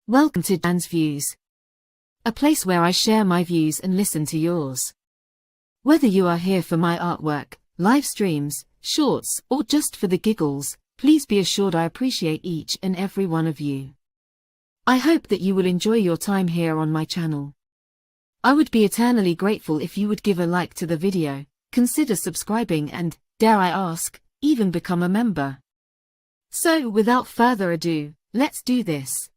Welcome to Jan's Views, a place where I share my views and listen to yours. Whether you are here for my artwork, live streams, shorts, or just for the giggles, please be assured I appreciate each and every one of you. I hope that you will enjoy your time here on my channel. I would be eternally grateful if you would give a like to the video, consider subscribing and, dare I ask, even become a member. So without further ado, let's do this.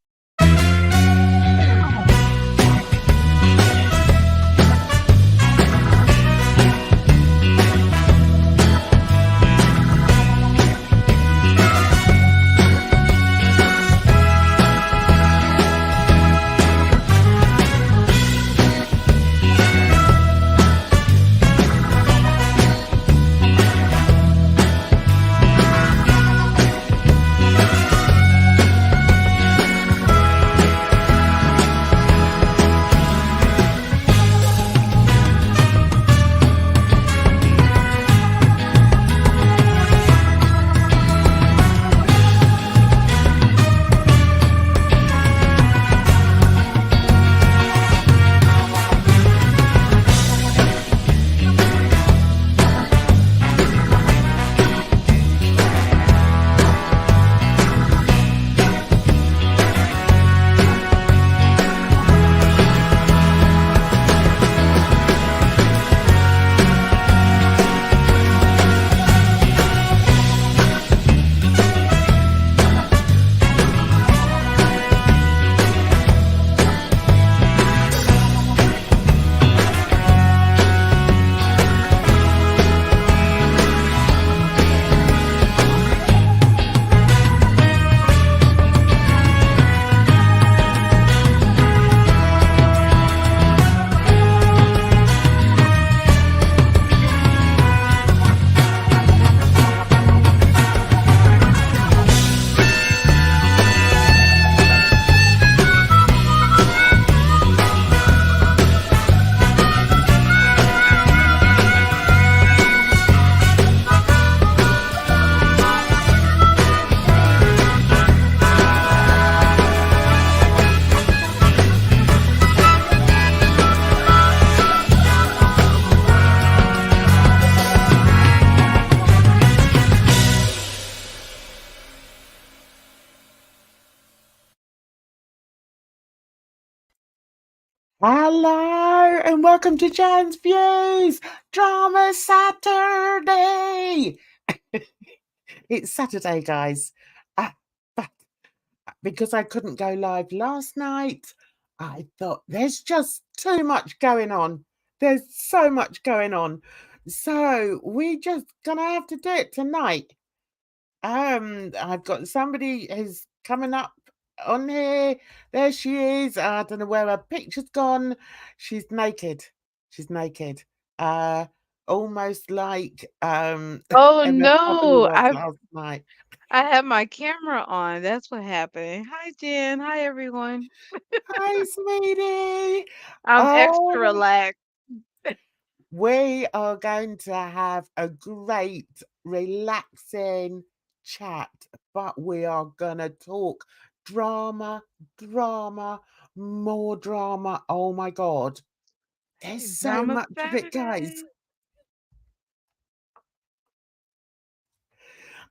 Hello and welcome to Jan's Views, Drama Saturday. It's Saturday, guys. But because I couldn't go live last night, I thought there's just too much going on. There's so much going on. So we're just gonna have to do it tonight. I've got somebody who's coming up on here. There she is. I don't know where her picture's gone. She's naked. She's naked. Almost like Oh Emma probably no, was last night. I have my camera on. That's what happened. Hi Jen. Hi everyone. Hi, sweetie. I'm extra Oh, relaxed. we are going to have a great, relaxing chat, but we are gonna talk drama, more drama. Oh my God. There's so Drama much of it, guys. Saturday.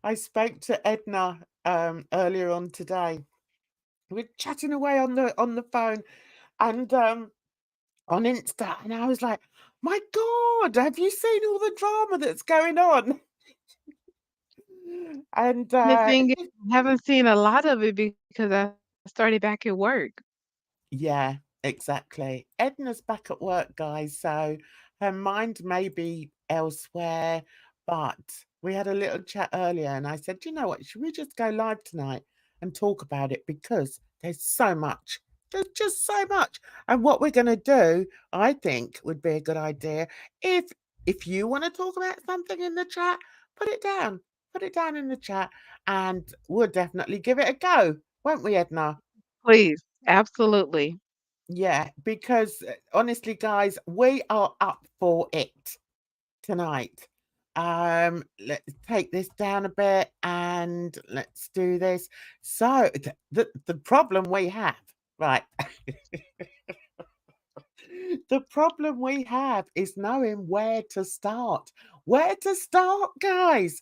I spoke to Edna earlier on today. We're chatting away on the phone and on Insta, and I was like, my God, have you seen all the drama that's going on? And The thing is, I haven't seen a lot of it because I started back at work. yeah, exactly. Edna's back at work, guys, so her mind may be elsewhere, but we had a little chat earlier and I said, you know what, should we just go live tonight and talk about it because there's so much. There's just so much. And what we're going to do, I think would be a good idea if you want to talk about something in the chat, put it down. Put it down in the chat and we'll definitely give it a go, won't we, Edna? Please, absolutely. Yeah, because honestly, guys, we are up for it tonight. Let's take this down a bit and let's do this. So the problem we have Right. The problem we have is knowing where to start. Where to start, guys?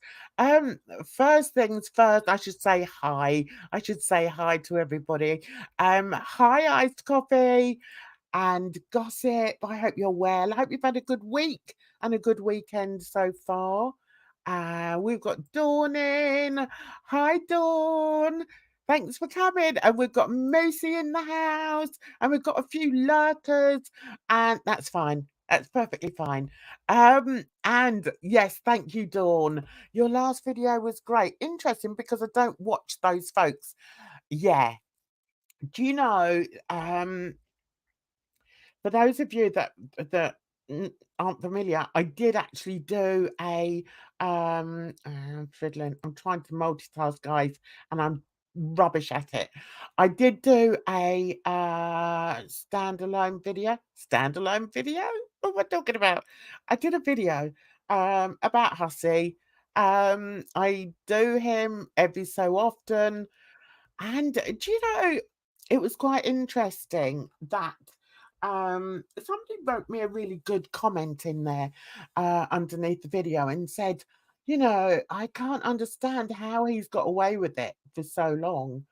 First things first, I should say hi. I should say hi to everybody. Hi, iced coffee and gossip. I hope you're well. I hope you've had a good week and a good weekend so far. We've got Dawn in. Hi, Dawn. Thanks for coming. And we've got Moosey in the house, and we've got a few lurkers, and that's fine. That's perfectly fine. And yes, thank you, Dawn. Your last video was great. Interesting because I don't watch those folks. Yeah. Do you know, for those of you that aren't familiar, I did actually do a fiddling. I'm trying to multitask, guys, and I'm rubbish at it. I did do a standalone video. Standalone video? What am I talking about? I did a video about Hussey. I do him every so often. And do you know, it was quite interesting that somebody wrote me a really good comment in there underneath the video and said, you know, I can't understand how he's got away with it for so long.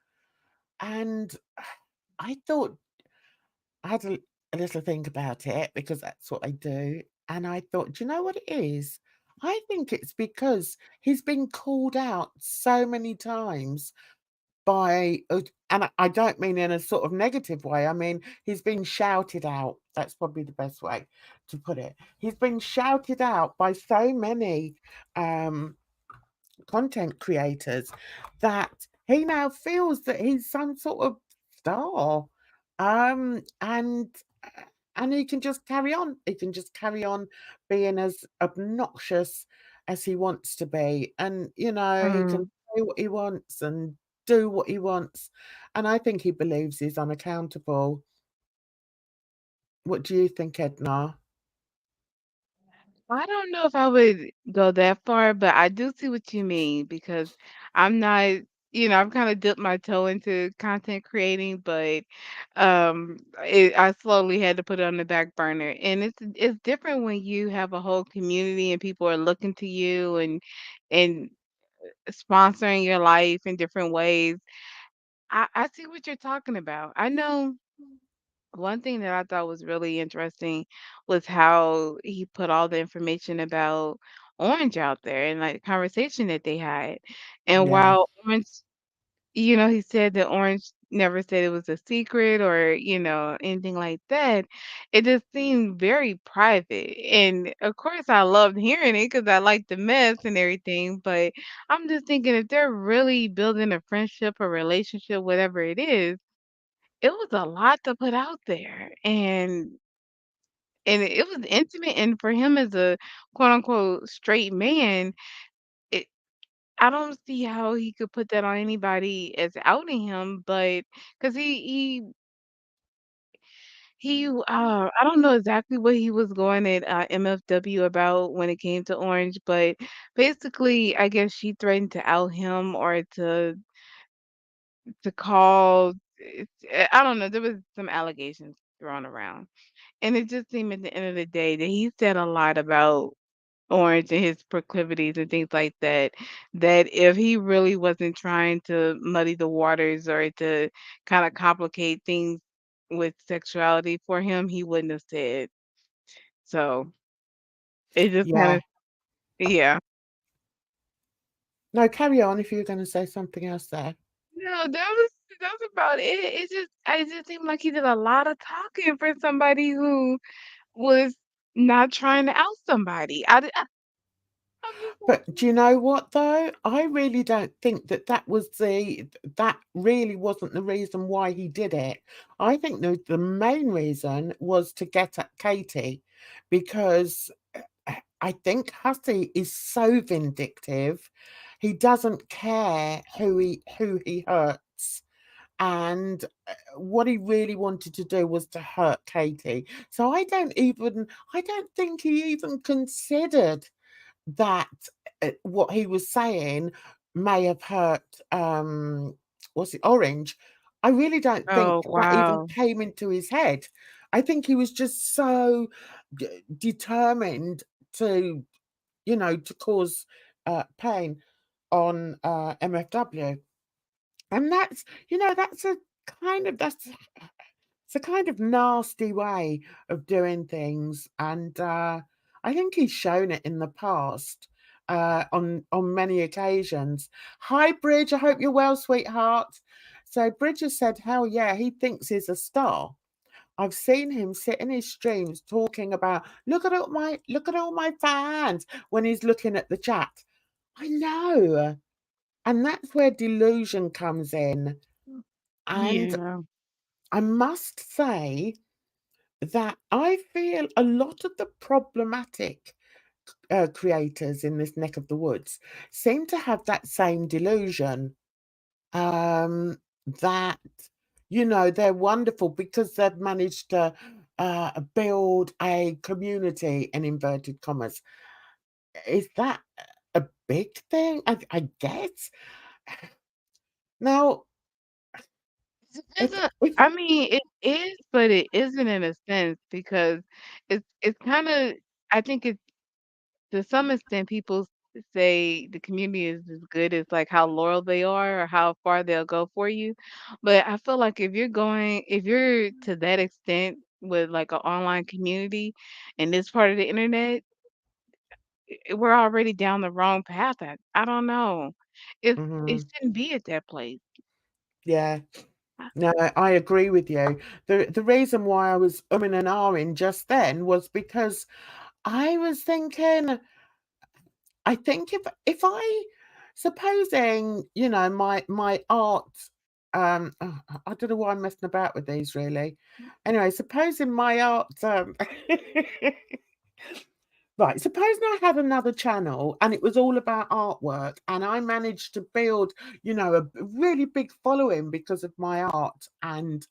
And I thought I had a little think about it because that's what I do. And I thought, do you know what it is? I think it's because he's been called out so many times by and I don't mean in a sort of negative way. I mean, he's been shouted out. That's probably the best way to put it. He's been shouted out by so many content creators that he now feels that he's some sort of star. Um and and he can just carry on. He can just carry on being as obnoxious as he wants to be. And you know, he can Mm. say what he wants and do what he wants. And I think he believes he's unaccountable. What do you think, Edna? I don't know if I would go that far, but I do see what you mean because I'm not, I've kind of dipped my toe into content creating, but I slowly had to put it on the back burner. And it's different when you have a whole community and people are looking to you and sponsoring your life in different ways. I see what you're talking about. I know one thing that I thought was really interesting was how he put all the information about Orange out there and like the conversation that they had. And Yeah, while Orange, he said that Orange never said it was a secret or, anything like that. It just seemed very private. And of course, I loved hearing it because I like the mess and everything. But I'm just thinking if they're really building a friendship or relationship, whatever it is, it was a lot to put out there, and it was intimate, and for him as a quote unquote "straight man," it I don't see how he could put that on anybody as outing him, but 'cause I don't know exactly what he was going at, MFW about when it came to Orange, but basically, I guess she threatened to out him or to call I don't know, there was some allegations thrown around. And it just seemed at the end of the day that he said a lot about Orange and his proclivities and things like that, that if he really wasn't trying to muddy the waters or to kinda complicate things with sexuality for him, he wouldn't have said. So, it just yeah. kinda yeah. No, carry on if you're going to say something else there. No, that was about it. It just seemed like he did a lot of talking for somebody who was not trying to out somebody. I'm just like But do you know what though? I really don't think that that really wasn't the reason why he did it. I think the main reason was to get at Katie, because I think Hussey is so vindictive. He doesn't care who he hurts. And what he really wanted to do was to hurt Katie. So I don't think he even considered that what he was saying may have hurt was it Orange? I really don't think Oh, that even wow. came into his head. I think he was just so determined to, to cause pain on MFW. And that's it's a kind of nasty way of doing things. And I think he's shown it in the past on many occasions. Hi, Bridge. I hope you're well, sweetheart. So Bridge has said, hell yeah, he thinks he's a star. I've seen him sit in his streams talking about look at all my fans when he's looking at the chat. I know. And that's where delusion comes in. And Yeah. I must say that I feel a lot of the problematic creators in this neck of the woods seem to have that same delusion, that they're wonderful because they've managed to build a community in inverted commas. Is that a big thing? I guess. Now, It if isn't, if I mean, it is, but it isn't in a sense because it's kinda, I think it's, to some extent, people say the community is as good as, like, how loyal they are or how far they'll go for you. But I feel like if you're to that extent with, like, an online community in this part of the internet, we're already down the wrong path. I don't know. It Mhm, shouldn't be at that place. yeah. I No, I agree with you. The reason why I was umming and ahhing just then was because I was thinking, I think supposing, my art, I don't know why I'm messing about with these really. Anyway, supposing my art, right, supposing I had another channel and it was all about artwork and I managed to build, a really big following because of my art and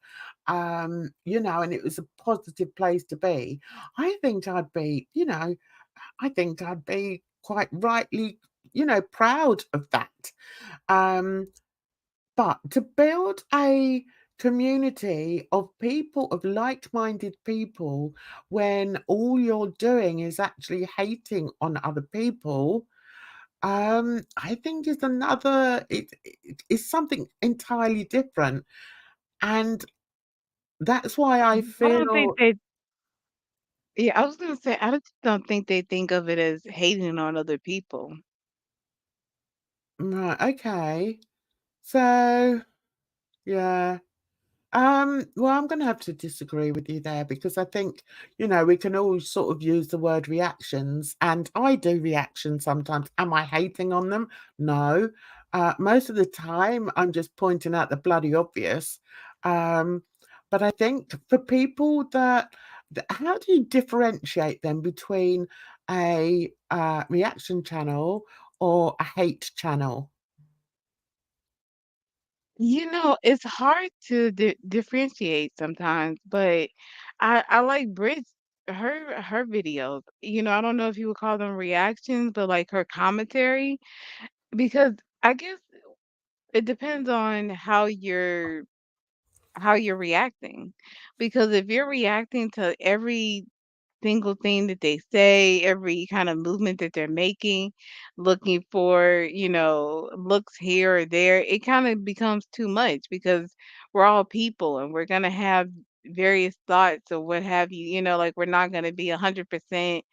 and it was a positive place to be. I think I'd be, I think I'd be quite rightly, proud of that. Um, but to build a community of people, of like-minded people, when all you're doing is actually hating on other people, I think is another it is something entirely different. And that's why I I don't think feel they Yeah, I was gonna say, I just don't think they think of it as hating on other people. right, okay. So yeah. Well, I'm gonna have to disagree with you there because I think, we can all sort of use the word reactions, and I do reactions sometimes. Am I hating on them? No. Most of the time, I'm just pointing out the bloody obvious. Um, but I think for people how do you differentiate them between a reaction channel or a hate channel? It's hard to differentiate sometimes, but I like Brit's her videos. I don't know if you would call them reactions, but like her commentary, because I guess it depends on how you're reacting. Because if you're reacting to every single thing that they say, every kind of movement that they're making, looking for, looks here or there, it kind of becomes too much because we're all people and we're going to have various thoughts or what have you, like we're not going to be 100%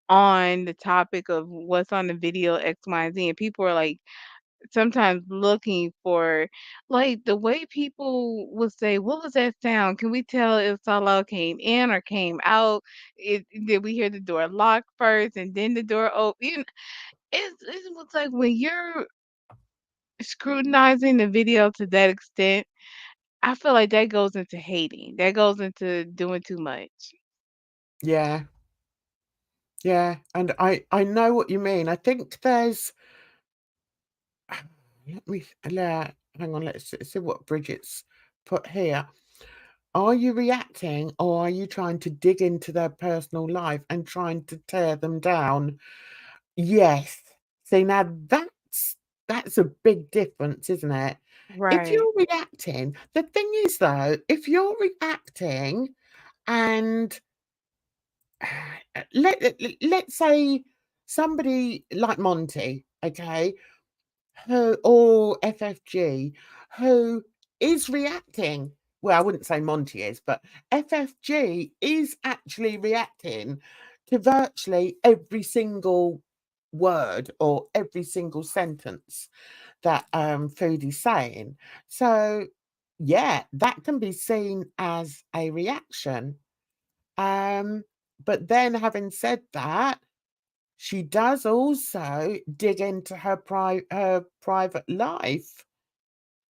on the topic of what's on the video X, Y, and Z. And people are like, sometimes looking for, like, the way people would say, "What was that sound? Can we tell if Salah came in or came out? Did we hear the door lock first and then the door open?" It looks like when you're scrutinizing the video to that extent, I feel like that goes into hating. That goes into doing too much. Yeah. Yeah, and I know what you mean. I think there's let me hang on, let's see what Bridget's put here. Are you reacting or are you trying to dig into their personal life and trying to tear them down? Yes. See, now that's a big difference, isn't it? If Right. you're reacting, the thing is though, if you're reacting and let's say somebody like Monty, okay, who or FFG, who is reacting. Well, I wouldn't say Monty is, but FFG is actually reacting to virtually every single word or every single sentence that Foodie's saying. So yeah, that can be seen as a reaction. But then having said that, she does also dig into her private life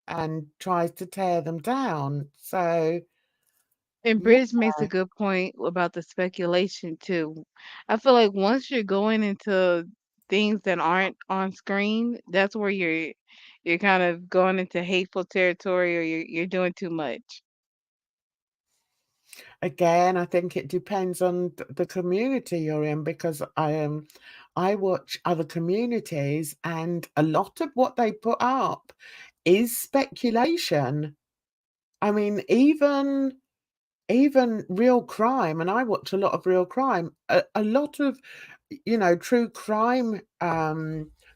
and tries to tear them down. So And yeah, Bridge makes a good point about the speculation too. I feel like once you're going into things that aren't on screen, that's where you're kind of going into hateful territory or you're doing too much. again, I think it depends on the community you're in, because I watch other communities and a lot of what they put up is speculation. I mean, even real crime, and I watch a lot of real crime, a lot of, true crime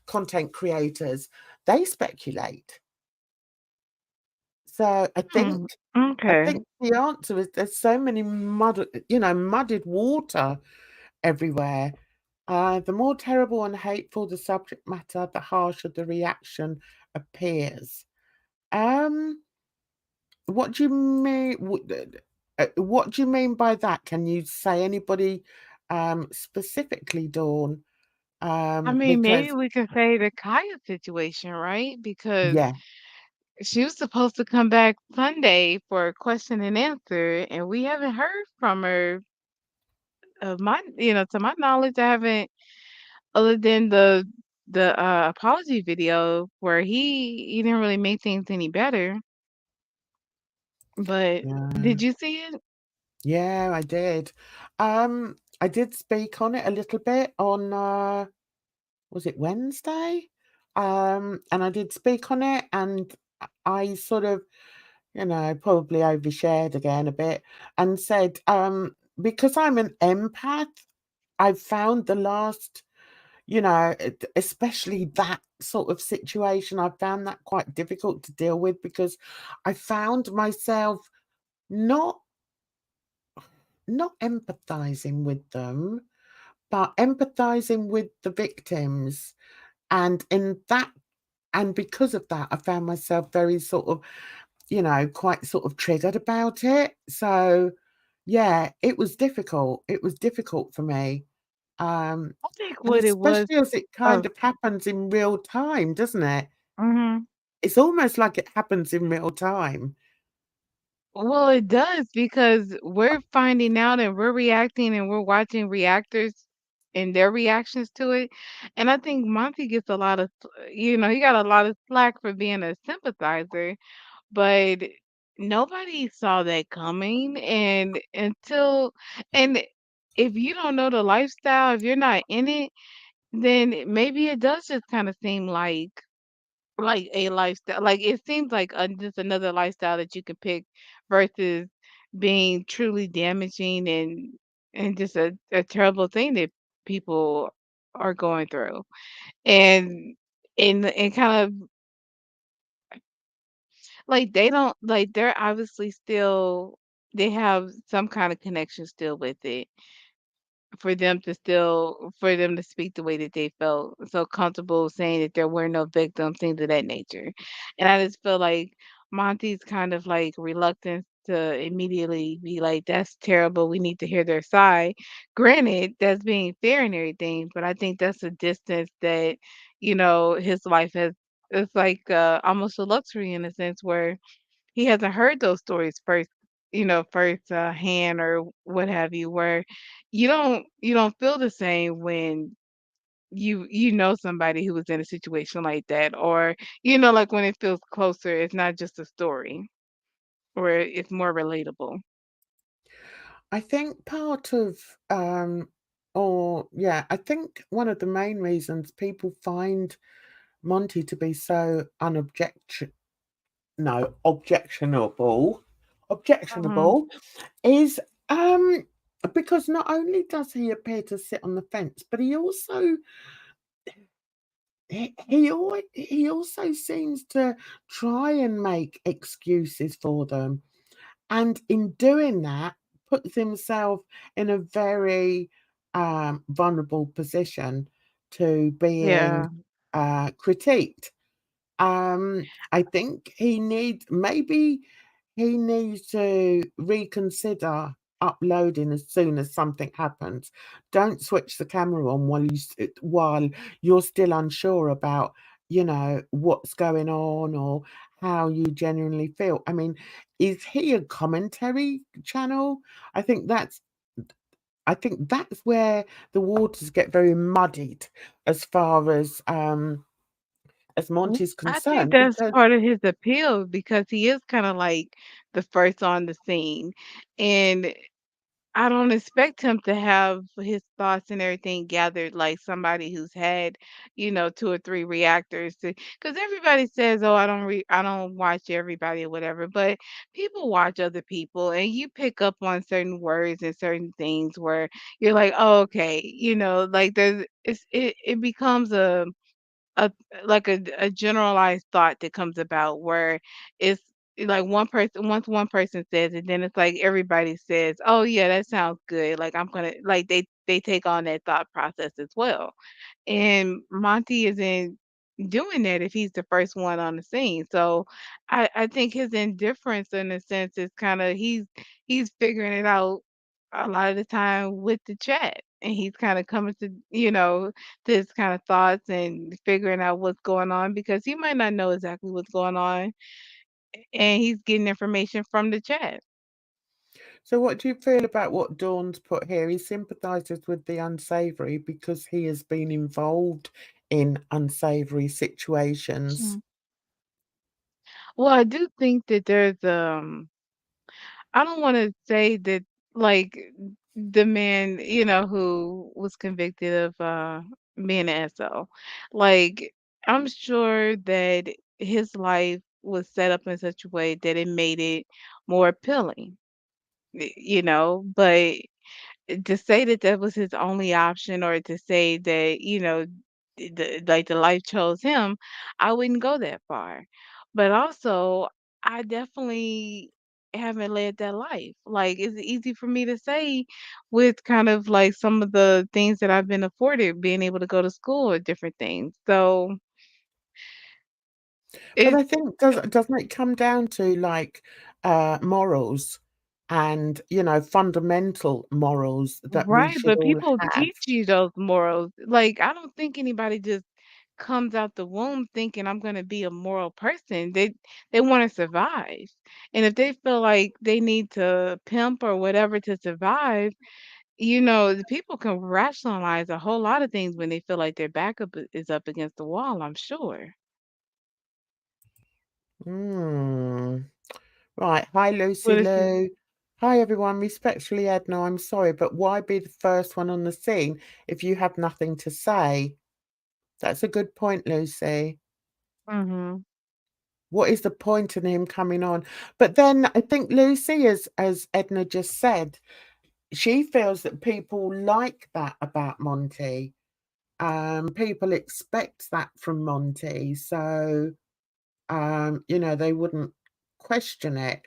content creators, they speculate. So Hmm. I Okay. think the answer is there's so many muddied water everywhere. The more terrible and hateful the subject matter, the harsher the reaction appears. Um, what do you mean? What do you mean by that? Can you say anybody specifically, Dawn? I mean, maybe Because we could say the Kaya situation, right? Because yeah, she was supposed to come back Sunday for a question and answer, and we haven't heard from her. Of my, to my knowledge, I haven't, other than the apology video where he didn't really make things any better. But yeah, did you see it? yeah, I did. I did speak on it a little bit on was it Wednesday? And I did speak on it, and I sort of, probably overshared again a bit and said, because I'm an empath, I've found the last, especially that sort of situation, I found that quite difficult to deal with, because I found myself not not empathizing with them, but empathizing with the victims. And in that and because of that, I found myself very sort of, quite sort of triggered about it. So, yeah, it was difficult. It was difficult for me. Um, I think and what it was. especially as it Oh, kind of happens in real time, doesn't it? mhm. It's almost like it happens in real time. Well, it does because we're finding out and we're reacting and we're watching reactors and their reactions to it. And I think Monty gets a lot of, he got a lot of slack for being a sympathizer, but nobody saw that coming. And and if you don't know the lifestyle, if you're not in it, then maybe it does just kind of seem like a lifestyle, like, it seems like, just another lifestyle that you can pick versus being truly damaging and just a terrible thing that people are going through. And and kind of like, they don't like, they're obviously still they have some kind of connection still with it. For them to speak the way that they felt so comfortable saying that there were no victims, things of that nature. And I just feel like Monty's kind of like reluctant to immediately be like, "That's terrible. We need to hear their side." Granted, that's being fair and everything, but I think that's a distance that, his life has. It's like almost a luxury in a sense where he hasn't heard those stories first hand or what have you, where you don't feel the same when you know somebody who was in a situation like that, or like when it feels closer, it's not just a story, or it's more relatable. I think part of, or yeah, I think one of the main reasons people find Monty to be so no, objectionable, Mhm. objectionable is because not only does he appear to sit on the fence, but he also he also seems to try and make excuses for them, and in doing that, puts himself in a very vulnerable position to Yeah. being critiqued. I think maybe he needs to reconsider uploading as soon as something happens. Don't switch the camera on while you're still unsure about, what's going on or how you genuinely feel. I mean, is he a commentary channel? I think that's I think that's where the waters get very muddied as far as Monty's I think concerned, that's because part of his appeal because he is kinda like the first on the scene, and I don't expect him to have his thoughts and everything gathered like somebody who's had, 2 or 3 reactors to. Because everybody says, "Oh, I don't watch everybody," or whatever, but people watch other people, and you pick up on certain words and certain things where you're like, "Oh, okay," like, it becomes a like a generalized thought that comes about where it's like one person says it, then it's like everybody says, "Oh yeah, that sounds good." Like I'm gonna like they take on that thought process as well. And Monty isn't doing that if he's the first one on the scene. So I think his indifference in a sense is kind of he's figuring it out a lot of the time with the chat. And he's kind of coming to, this kind of thoughts and figuring out what's going on because he might not know exactly what's going on and he's getting information from the chat. so what do you feel about what Dawn's put here? He sympathises with the unsavoury because he has been involved in unsavoury situations. Mhm. Well, I do think that there's I don't want to say that like the man, who was convicted of being an SO. Like I'm sure that his life was set up in such a way that it made it more appealing, but to say that that was his only option or to say that, the life chose him, I wouldn't go that far. But also, I definitely haven't led that life. Like, it's easy for me to say with kind of like some of the things that I've been afforded, being able to go to school or different things. So But I it's think doesn't it come down to like morals and fundamental morals that we right, should but all people have? teach you those morals. Like, I don't think anybody just comes out the womb thinking I'm gonna be a moral person. They want to survive. And if they feel like they need to pimp or whatever to survive, the people can rationalize a whole lot of things when they feel like their backup is up against the wall, I'm sure. Hmm. Right. Hi, Lucy What is it? Lou. Hi, everyone. Respectfully, Edna, I'm sorry, but why be the first one on the scene if you have nothing to say? That's a good point, Lucy. Mhm. What is the point in him coming on? But then I think Lucy, as Edna just said, she feels that people like that about Monty. People expect that from Monty, so they wouldn't question it.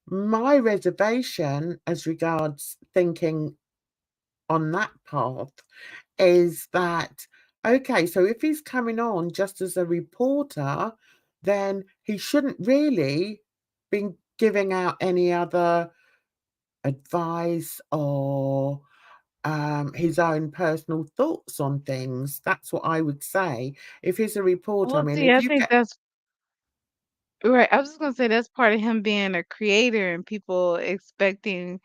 My reservation as regards thinking on that path is that, okay, so if he's coming on just as a reporter, then he shouldn't really be giving out any other advice or his own personal thoughts on things. That's what I would say. If he's a reporter, I Well, mean, see, if I you think get that's right. I was just gonna say that's part of him being a creator and people expecting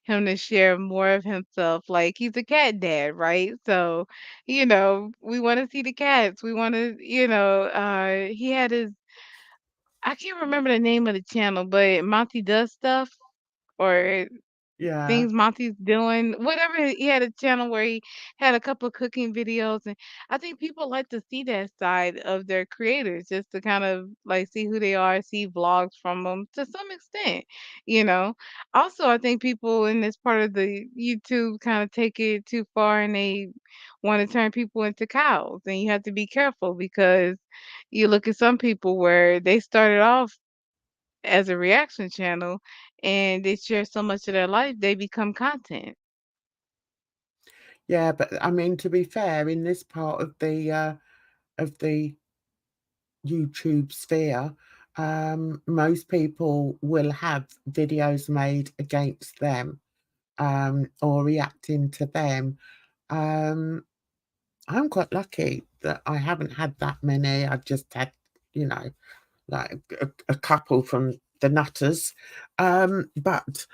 him to share more of himself. Like he's a cat dad, right? So, we want to see the cats. We want to, he had his I can't remember the name of the channel, but Monty does stuff or Yeah. things Monty's doing, whatever. He had a channel where he had a couple of cooking videos, and I think people like to see that side of their creators, just to kind of like see who they are, see vlogs from them to some extent, you know. Also, I think people in this part of the YouTube kind of take it too far, and they want to turn people into cows, and you have to be careful because you look at some people where they started off as a reaction channel and they share so much of their life, they become content. Yeah, but I mean, to be fair, in this part of the YouTube sphere, most people will have videos made against them, or reacting to them. Um, I'm quite lucky that I haven't had that many. I've just had, you know, like a couple from the nutters. But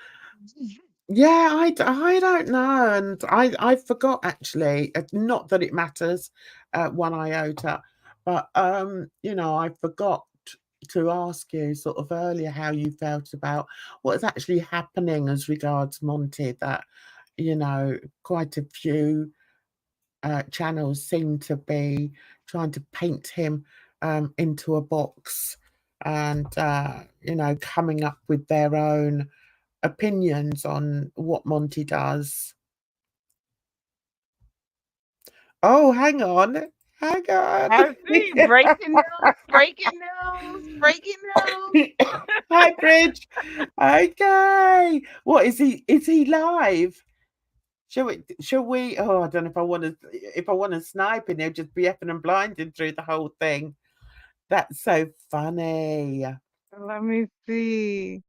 yeah, I don't know, and I forgot actually. Not that it matters, 1 iota, but you know, I forgot to ask you sort of earlier how you felt about what is actually happening as regards Monty. That, you know, quite a few channels seem to be trying to paint him into a box, and you know, coming up with their own opinions on what Monty does. Oh, hang on. Hang on. I see. Breaking news, breaking news, breaking news. Hi, Bridge. Okay. What is he live? Shall we oh, I don't know if I wanna snipe him, he'll just be effing and blinded through the whole thing. That's so funny. Let me see.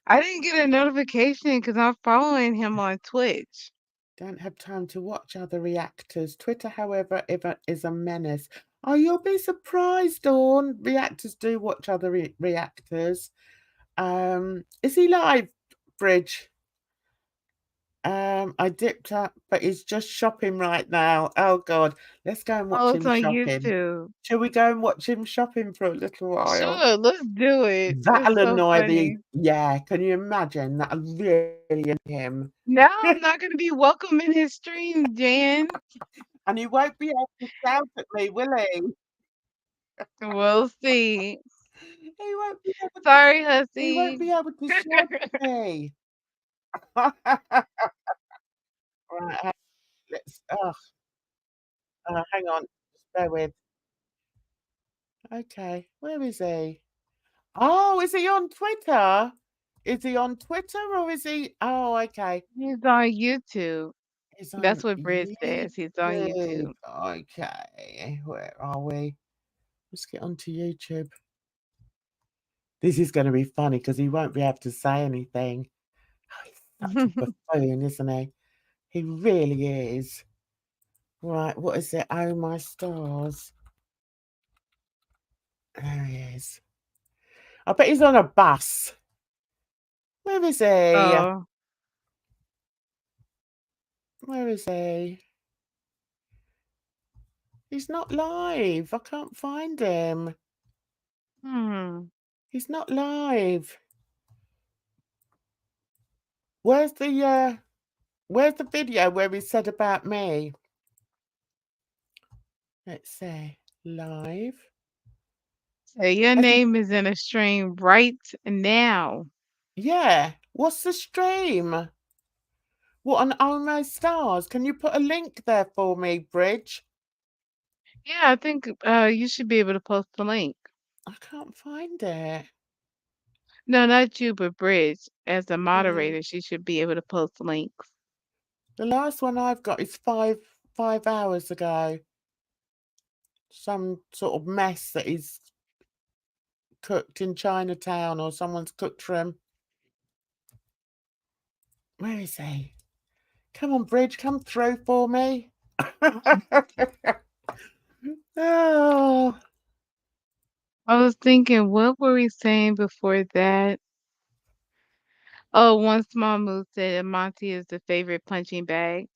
I didn't get a notification because I'm following him on Twitch. Don't have time to watch other reactors. Twitter, however, is a menace. Oh, you'll be surprised, Dawn. Reactors do watch other reactors. Is he live, Bridge? I dipped up, but he's just shopping right now. Oh God, let's go and Oh, watch it's him on shopping. YouTube. Shall we go and watch him shopping for a little while? Sure, let's do it. It's That'll so annoy funny. the yeah. Can you imagine? That'll really annoy him. No, I'm not gonna be welcome in his stream, Jan. And he won't be able to shout at me, will he? We'll see. He won't be able to. Sorry, He won't hussy. be able to shout at me. Right, let's. Oh, hang on. Just bear with. Okay, where is he? Oh, is he on Twitter? Is he on Twitter or is he? Oh, okay. He's on YouTube. He's That's on what Bridge says. He's on YouTube. YouTube. Okay, where are we? Let's get onto YouTube. This is going to be funny because he won't be able to say anything. Oh, he's such a buffoon, isn't he? He really is. Right, what is it? Oh, my stars. There he is. I bet he's on a bus. Where is he? Oh, Where is he? He's not live. I can't find him. hmm. He's not live. Where's the video where he said about me? Let's see. Live. So your Has he, name is in a stream right now. yeah. What's the stream? What on Oh My Stars? Can you put a link there for me, Bridge? Yeah, I think you should be able to post the link. I can't find it. No, not you, but Bridge. As a Yeah. moderator, she should be able to post links. The last one I've got is five hours ago. Some sort of mess that he's cooked in Chinatown or someone's cooked for him. Where is he? Come on, Bridge, come through for me. Oh, I was thinking, what were we saying before that? Oh, one small move said Monty is the favorite punching bag.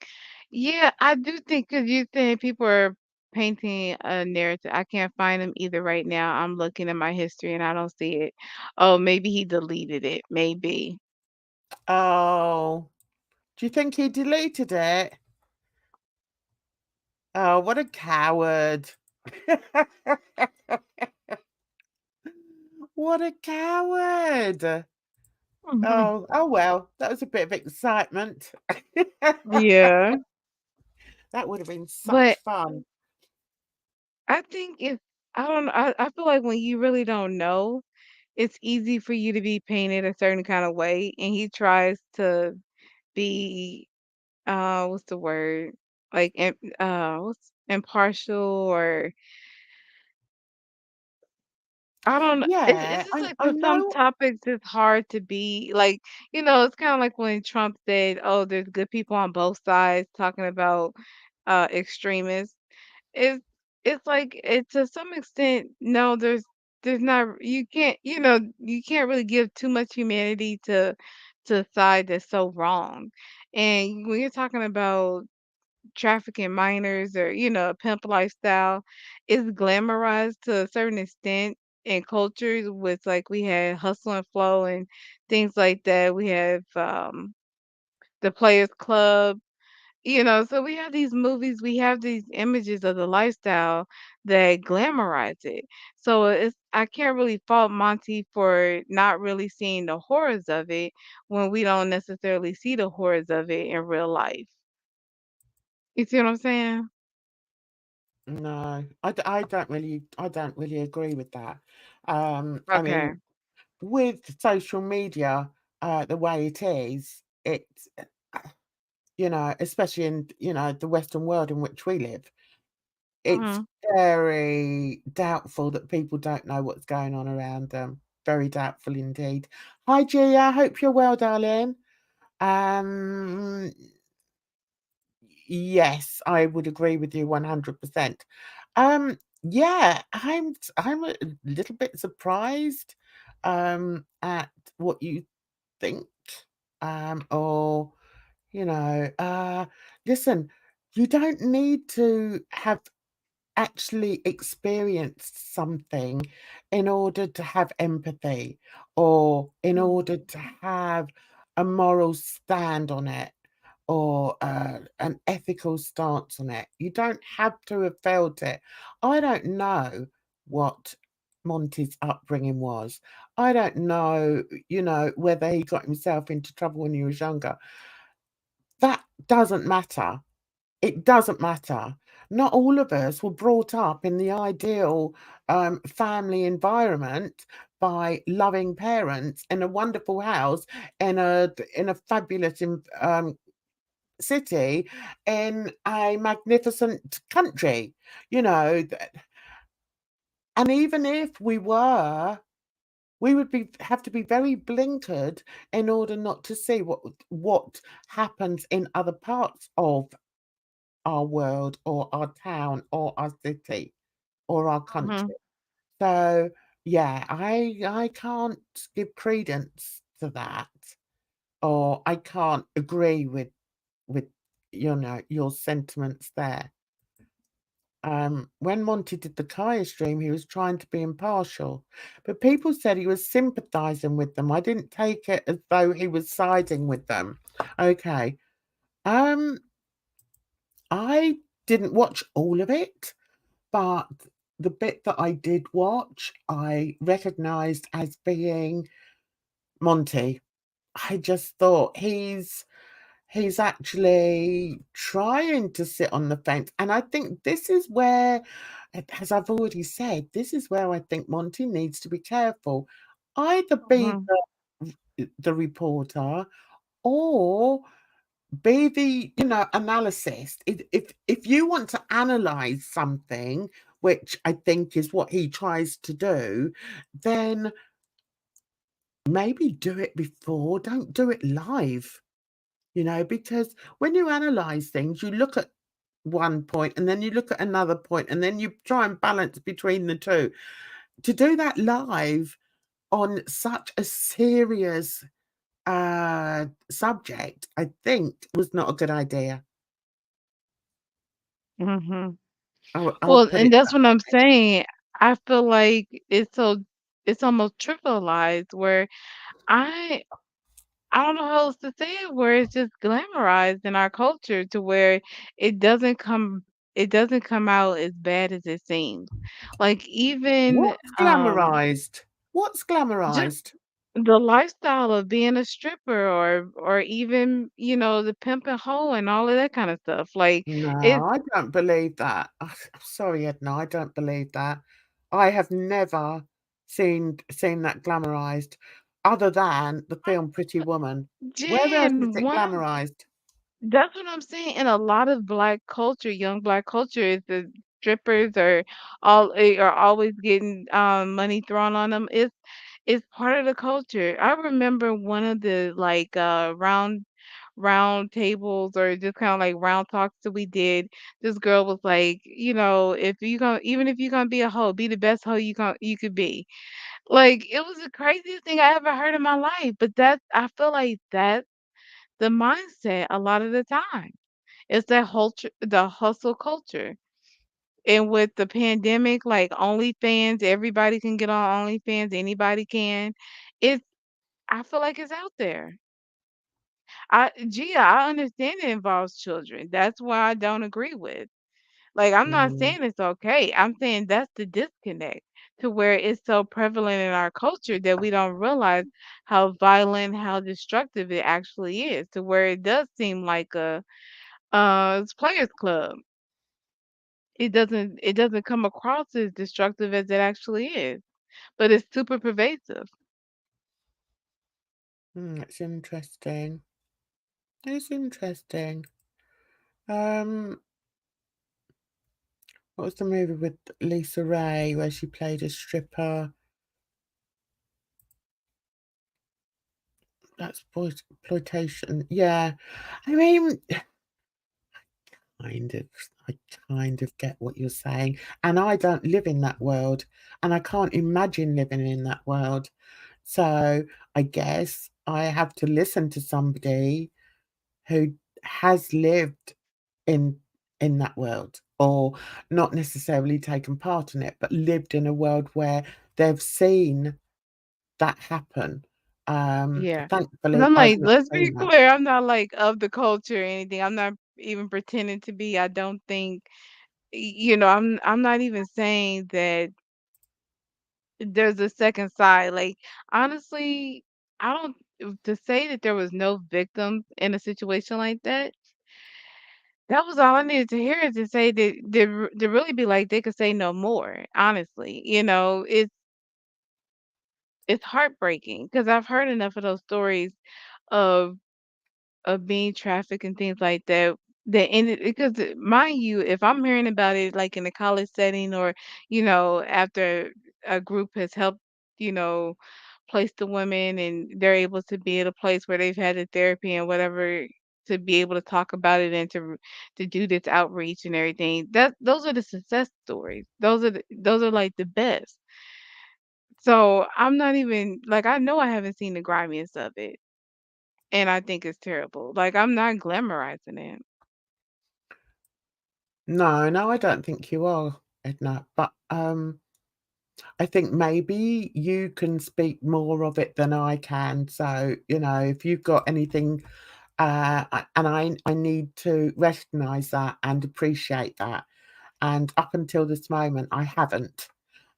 Yeah, I do think because you think people are painting a narrative. I can't find him either right now. I'm looking at my history and I don't see it. Oh, maybe he deleted it. Maybe. oh. Do you think he deleted it? Oh, what a coward. What a coward. Mhm. Oh well, that was a bit of excitement. Yeah, That would have been such but fun. I think if I don't know, I feel like when you really don't know, it's easy for you to be painted a certain kind of way, and he tries to be, what's the word? Like, what's impartial or I don't know. It's Yeah, just like I with some know. topics, it's hard to be like, it's kind of like when Trump said, "Oh, there's good people on both sides," talking about extremists. It's it's like it to some extent, no, there's not. You can't really give too much humanity to a side that's so wrong. And when you're talking about trafficking minors or, a pimp lifestyle is glamorized to a certain extent in cultures with like we had Hustle and Flow and things like that. We have the Players Club, so we have these movies, we have these images of the lifestyle that glamorize it. So I can't really fault Monty for not really seeing the horrors of it when we don't necessarily see the horrors of it in real life. You see what I'm saying? No, I don't really agree with that. I Okay. mean, with social media, the way it is, it's, especially in, the Western world in which we live, it's Mhm. very doubtful that people don't know what's going on around them. Very doubtful indeed. Hi, Gia. Hope you're well, darling. Um, yes, I would agree with you 100%. Yeah, I'm a little bit surprised at what you think. Or listen, you don't need to have actually experienced something in order to have empathy or in order to have a moral stand on it or an ethical stance on it. You don't have to have felt it. I don't know what Monty's upbringing was. I don't know, whether he got himself into trouble when he was younger. That doesn't matter. It doesn't matter. Not all of us were brought up in the ideal family environment by loving parents in a wonderful house in a fabulous city in a magnificent country. You know, th- and even if we were, we would have to be very blinkered in order not to see what happens in other parts of our world or our town or our city or our Mhm. country. So, yeah, I can't give credence to that, or I can't agree with your sentiments there. When Monty did the Kaya stream, he was trying to be impartial, but people said he was sympathizing with them. I didn't take it as though he was siding with them. Okay. Um, I didn't watch all of it. But the bit that I did watch, I recognized as being Monty. I just thought he's actually trying to sit on the fence. And I think this is where, as I've already said, this is where I think Monty needs to be careful. Either be Mhm. the reporter or be the analyst. If you want to analyze something, which I think is what he tries to do, then maybe do it before, don't do it live, because when you analyze things, you look at one point and then you look at another point and then you try and balance between the two. To do that live on such a serious subject, I think was not a good idea. Mhm. I'll Well, put and it that's that what I'm saying. I feel like it's almost trivialized where I I don't know how else to say it, where it's just glamorized in our culture to where it doesn't come it doesn't come out as bad as it seems. Like even What's glamorized? What's just glamorized? the lifestyle of being a stripper or even, the pimp and hoe and all of that kind of stuff. Like No, it I don't believe that. I'm sorry, Edna, I don't believe that. I have never seen that glamorized, other than the film Pretty Woman. Where else is Jen, it one of glamorized? that's what I'm saying. In a lot of black culture, young black culture, is the strippers are always getting money thrown on them. It's part of the culture. I remember one of the like round tables or just kind of like round talks that we did. This girl was like, if you gonna even if you're gonna be a hoe, be the best hoe you could be. Like it was the craziest thing I ever heard in my life. But I feel like that's the mindset a lot of the time. It's that the hustle culture. And with the pandemic, like OnlyFans, everybody can get on OnlyFans, anybody can. It's I feel like it's out there. I understand it involves children. That's why I don't agree with. Like I'm not Mm, saying it's okay. I'm saying that's the disconnect to where it's so prevalent in our culture that we don't realize how violent, how destructive it actually is, to where it does seem like a it's players club. It doesn't come across as destructive as it actually is, but it's super pervasive. it's interesting. It's interesting. Um, what was the movie with Lisa Ray where she played a stripper? That's exploitation. Yeah. I mean, kind of. I kind of get what you're saying. And I don't live in that world. And I can't imagine living in that world. So I guess I have to listen to somebody who has lived in that world, or not necessarily taken part in it, but lived in a world where they've seen that happen. Yeah. 'Cause Thankfully, I'm I've like, not let's be seen that. clear, I'm not like of the culture or anything. I'm not even pretending to be. I don't think I'm not even saying that there's a second side. Like honestly, I don't to say that there was no victims in a situation like that. That was all I needed to hear is to say that to really be like they could say no more. Honestly, it's heartbreaking because I've heard enough of those stories of being trafficked and things like that that ended because mind you, if I'm hearing about it like in a college setting or after a group has helped you know place the women and they're able to be at a place where they've had the therapy and whatever to be able to talk about it and to do this outreach and everything, that those are the success stories. Those are like the best. So I'm not even like, I know I haven't seen the grimiest of it, and I think it's terrible. Like, I'm not glamorizing it. No, no, I don't think you are, Edna. But I think maybe you can speak more of it than I can. So, if you've got anything, and I need to recognise that and appreciate that. And up until this moment, I haven't.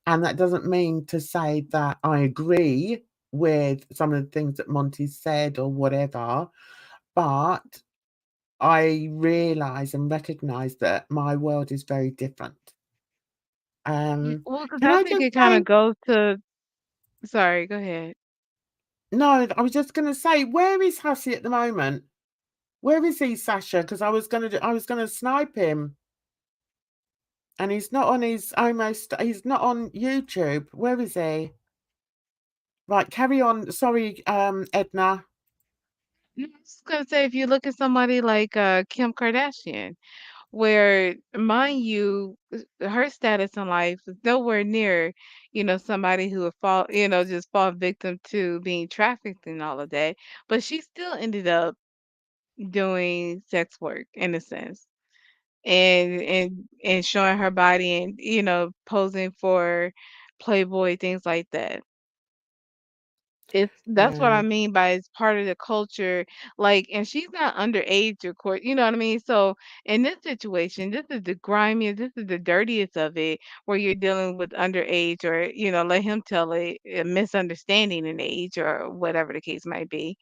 And that doesn't mean to say that I agree with some of the things that Monty said or whatever, but I realise and recognise that my world is very different. Well, because Can I I think just it kind say, of goes to. Sorry, go ahead. no, I was just going to say, where is Hussey at the moment? Where is he, Sasha? Because I was gonna snipe him, and he's not on YouTube. Where is he? Right, carry on. Sorry, Edna. No, I was just gonna say, if you look at somebody like Kim Kardashian, where mind you, her status in life is nowhere near, somebody who would just fall victim to being trafficked and all of that, but she still ended up doing sex work in a sense. And showing her body and, posing for Playboy, things like that. That's what Yeah. I mean by it's part of the culture, like, and she's not underage, of course, you know what I mean? So, in this situation, this is the grimiest, this is the dirtiest of it, where you're dealing with underage or, let him tell a misunderstanding in age or whatever the case might be.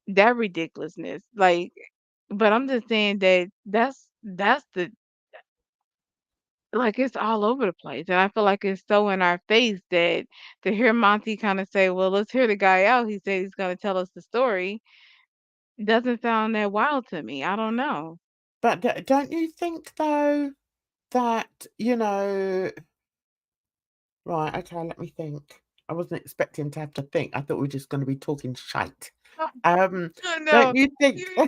That ridiculousness, like, but I'm just saying that that's the like, it's all over the place, and I feel like it's so in our face that to hear Monty kinda say, "Well, let's hear the guy out, he said he's gonna tell us the story," doesn't sound that wild to me, I don't know. But don't you think though that, right, okay, let me think. I wasn't expecting to have to think. I thought we were just gonna be talking shite. Oh, Don't no. you think You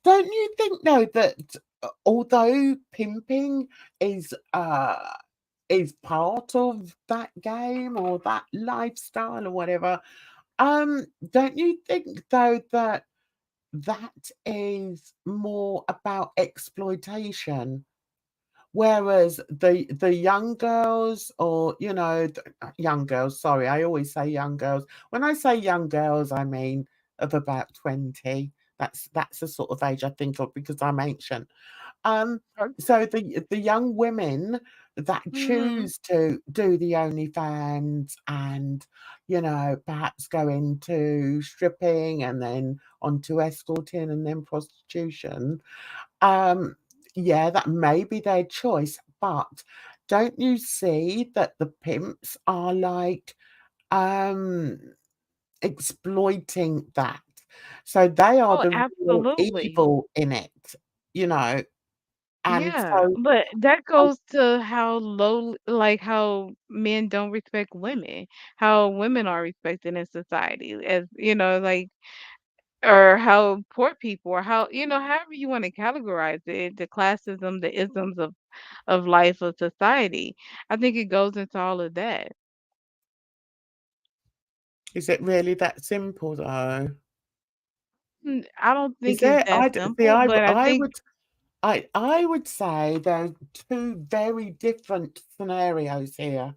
don't you think though that although pimping is part of that game or that lifestyle or whatever, don't you think though that that is more about exploitation? Whereas the young girls or, young girls, sorry, I always say young girls. When I say young girls, I mean of about 20. That's the sort of age I think of because I'm ancient. Um, so the young women that Mhm. choose to do the OnlyFans and, perhaps go into stripping and then onto escorting and then prostitution, um, yeah, that may be their choice, but don't you see that the pimps are like um exploiting that? So they are Oh, the real absolutely. evil in it, you know. And Yeah, so but that goes to how low like, how men don't respect women, how women are respected in society as, like or how poor people or how however you wanna categorize it, the classism, the isms of life, of society. I think it goes into all of that. is it really that simple though? I don't Is think it's there that I d see, simple, but I think I would say there are 2 very different scenarios here,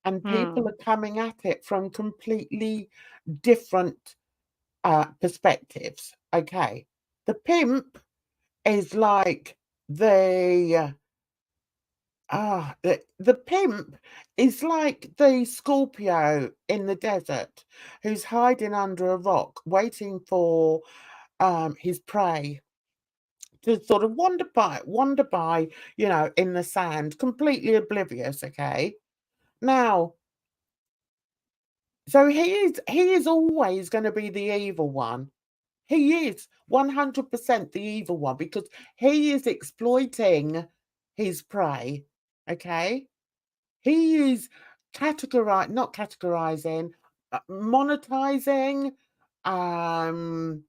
and people hmm. are coming at it from completely different, perspectives, okay? The pimp is like the, the pimp is like the Scorpio in the desert who's hiding under a rock waiting for, his prey to sort of wander by, in the sand, completely oblivious, okay? Now, so he is always gonna be the evil one. He is 100% the evil one because he is exploiting his prey, okay? He is not categorizing, monetizing, um,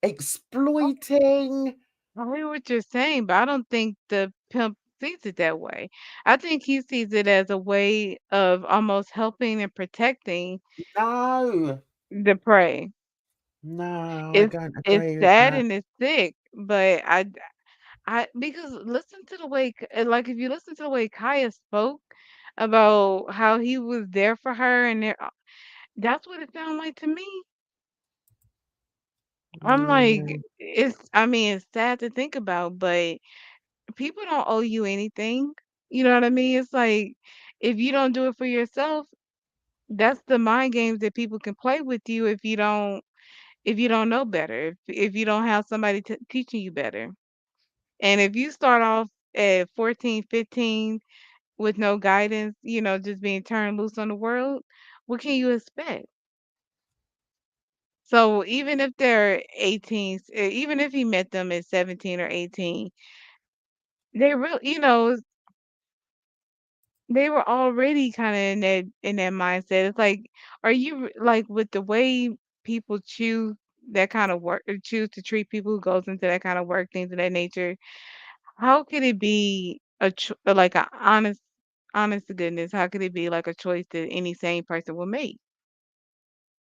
exploiting. I hear what you're saying, but I don't think the pimp sees it that way. I think he sees it as a way of almost helping and protecting No, the prey. no, I It's don't it's agree with sad that. and it's sick, but I because listen to the way like if you listen to the way Kaya spoke about how he was there for her and that's what it sounded like to me. I'm like, Yeah. I mean, it's sad to think about, but people don't owe you anything. You know what I mean? It's like if you don't do it for yourself, that's the mind games that people can play with you if you don't know better, if you don't have somebody teaching you better. And if you start off at 14, 15 with no guidance, just being turned loose on the world, what can you expect? So even if they're 18, even if he met them at 17 or 18, they real, they were already kinda in that mindset. It's like, are you like, with the way people choose that kind of work or choose to treat people who goes into that kind of work, things of that nature, how could it be like, a honest to goodness, how could it be like a choice that any sane person would make?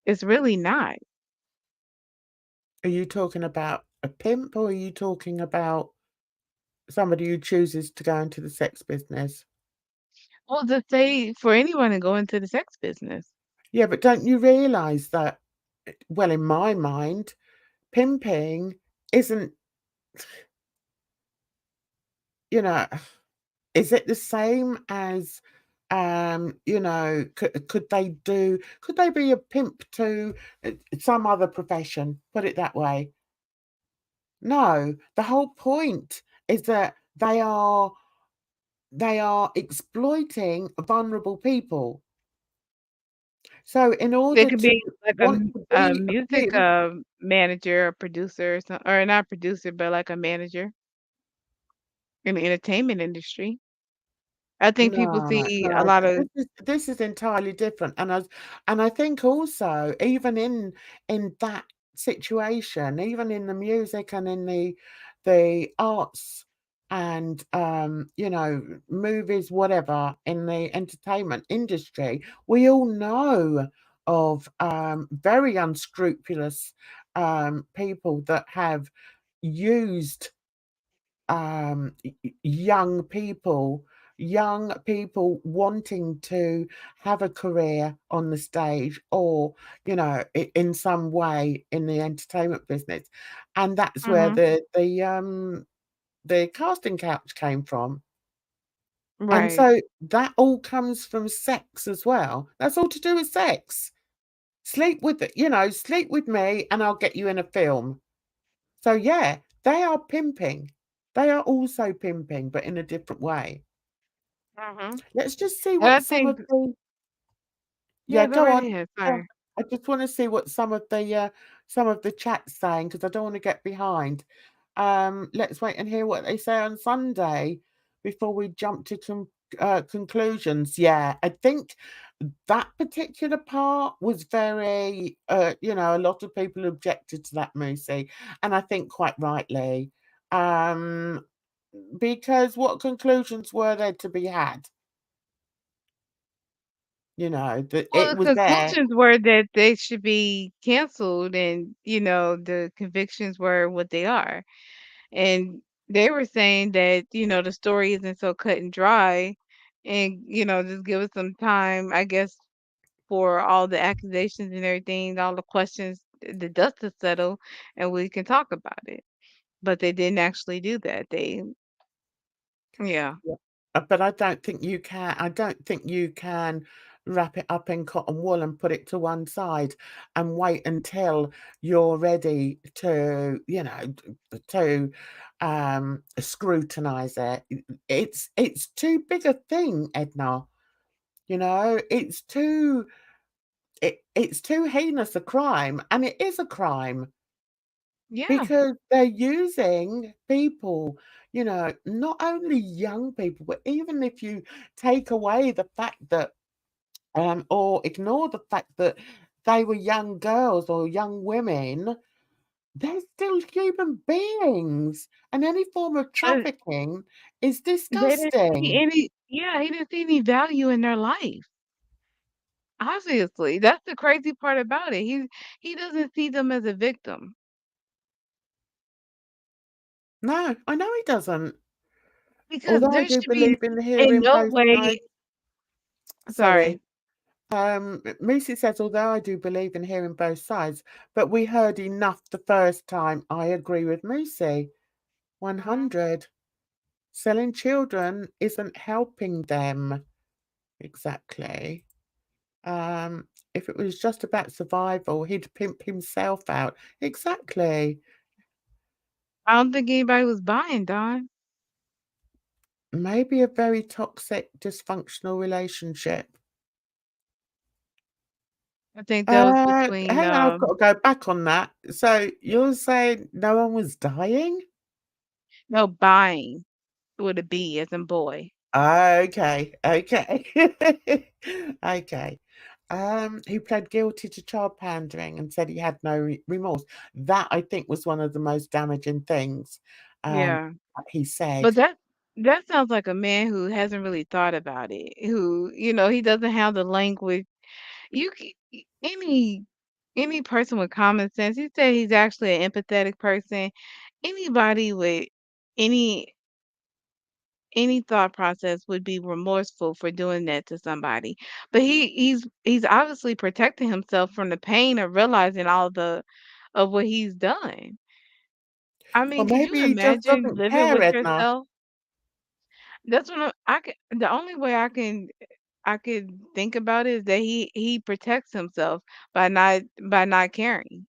It's really not. Are you talking about a pimp or are you talking about somebody who chooses to go into the sex business? Well, to say for anyone to go into the sex business. Yeah, but don't you realise that, well, in my mind, pimping isn't, you know, is it the same as, could they be a pimp to some other profession? Put it that way. No, the whole point is that they are exploiting vulnerable people. So in They order could to be like want to a be a music, pimp, manager or producer or or not producer, but like a manager in the entertainment industry. I think people no, see a no, lot of this is entirely different, and I think also even in that situation, even in the music and in the arts and movies, whatever, in the entertainment industry, we all know of very unscrupulous people that have used young people wanting to have a career on the stage or in some way in the entertainment business, and that's where mhm, the casting couch came from. And right. so that all comes from sex as well. That's all to do with sex. Sleep with me and I'll get you in a film. So yeah, they are pimping. They are also pimping, but in a different way. Mhm. Let's just see And what I some of think the yeah, yeah, go go right on. ahead, Go on. sorry. I just wanna see what some of the chat's saying because I don't wanna get behind. Let's wait and hear what they say on Sunday before we jump to conclusions. Yeah, I think that particular part was very, a lot of people objected to that, Moosey, and I think quite rightly. Um, because what conclusions were there to be had? That Well, it the was there. conclusions were that they should be canceled and, the convictions were what they are. And they were saying that, the story isn't so cut and dry and, just give us some time, I guess, for all the accusations and everything, all the questions, the dust to settle, and we can talk about it. But they didn't actually do that. Yeah. Yeah. But I don't think you can wrap it up in cotton wool and put it to one side and wait until you're ready to scrutinize it. It's too big a thing, Edna. It's too heinous a crime, and it is a crime. Yeah. Because they're using people, not only young people, but even if you take away the fact that, or ignore the fact that they were young girls or young women, they're still human beings. And any form of But trafficking is they didn't see disgusting. any yeah, he didn't see any value in their life. Obviously, that's the crazy part about it. He doesn't see them as a victim No, I know he doesn't. because Although I there do should be believe in in hearing no both way sides. sorry. Sorry. Lucy says, although I do believe in hearing both sides, but we heard enough the first time. I agree with Lucy. Mhm. 100. Selling children isn't helping them. Exactly. If it was just about survival, he'd pimp himself out. Exactly. I don't think anybody was buying, Don. Maybe a very toxic, dysfunctional relationship. I think that was between, Hang on, I've got to go back on that. So you're saying no one was dying? no, buying with a B as in boy. Okay, okay. Okay. He pled guilty to child pandering and said he had no remorse. That, I think, was one of the most damaging things, Yeah. he But said. that sounds like a man who hasn't really thought about it, who, he doesn't have the language. You c any person with common sense, he said he's actually an empathetic person. Anybody with any any thought process would be remorseful for doing that to somebody. But he's obviously protecting himself from the pain of realizing all of what he's done. I Or mean, could you maybe he just imagine doesn't living care, with Edna. yourself? That's what I can. The only way I could think about it is that he protects himself by not caring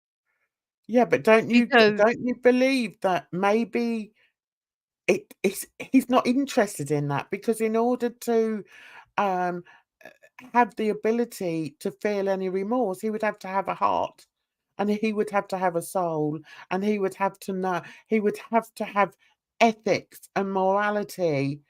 Yeah, but because don't you believe that maybe he's not interested in that, because in order to um have the ability to feel any remorse, he would have to have a heart, and he would have to have a soul, and he would have to know, he would have to have ethics and morality,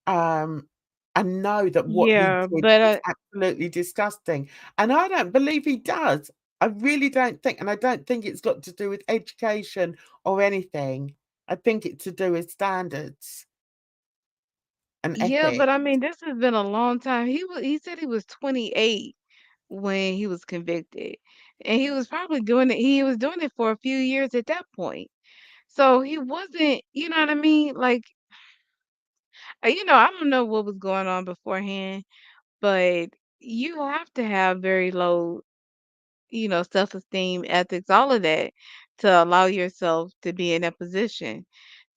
um, and know that what he yeah, did but was absolutely disgusting. And I don't believe he does. I really don't think, and I don't think it's got to do with education or anything. I think it's to do with standards and yeah, ethics. but I mean, this has been a long time. He said he was 28 when he was convicted, and he was probably doing it. He was doing it for a few years at that point. So he wasn't, you know what I mean? Like, I don't know what was going on beforehand, but you have to have very low, self-esteem, ethics, all of that to allow yourself to be in that position.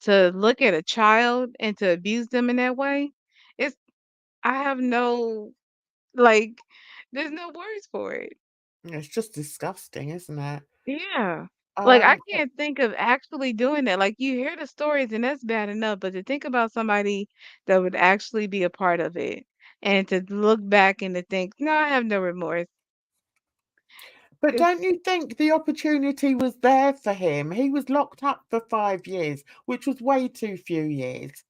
To look at a child and to abuse them in that way, it's I have no like there's no words for it. It's just disgusting, isn't it? Yeah. Like I Um, can't think of actually doing that. Like you hear the stories and that's bad enough, but to think about somebody that would actually be a part of it and to look back and to think, no, I have no remorse. but It's don't you think the opportunity was there for him? He was locked up for 5 years, which was way too few years.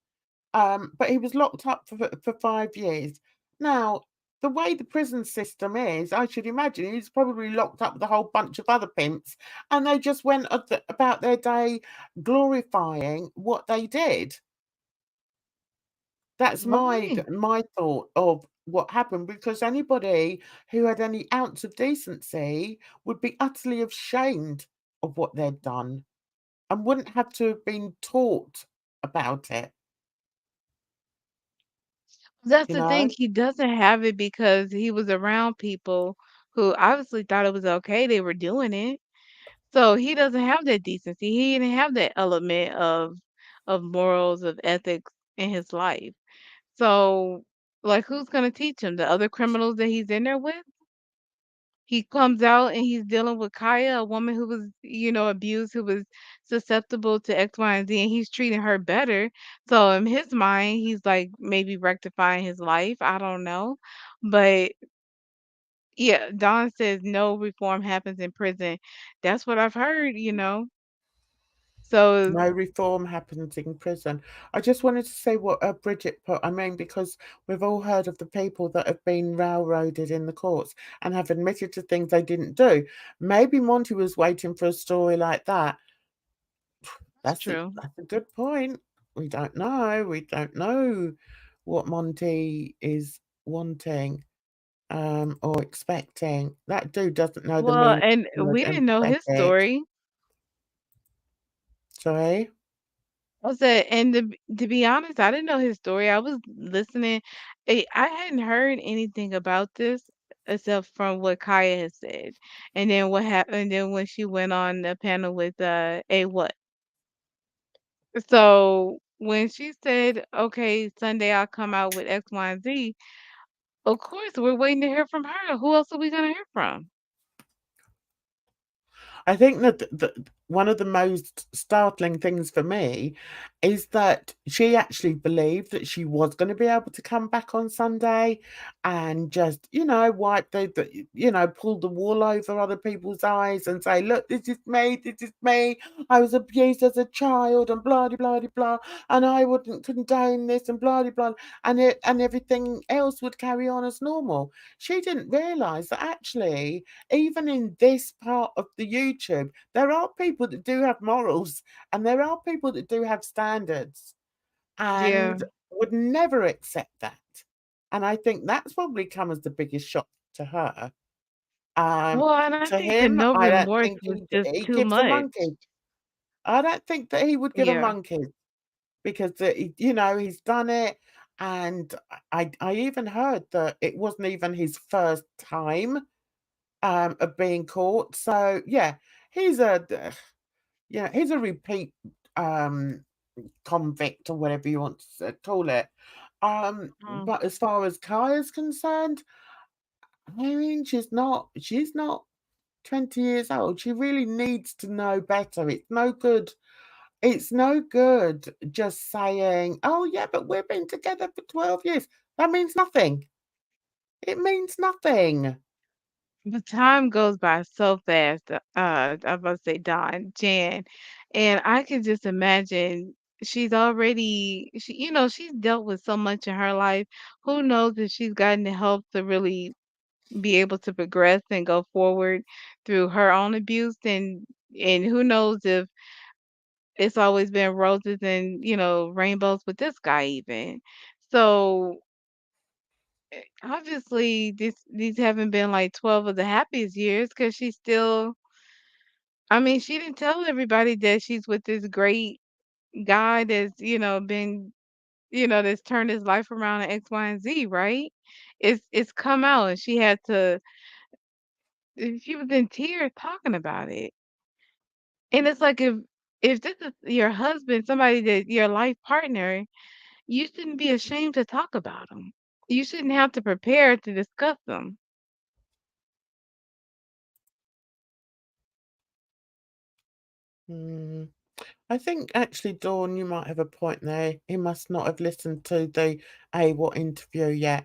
But he was locked up for 5 years. Now, the way the prison system is, I should imagine he's probably locked up with a whole bunch of other pimps, and they just went about their day glorifying what they did. That's okay. my thought of what happened, because anybody who had any ounce of decency would be utterly ashamed of what they'd done and wouldn't have to have been taught about it, That's you the thing, know? he doesn't have it because he was around people who obviously thought it was okay, they were doing it. So he doesn't have that decency. He didn't have that element of morals, of ethics in his life. So, like, who's gonna teach him? The other criminals that he's in there with? He comes out and he's dealing with Kaya, a woman who was, abused, who was susceptible to X, Y, and Z, and he's treating her better. So in his mind, he's like maybe rectifying his life. I don't know. But yeah, Don says no reform happens in prison. That's what I've heard. So No reform happens in prison. I just wanted to say what Bridget put. I mean, because we've all heard of the people that have been railroaded in the courts and have admitted to things they didn't do. Maybe Monty was waiting for a story like that. that's true. That's a good point. We don't know. We don't know what Monty is wanting or expecting. That dude doesn't know the Well, meaning and of the word we didn't know his empathetic. story. Sorry. I said, and to be honest, I didn't know his story. I was listening. I hadn't heard anything about this except from what Kaya had said, and then what happened. And then when she went on the panel with a what? So when she said, "Okay, Sunday I'll come out with X, Y, and Z," of course we're waiting to hear from her. Who else are we gonna hear from? I think that one of the most startling things for me is that she actually believed that she was going to be able to come back on Sunday and just, wipe pull the wool over other people's eyes and say, look, this is me, this is me. I was abused as a child and blah, blah, blah, blah, and I wouldn't condone this and blah, blah, blah, and everything else would carry on as normal. She didn't realize that actually even in this part of the YouTube, there are people that do have morals and there are people that do have standards Yeah. and would never accept that. And I think that's probably come as the biggest shock to her. Um, Well, and I to think the him, no I don't remorse think was just he too gives a much. monkey. I don't think that he would give a Yeah. monkey. because you know, he's done it, and I even heard that it wasn't even his first time of being caught. So yeah, he's a yeah, he's a repeat um convict or whatever you want to call it. Mm. But as far as Kai is concerned, I mean, she's not 20 years old. She really needs to know better. It's no good just saying, "Oh yeah, but we've been together for 12 years." That means nothing. It means nothing. But time goes by so fast. I was about to say Dawn, Jan, and I can just imagine she's dealt with so much in her life. Who knows if she's gotten the help to really be able to progress and go forward through her own abuse, and who knows if it's always been roses and, rainbows with this guy even. So, obviously these haven't been like 12 of the happiest years because she's still, I mean, she didn't tell everybody that she's with this great guy that's, that's turned his life around in X, Y, and Z, right? It's come out and she was in tears talking about it. And it's like if this is your husband, somebody that your life partner, you shouldn't be ashamed to talk about them. You shouldn't have to prepare to discuss them. Hmm. I think actually, Dawn, you might have a point there. He must not have listened to the what interview yet.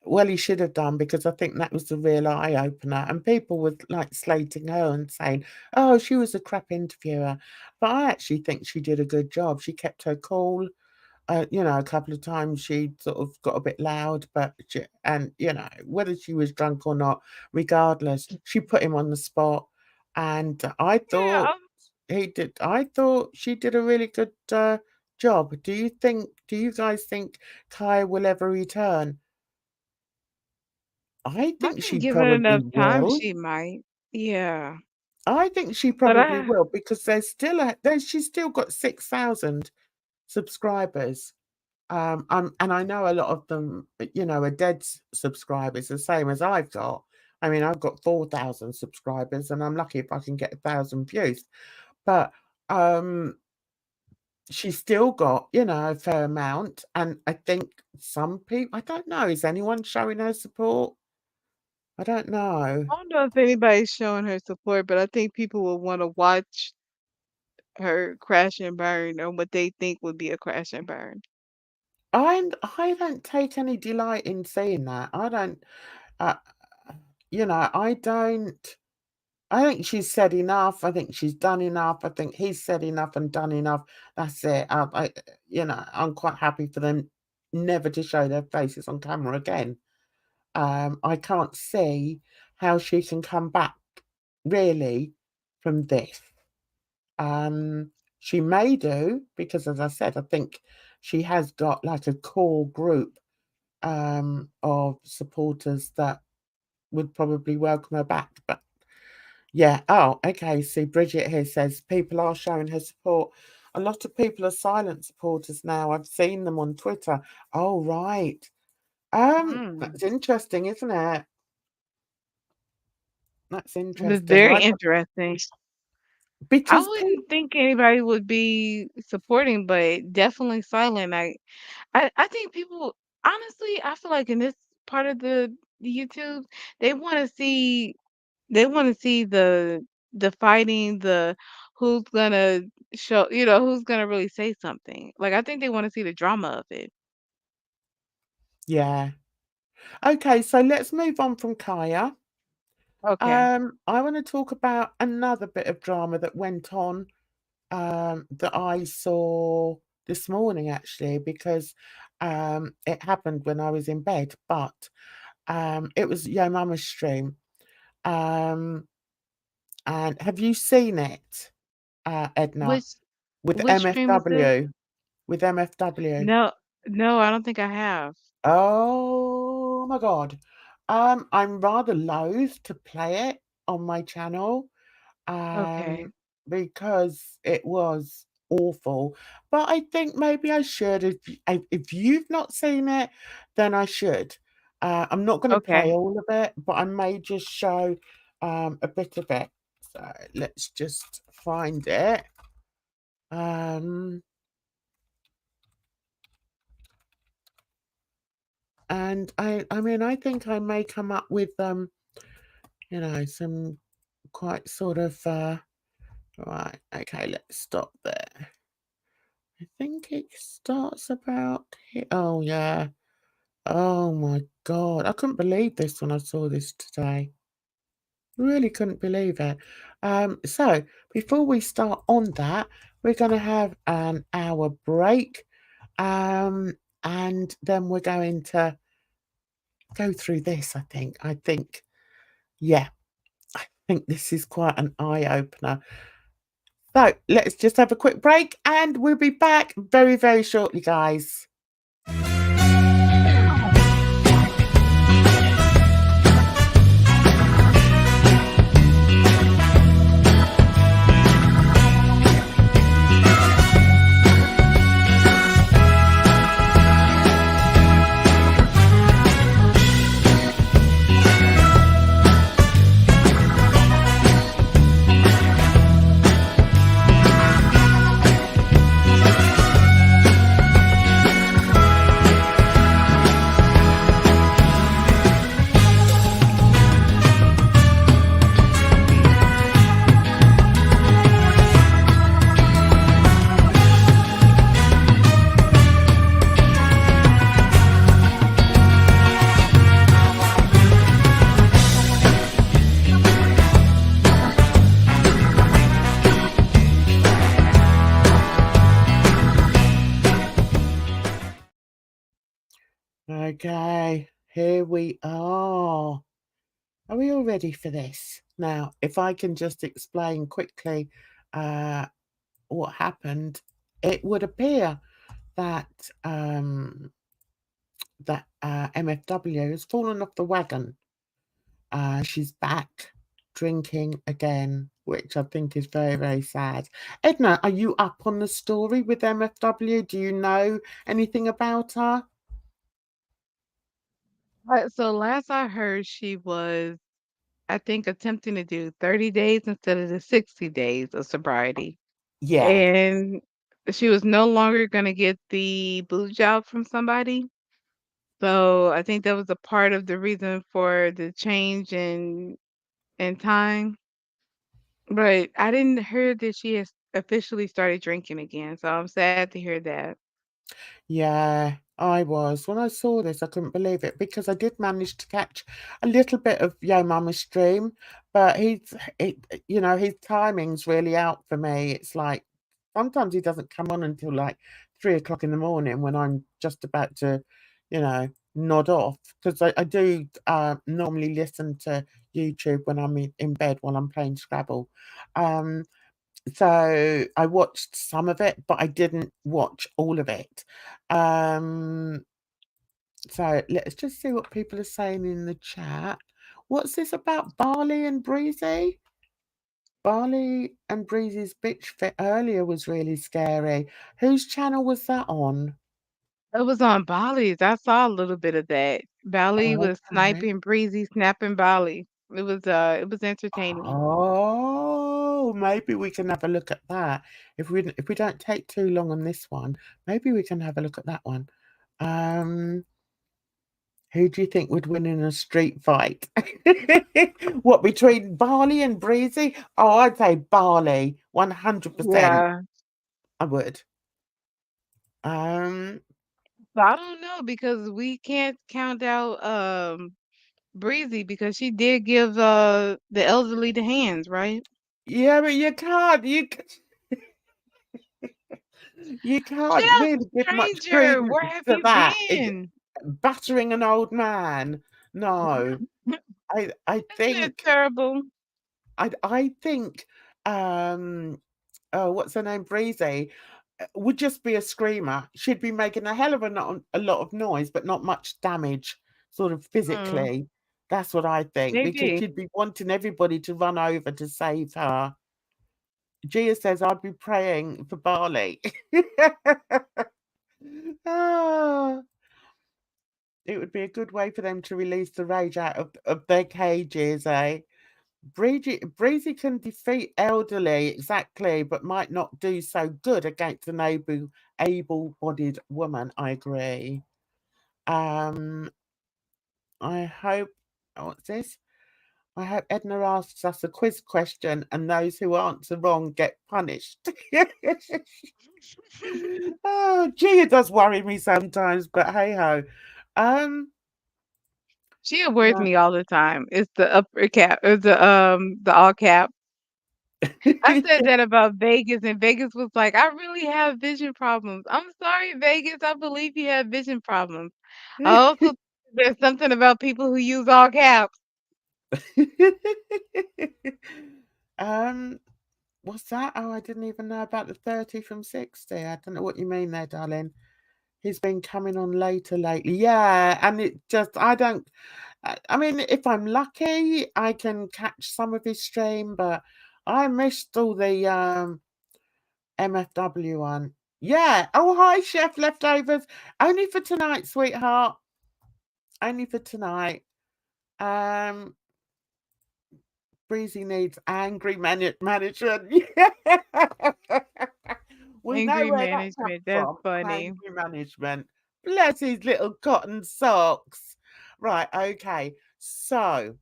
Well, he should have done, because I think that was the real eye opener. And people were like slating her and saying, "Oh, she was a crap interviewer." But I actually think she did a good job. She kept her cool. You know, a couple of times she sort of got a bit loud, but and you know, whether she was drunk or not, regardless, she put him on the spot. And I Yeah, thought I thought she did a really good job. Do you guys think Kai will ever return? I I think think she given probably enough time, will. she might. Yeah. I think she But probably will, because she's still got 6,000 subscribers. And I know a lot of them, you know, are dead subscribers, the same as I've got. I mean, I've got 4,000 subscribers, and I'm lucky if I can get 1,000 views. But she's still got, you know, a fair amount. And I think some people, I don't know, is anyone showing her support? I don't know. I don't know if anybody's showing her support, but I think people will want to watch her crash and burn or what they think would be a crash and burn. I don't take any delight in seeing that. I don't, uh, you know, I don't. I think she's said enough. I think she's done enough. I think he's said enough and done enough. That's it. You know, I'm quite happy for them never to show their faces on camera again. I can't see how she can come back really from this. She may do, because, as I said, I think she has got like a core group of supporters that would probably welcome her back. But yeah. Oh, okay. See, Bridget here says people are showing her support. A lot of people are silent supporters now. I've seen them on Twitter. Oh, right. Mm. That's interesting, isn't it? That's It's interesting. very interesting. I Because people, wouldn't think anybody would be supporting, but definitely silent. I think people, honestly, I feel like in this part of the YouTube, they want to see they want to see the fighting, the who's gonna who's gonna really say something. Like I think they want to see the drama of it. yeah. Okay, so let's move on from Kaya. Okay. I want to talk about another bit of drama that went on that I saw this morning, actually, because it happened when I was in bed, but it was Yo Mama's stream. Um, and have you seen it, Edna, Which with which stream is this? MFW? With MFW. No, no, I don't think I have. Oh my God. I'm rather loath to play it on my channel, Okay. um, because it was awful. But I think maybe I should. If you've not seen it, then I should. I'm not going to play Okay. all of it, but I may just show a bit of it. So let's just find it. And I mean, I think I may come up with you know, some quite sort of right. Okay, let's stop there. I think it starts about here. Oh yeah. Oh my God. I couldn't believe this when I saw this today. Really couldn't believe it. So before we start on that, we're going to have an hour break. And then we're going to go through this, I think. Yeah, I think this is quite an eye-opener. So let's just have a quick break and we'll be back very, very shortly, guys. Okay, here we are. Are we all ready for this? Now, if I can just explain quickly what happened, it would appear that MFW has fallen off the wagon. She's back drinking again, which I think is very, very sad. Edna, are you up on the story with MFW? Do you know anything about her? So last I heard, she was, I think, attempting to do 30 days instead of the 60 days of sobriety. Yeah. And she was no longer gonna get the blue job from somebody. So I think that was a part of the reason for the change in time. But I didn't hear that she has officially started drinking again. So I'm sad to hear that. Yeah, I was. When I saw this, I couldn't believe it because I did manage to catch a little bit of Yo Mama's stream, but you know, his timing's really out for me. It's like sometimes he doesn't come on until like 3 o'clock in the morning when I'm just about to, you know, nod off because I do normally listen to YouTube when I'm in bed while I'm playing Scrabble. Um, so I watched some of it, but I didn't watch all of it. Um, so let's just see what people are saying in the chat. What's this about Barley and Breezy? Barley and Breezy's bitch fit earlier was really scary. Whose channel was that on? It was on Bali's. I saw a little bit of that. Bali was Okay. sniping Breezy, snapping Bali. It was entertaining. Oh, maybe we can have a look at that. If we don't take too long on this one, maybe we can have a look at that one. Who do you think would win in a street fight? What, between Barley and Breezy? Oh, I'd say Barley, 100%. Yeah. I would. Um, So I don't know because we can't count out Breezy because she did give the elderly the hands, right? yeah, but you can't Jeff, really give much stranger, credence where have to you that. been? Battering an old man. No. I Isn't that think terrible? I think oh, what's her name? Breezy would just be a screamer. She'd be making a hell of a lot of noise, but not much damage, sort of Mm, physically. That's what I think, because maybe. she'd be wanting everybody to run over to save her. Gia says I'd be praying for Barley. Ah, it would be a good way for them to release the rage out of their cages, eh? Breezy can defeat elderly, exactly, but might not do so good against an able-bodied woman. I agree. I hope, what's this? I hope Edna asks us a quiz question and those who answer wrong get punished. Oh, Gia does worry me sometimes, but hey ho. She avoids No. me all the time. It's the upper cap, the all cap. I said that about Vegas, and Vegas was like, "I really have vision problems." I'm sorry, Vegas. I believe you have vision problems. I also there's something about people who use all caps. um, what's that? Oh, I didn't even know about the 30 from 60. I don't know what you mean there, darling. He's been coming on later lately. Yeah, and it just, I mean, if I'm lucky, I can catch some of his stream, but I missed all the MFW one. Yeah. Oh, hi, Chef Leftovers. Only for tonight, sweetheart. Only for tonight. Breezy needs angry management. We know Angry where that comes management. That's from. funny. Angry management. Bless his little cotton socks. Right, okay. So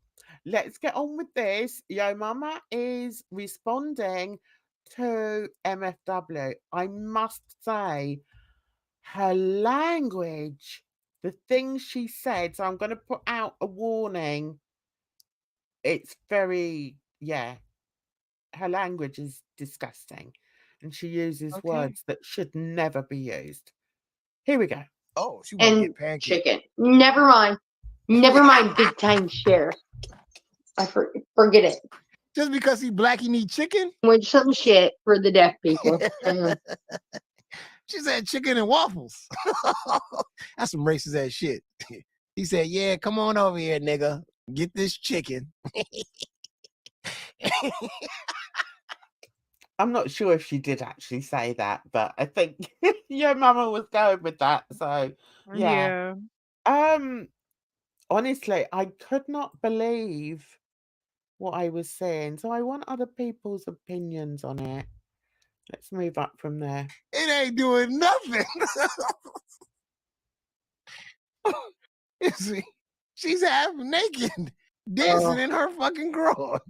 let's get on with this. Yo Mama is responding to MFW. I must say, her language, the things she said, so I'm going to put out a warning. It's very, yeah, her language is disgusting and she uses Okay. words that should never be used. Here we go. Oh, she want to And get pancakes. chicken. Never mind. Never mind. Big time share. I forget it. Just because he black, he need chicken? With some shit for the deaf people. She said chicken and waffles. That's some racist ass shit. He said, yeah, come on over here, nigga. Get this chicken. I'm not sure if she did actually say that, but I think your mama was going with that. So yeah. Honestly, I could not believe what I was saying. So I want other people's opinions on it. Let's move up from there. It ain't doing nothing. You see, she's half naked, dancing in her fucking garage.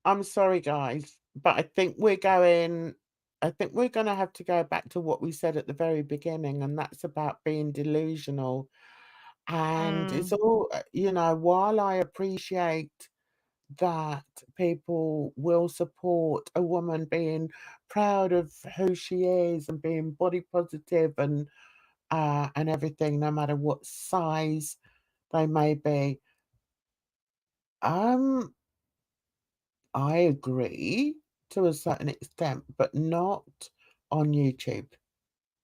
I'm sorry, guys, but I think we're going to have to go back to what we said at the very beginning, and that's about being delusional. And it's all, while I appreciate that people will support a woman being proud of who she is and being body positive and everything, no matter what size they may be. I agree to a certain extent, but not on YouTube.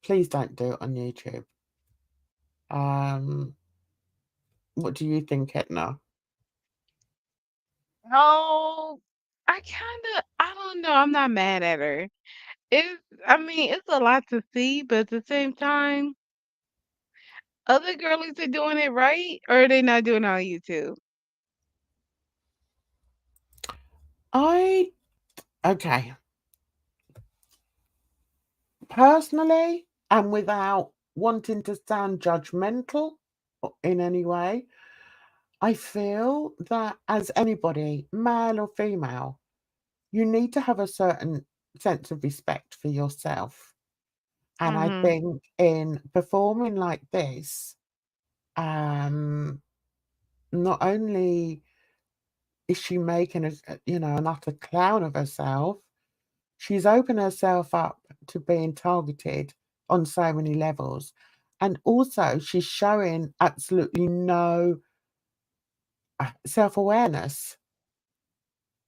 Please don't do it on YouTube. What do you think, Etna? Oh, I don't know. I'm not mad at her. I mean, it's a lot to see, but at the same time, other girlies are doing it right, or are they not doing it on YouTube? Okay. Personally, and without wanting to sound judgmental in any way, I feel that as anybody, male or female, you need to have a certain sense of respect for yourself. And I think in performing like this, not only is she making an utter clown of herself, she's opened herself up to being targeted on so many levels. And also she's showing absolutely no self-awareness.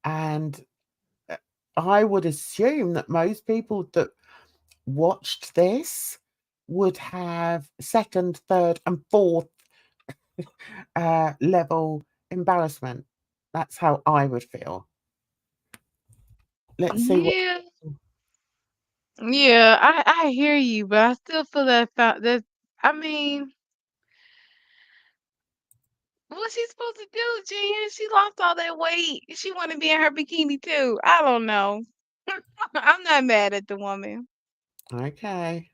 And I would assume that most people that watched this would have second, third, and fourth level embarrassment. That's how I would feel. Let's see what. Yeah, yeah, I hear you, but I still feel that I mean, what's she supposed to do, Jen? She lost all that weight. She want to be in her bikini too. I don't know. I'm not mad at the woman. Okay.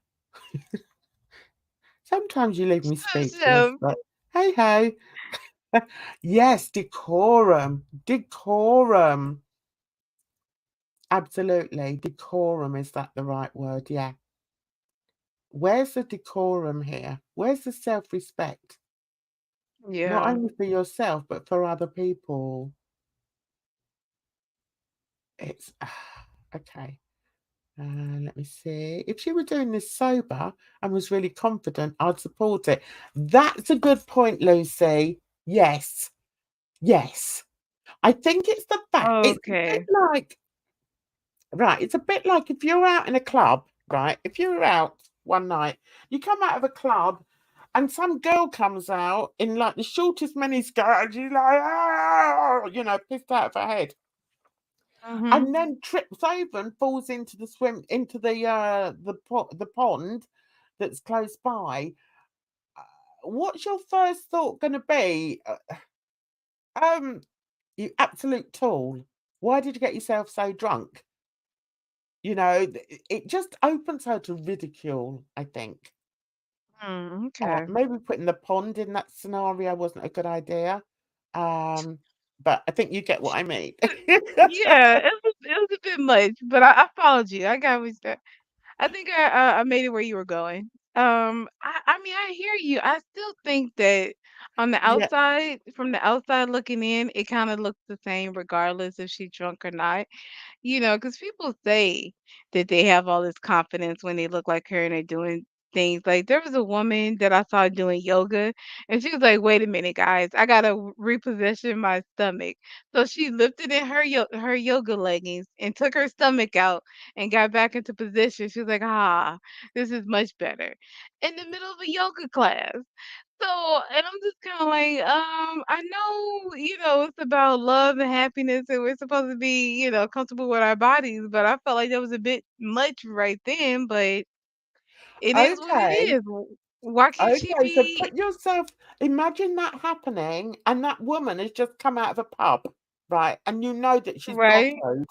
Sometimes you leave me speechless, So, but hey ho. Yes, decorum. Decorum. Absolutely. Decorum, is that the right word? Yeah. Where's the decorum here? Where's the self-respect? Not yeah. only for yourself, but for other people. It's okay. Let me see. If she were doing this sober and was really confident, I'd support it. That's a good point, Lucy. Yes. Yes. I think it's the fact. It's a bit Okay. like, right, it's a bit like if you're out in a club, right? If you're out one night, you come out of a club and some girl comes out in like the shortest miniskirt and she's like, oh, you know, pissed out of her head. Mhm. And then trips over and falls into the pond that's close by. What's your first thought going to be? You absolute tool. Why did you get yourself so drunk? You know, it just opens her to ridicule, I think. Okay. Maybe putting the pond in that scenario wasn't a good idea. But I think you get what I mean. Yeah, it was a bit much, but I followed you. I got what you said. I think I made it where you were going. I mean, I hear you. I still think that on the Yeah. outside, from the outside looking in, it kind of looks the same regardless if she's drunk or not. Because people say that they have all this confidence when they look like her and they're doing things. Like there was a woman that I saw doing yoga, and she was like, "Wait a minute, guys, I gotta reposition my stomach." So she lifted in her yoga leggings and took her stomach out and got back into position. She was like, "Ah, this is much better," in the middle of a yoga class. So, and I'm just kind of like, I know, it's about love and happiness, and we're supposed to be, comfortable with our bodies, but I felt like that was a bit much right then, but it is what it Okay. is. Why can't she Okay, so be put yourself, imagine that happening, and that woman has just come out of a pub, right? And you know that she's right? grottoed,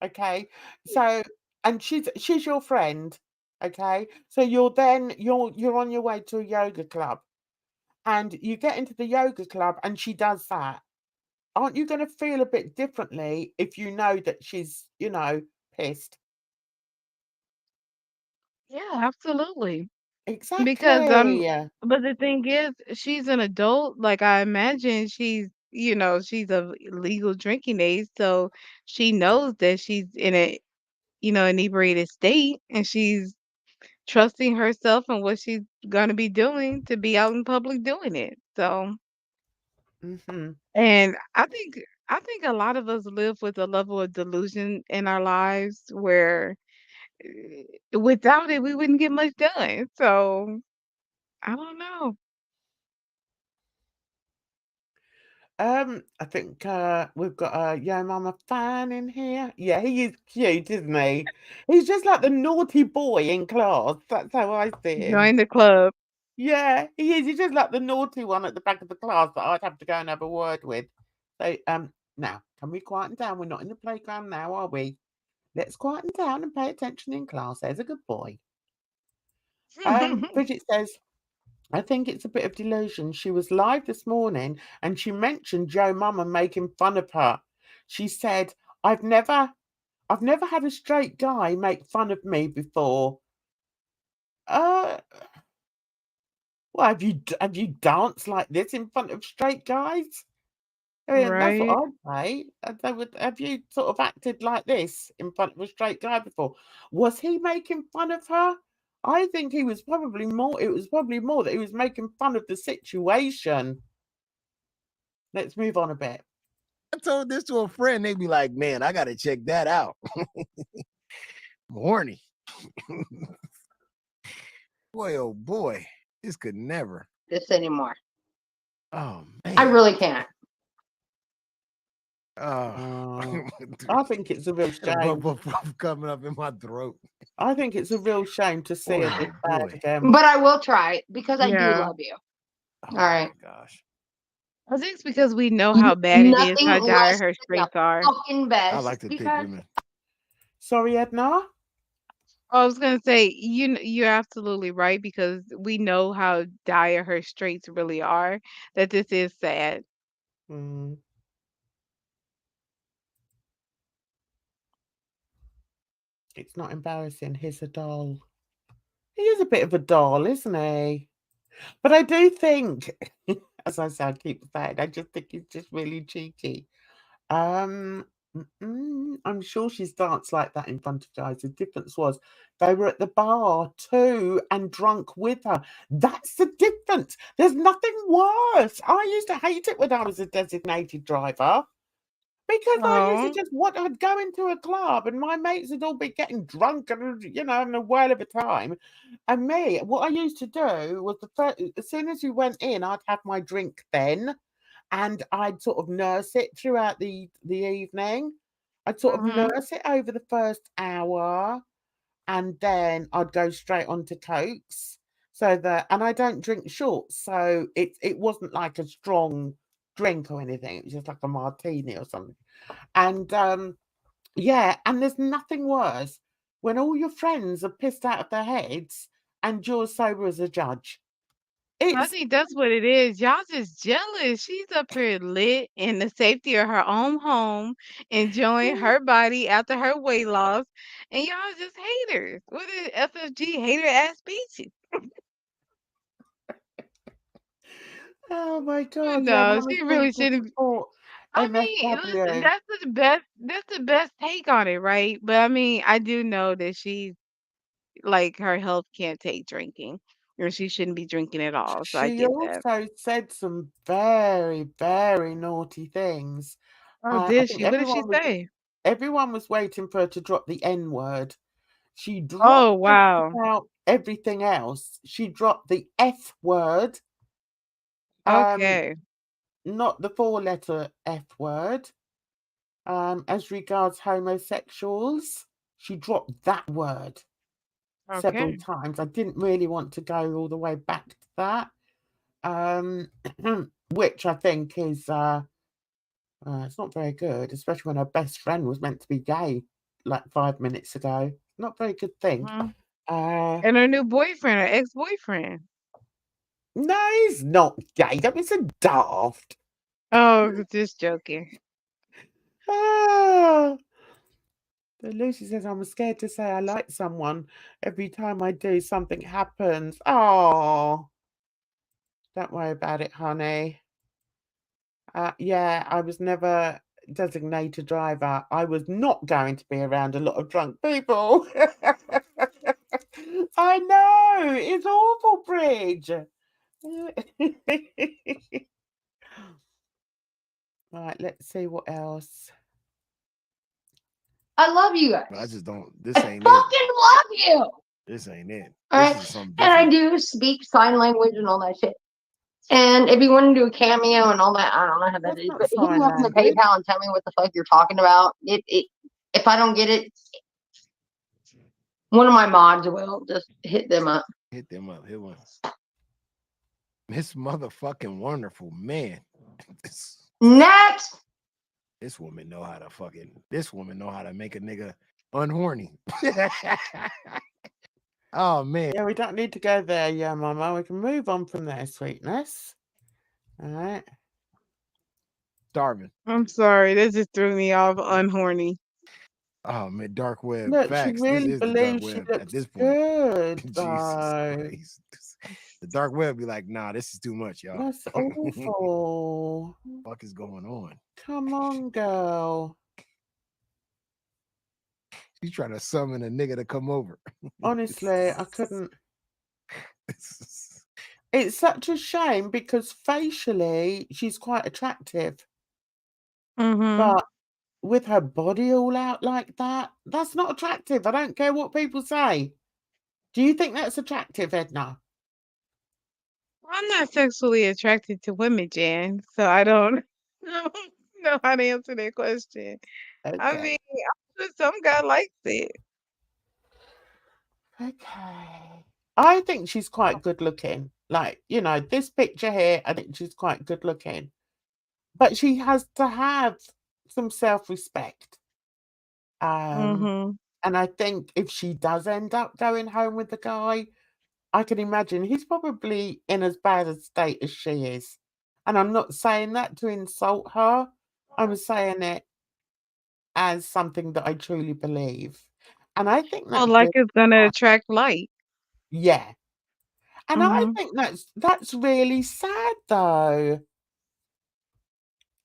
okay? So, and she's your friend, okay? So you're on your way to a yoga club, and you get into the yoga club, and she does that. Aren't you going to feel a bit differently if you know that she's, pissed? Yeah, absolutely. Because Exactly. but the thing is, she's an adult. Like I imagine she's of legal drinking age, so she knows that she's in a inebriated state, and she's trusting herself and what she's gonna be doing to be out in public doing it. So, Hmm. and I think a lot of us live with a level of delusion in our lives where without it we wouldn't get much done. So, I don't know. I think we've got a Yo Mama fan in here. Yeah, he is cute, isn't he? He's just like the naughty boy in class. That's how I see him. Join the club. Yeah, he is. He's just like the naughty one at the back of the class that I'd have to go and have a word with. So, now, can we quieten down? We're not in the playground now, are we? Let's quieten down and pay attention in class. There's a good boy. Bridget says, I think it's a bit of delusion. She was live this morning and she mentioned Joe Mama making fun of her. She said, I've never had a straight guy make fun of me before. Uh well, have you danced like this in front of straight guys? I mean, that's what Right. I'd say. They would have you sort of acted like this in front of a straight guy before? Was he making fun of her? I think he was probably more. It was probably more that he was making fun of the situation. Let's move on a bit. I told this to a friend. They'd be like, man, I got to check that out. I'm horny. Boy, oh boy, this could never. This anymore. Oh, I man. really can't. Oh, I think it's a real And a shame. coming up in my throat. I think it's a real shame to see her Boy, this oh bad boy. again. But I will try it because I do Yeah. love you. Oh All right. my gosh. I think it's because we know how bad it is, Nothing how dire less her than the streets are. fucking I best. like to think Because women. Sorry, Edna? I was gonna say you're absolutely right because we know how dire her streets really are. That this is sad. Mm. It's not embarrassing. He's a doll. He is a bit of a doll, isn't he? But I do think, as I said, I keep saying, I just think he's just really cheeky. I'm sure she's danced like that in front of guys. The difference was they were at the bar too and drunk with her. That's the difference. There's nothing worse. I used to hate it when I was a designated driver because I used to Oh. just I'd go into a club and my mates would all be getting drunk and having a whale of a time. And me, what I used to do was as soon as you went in, I'd have my drink then. And I'd sort of nurse it throughout the evening. I'd sort of Mhm. nurse it over the first hour, and then I'd go straight on to Cokes. And I don't drink shorts, so it wasn't like a strong drink or anything. It was just like a martini or something. And yeah, and there's nothing worse when all your friends are pissed out of their heads and you're sober as a judge. I It's think that's what it is. Y'all just jealous. She's up here lit in the safety of her own home, enjoying her body after her weight loss, and y'all just haters. What is FFG hater ass speeches? oh my god, yeah, No, Mummy she seems really to shouldn't. support I mean, listen, MSW. that's the best take on it, right? But I mean, I do know that she's like her health can't take drinking, or she shouldn't be drinking at all. So I She get that. also said some very, very naughty things. Oh, I did think she? What did she say? everyone was waiting for her to drop the N word. She Oh, dropped it wow. without everything else. She dropped the F word, um, Okay. not the four-letter F word. As regards homosexuals, she dropped that word several Okay. times. I didn't really want to go all the way back to that. Which I think is it's not very good, especially when her best friend was meant to be gay like 5 minutes ago. Not a very good thing. Mhm. Uh, And her new boyfriend, her ex-boyfriend. no, he's not gay. That was so daft. Oh, just joking. Ah. So Lucy says, I'm scared to say I like someone. Every time I do, something happens. Oh, don't worry about it, honey. Yeah, I was never designated driver. I was not going to be around a lot of drunk people. I know, it's awful, Bridge. Right, let's see what else. I love you guys. But I just don't. I This fucking ain't it. love you. This ain't it. All This right. is something And I different. do speak sign language and all that shit. And if you want to do a cameo and all that, I don't know how that That's is, not but hit me sign up in the language. PayPal and tell me what the fuck you're talking about. If I don't get it, one of my mods will just hit them up. Hit them up. Hit one. Miss motherfucking wonderful man. Next. This woman know how to This woman know how to make a nigga unhorny. Oh man. Yeah, we don't need to go there, yeah, Mama. We can move on from there, sweetness. All right. Starving. I'm sorry, that just threw me off unhorny. Oh man, dark web. Look, she Facts. This really is the dark believes she web at looks this point. good, Jesus though. Christ. The dark web be like, nah, this is too much, y'all. That's awful. Fuck is going on? Come on, girl. She's trying to summon a nigga to come over. Honestly, I couldn't. It's such a shame because facially she's quite attractive, Mhm. but with her body all out like that, that's not attractive. I don't care what people say. Do you think that's attractive, Edna? I'm not sexually attracted to women, Jan, so I don't know know how to answer that question. I Okay. mean, I'm sure some guy likes it. Okay. I think she's quite good looking. Like, this picture here, I think she's quite good looking. But she has to have some self-respect. Mhm. And I think if she does end up going home with the guy, I can imagine he's probably in as bad a state as she is. And I'm not saying that to insult her. I'm saying it as something that I truly believe. And I think Well, that's like really it's gonna sad. attract light. Yeah. And I Mhm. think that's really sad though.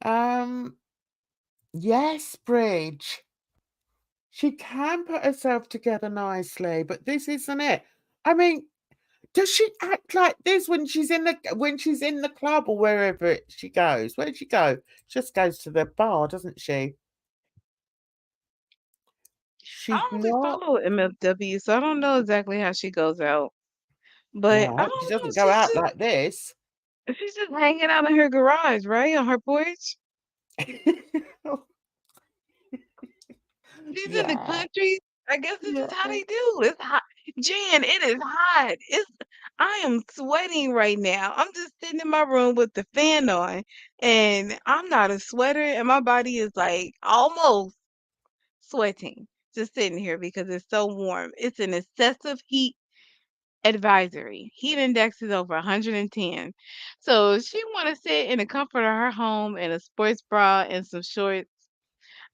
Um, yes, Bridge. She can put herself together nicely, but this isn't it. I mean, does she act like this when she's in the club or wherever she goes? Where'd she go? She just goes to the bar, doesn't she? I She's don't really not follow MFW, so I don't know exactly how she goes out. But I right. She don't know. doesn't go out like this. She's just hanging out in her garage, right? On her porch. She's in the Yeah, country. I guess this is how yeah. they do. It's hot. Jan, it is hot. I am sweating right now. I'm just sitting in my room with the fan on and I'm not a sweater and my body is like almost sweating. Just sitting here because it's so warm. It's an excessive heat advisory. Heat index is over 110. So she want to sit in the comfort of her home in a sports bra and some shorts.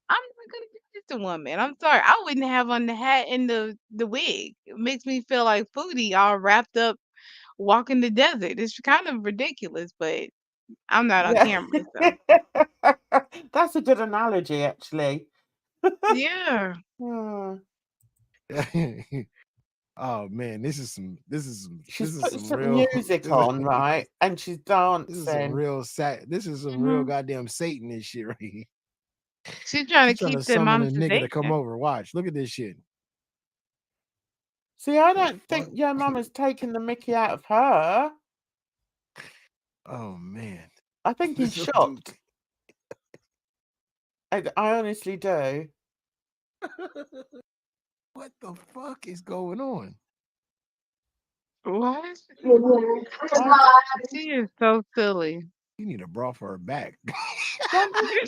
I'm not gonna do this to woman. I'm sorry. I wouldn't have on the hat and the wig. It makes me feel like Foodie all wrapped up walking the desert. It's kind of ridiculous, but I'm not on Yeah. camera, so That's a good analogy, actually. yeah. Hmm. Oh man, She's put some some real music on, right? And she's this is some dancing. real this is some real Hmm. goddamn Satan and shit right here. She's trying She's to trying to keep the summon a nigga to come monetization. over. Watch, look at this shit. See, I The don't fuck? think your mama's taking the mickey out of her. Oh man. I think he's This little dude. shocked. I honestly do. What the fuck is going on? What? I d- She is so silly. You need a bra for her back. don't you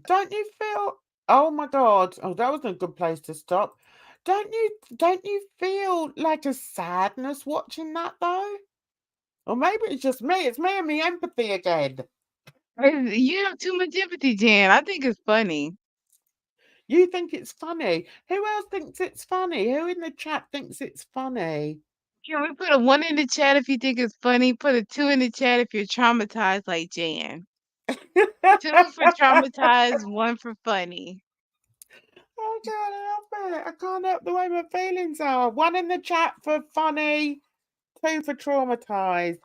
don't you feel? Oh my God! Oh, that wasn't a good place to stop. Don't you feel like a sadness watching that though? Or maybe it's just me. It's me and me empathy again. You have too much empathy, Jan. I think it's funny. You think it's funny. Who else thinks it's funny? Who in the chat thinks it's funny? Can we put a 1 in the chat if you think it's funny? Put a 2 in the chat if you're traumatized like Jan. 2 for traumatized, 1 for funny. I can't help it. I can't help the way my feelings are. 1 in the chat for funny, 2 for traumatized.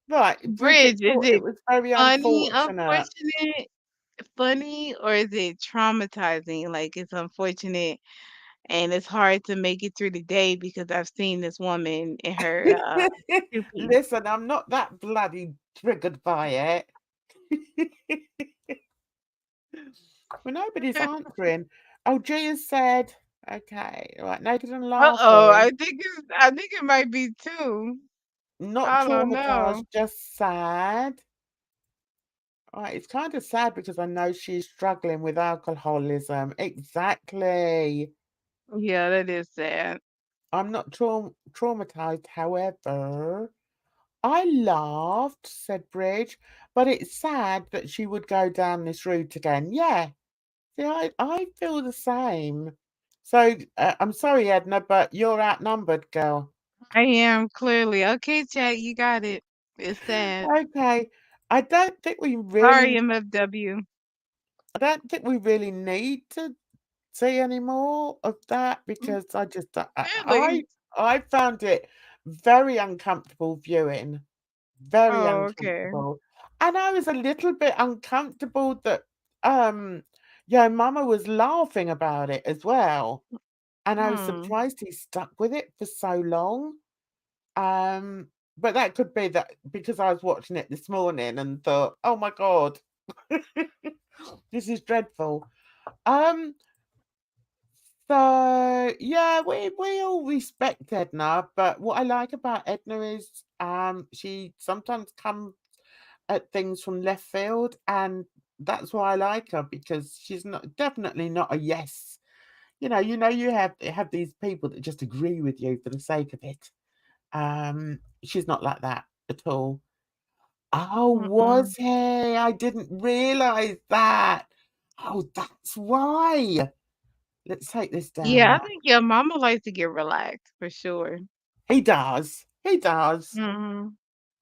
Right, Bridget Bridge, is thought it it was very funny, unfortunate. unfortunate, funny, or is it traumatizing? Like it's unfortunate and it's hard to make it through the day because I've seen this woman in her two-piece. Listen, I'm not that bloody triggered by it. Well, nobody's answering. Oh, Gia said, okay, right, naked and Uh-oh, laughing. I think it might be 2. Not I don't know. traumatized, just sad. Right, it's kind of sad because I know she's struggling with alcoholism. Exactly. Yeah, that is sad. I'm not traumatized, however. I laughed, said Bridge, but it's sad that she would go down this route again. Yeah, see, I feel the same. So I'm sorry, Edna, but you're outnumbered, girl. I am clearly. Okay, chat, you got it. It's sad. Okay, I don't think we Sorry, really, MFW. I don't think we really need to see any more of that because I just, Really? I found it very uncomfortable viewing. Very Oh, okay. uncomfortable. And I was a little bit uncomfortable that your mama was laughing about it as well. And I was Hmm. surprised he stuck with it for so long. But that could be that because I was watching it this morning and thought, oh my God. This is dreadful. Um, so yeah, we all respect Edna, but what I like about Edna is she sometimes comes at things from left field, and that's why I like her, because she's definitely not a yes. You have these people that just agree with you for the sake of it. She's not like that at all. Oh, was Mm-mm. he? I didn't realize that. Oh, that's why. Let's take this down Yeah, I now. think your mama likes to get relaxed for sure. He does. He does. Mhm.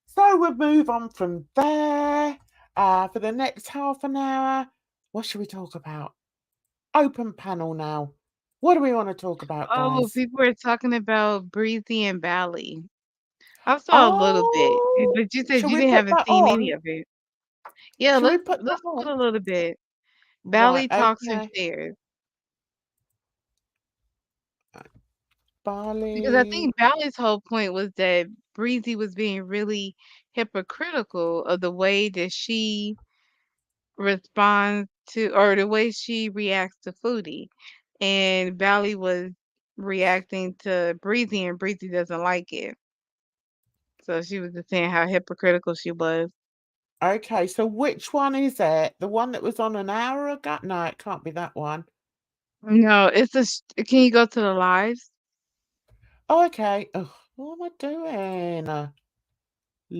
So we'll move on from there. For the next half an hour, what should we talk about? Open panel now. What do we want to talk about, Oh, guys? people are talking about Breezy and Bally. I saw a little bit, Oh, but you said shall you we didn't put haven't that seen any on? of it. Yeah, Shall we let's put that let's put on? a little bit. Right, Bally talks and okay. shares. Because I Barley. think Bally's whole point was that Breezy was being really hypocritical of the way that she responds to, or the way she reacts to Foodie. And Bally was reacting to Breezy, and Breezy doesn't like it. So she was just saying how hypocritical she was. Okay, so which one is it? The one that was on an hour ago? No, it can't be that one. No, it's a. Can you go to the lives? Oh, okay. Ugh, what am I doing?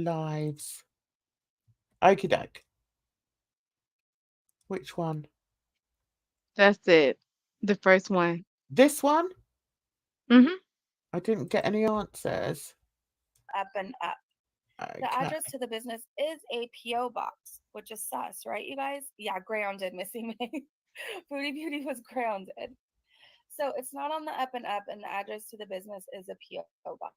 Lives. Okie doke. Which one? That's it. The first one. This one? Mhm. I didn't get any answers. Up and up. The Okay. address to the business is a PO box, which is sus, right, you guys? Yeah, grounded, Missy May. Booty Beauty was grounded. So it's not on the up and the address to the business is a PO box.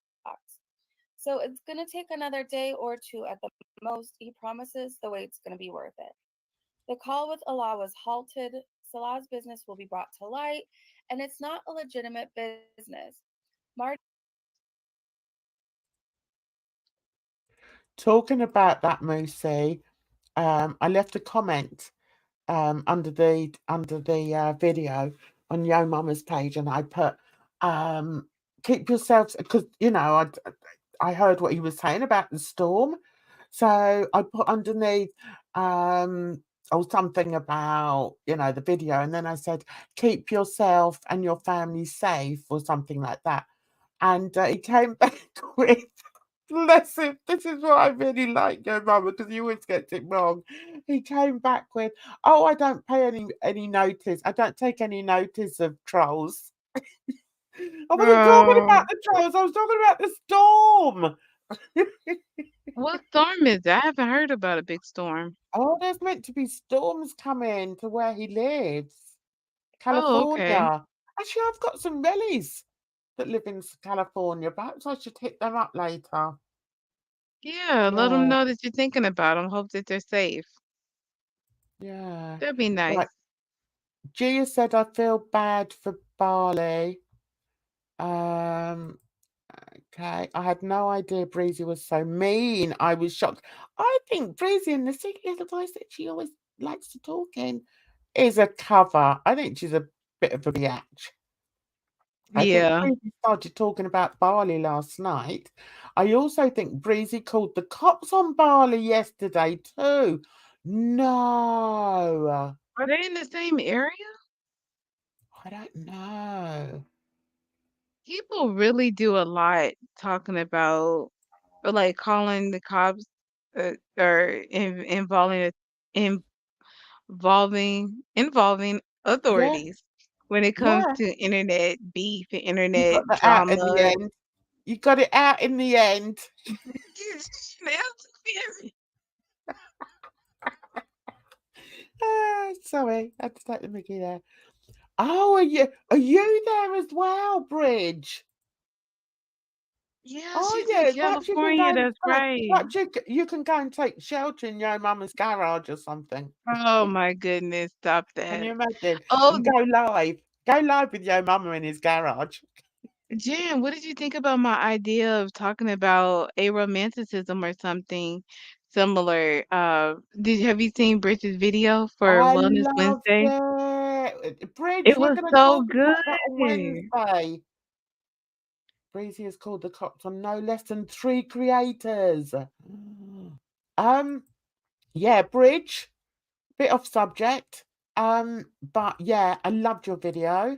So it's going to take another day or two at the most. He promises the wait's going to be worth it. The call with Allah was halted. Salah's business will be brought to light, and it's not a legitimate business. Marty Talking about that, Moosey, I left a comment under the video on Yo Mama's page, and I put keep yourselves, because I heard what he was saying about the storm, so I put underneath something about the video, and then I said keep yourself and your family safe or something like that, and he came back with. Bless him. This is what I really like your mama, because he always gets it wrong. He came back with, "Oh, I don't pay any notice. I don't take any notice of trolls." I wasn't talking about Oh, the trolls. I was talking about the storm. what storm is that? I haven't heard about a big storm. Oh, there's meant to be storms coming to where he lives, Oh, okay. California. Actually, I've got some rellies that live in California. Perhaps I should hit them up later. Yeah, let them Yeah, know that you're thinking about them. Hope that they're safe. yeah. That'd be nice. Right. Gia said, I feel bad for Barley. Um, okay. I had no idea Breezy was so mean. I was shocked. I think Breezy, in the secret little voice that she always likes to talk in, is a cover. I think she's a bit of a biatch. I think Yeah. Breezy started talking about Barley last night. I also think Breezy called the cops on Barley yesterday too. No, Are they in the same area? I don't know. People really do a lot talking about, or like calling the cops, or involving Yeah, authorities when it comes yeah. to internet beef and You got internet that out in the drama. end. You got it out in the end. Sorry, I had to take the mickey there. Oh, are you there as well, Bridge? Yeah, Oh, she's in yeah. Perhaps you can go California. and That's right. perhaps you can go and take shelter in your mama's garage or something. Oh my goodness, stop Can that. you imagine? Oh, And go live. Go live with your mama in his garage. Jen, what did you think about my idea of talking about aromanticism or something? similar. Have you seen Bridget's video for I Wellness loved Wednesday? it. Bridge, It we're was going to so talk good. about that on Wednesday. Breezy has called the cops on no less than 3 creators. Yeah, Bridge, bit off subject. But yeah, I loved your video.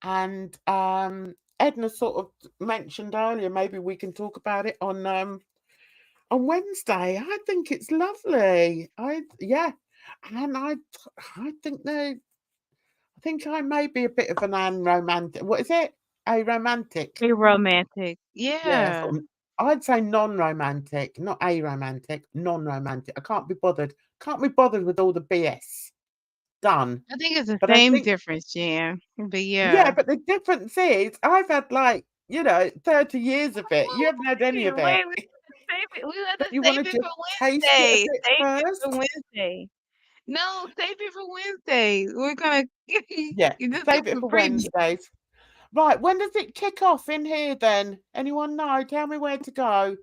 And Edna sort of mentioned earlier, maybe we can talk about it on Wednesday. I think it's lovely. Yeah. And I think I may be a bit of an unromantic. What is it? Aromantic. Very romantic. Yeah, Yeah. I'd say non-romantic, not aromantic, non-romantic. I can't be bothered. Can't be bothered with all the BS. Done. I think it's the But I same think, difference, Jan. But yeah, yeah. but the difference is I've had 30 years of it. You haven't had any of it. We had to Don't you want save to it just for taste it a Wednesday. bit Save it for first? Wednesday. No, save it for Wednesday. We're gonna Yeah, you just save get it some for preview. Wednesdays. Right, when does it kick off in here then? Anyone know? Tell me where to go.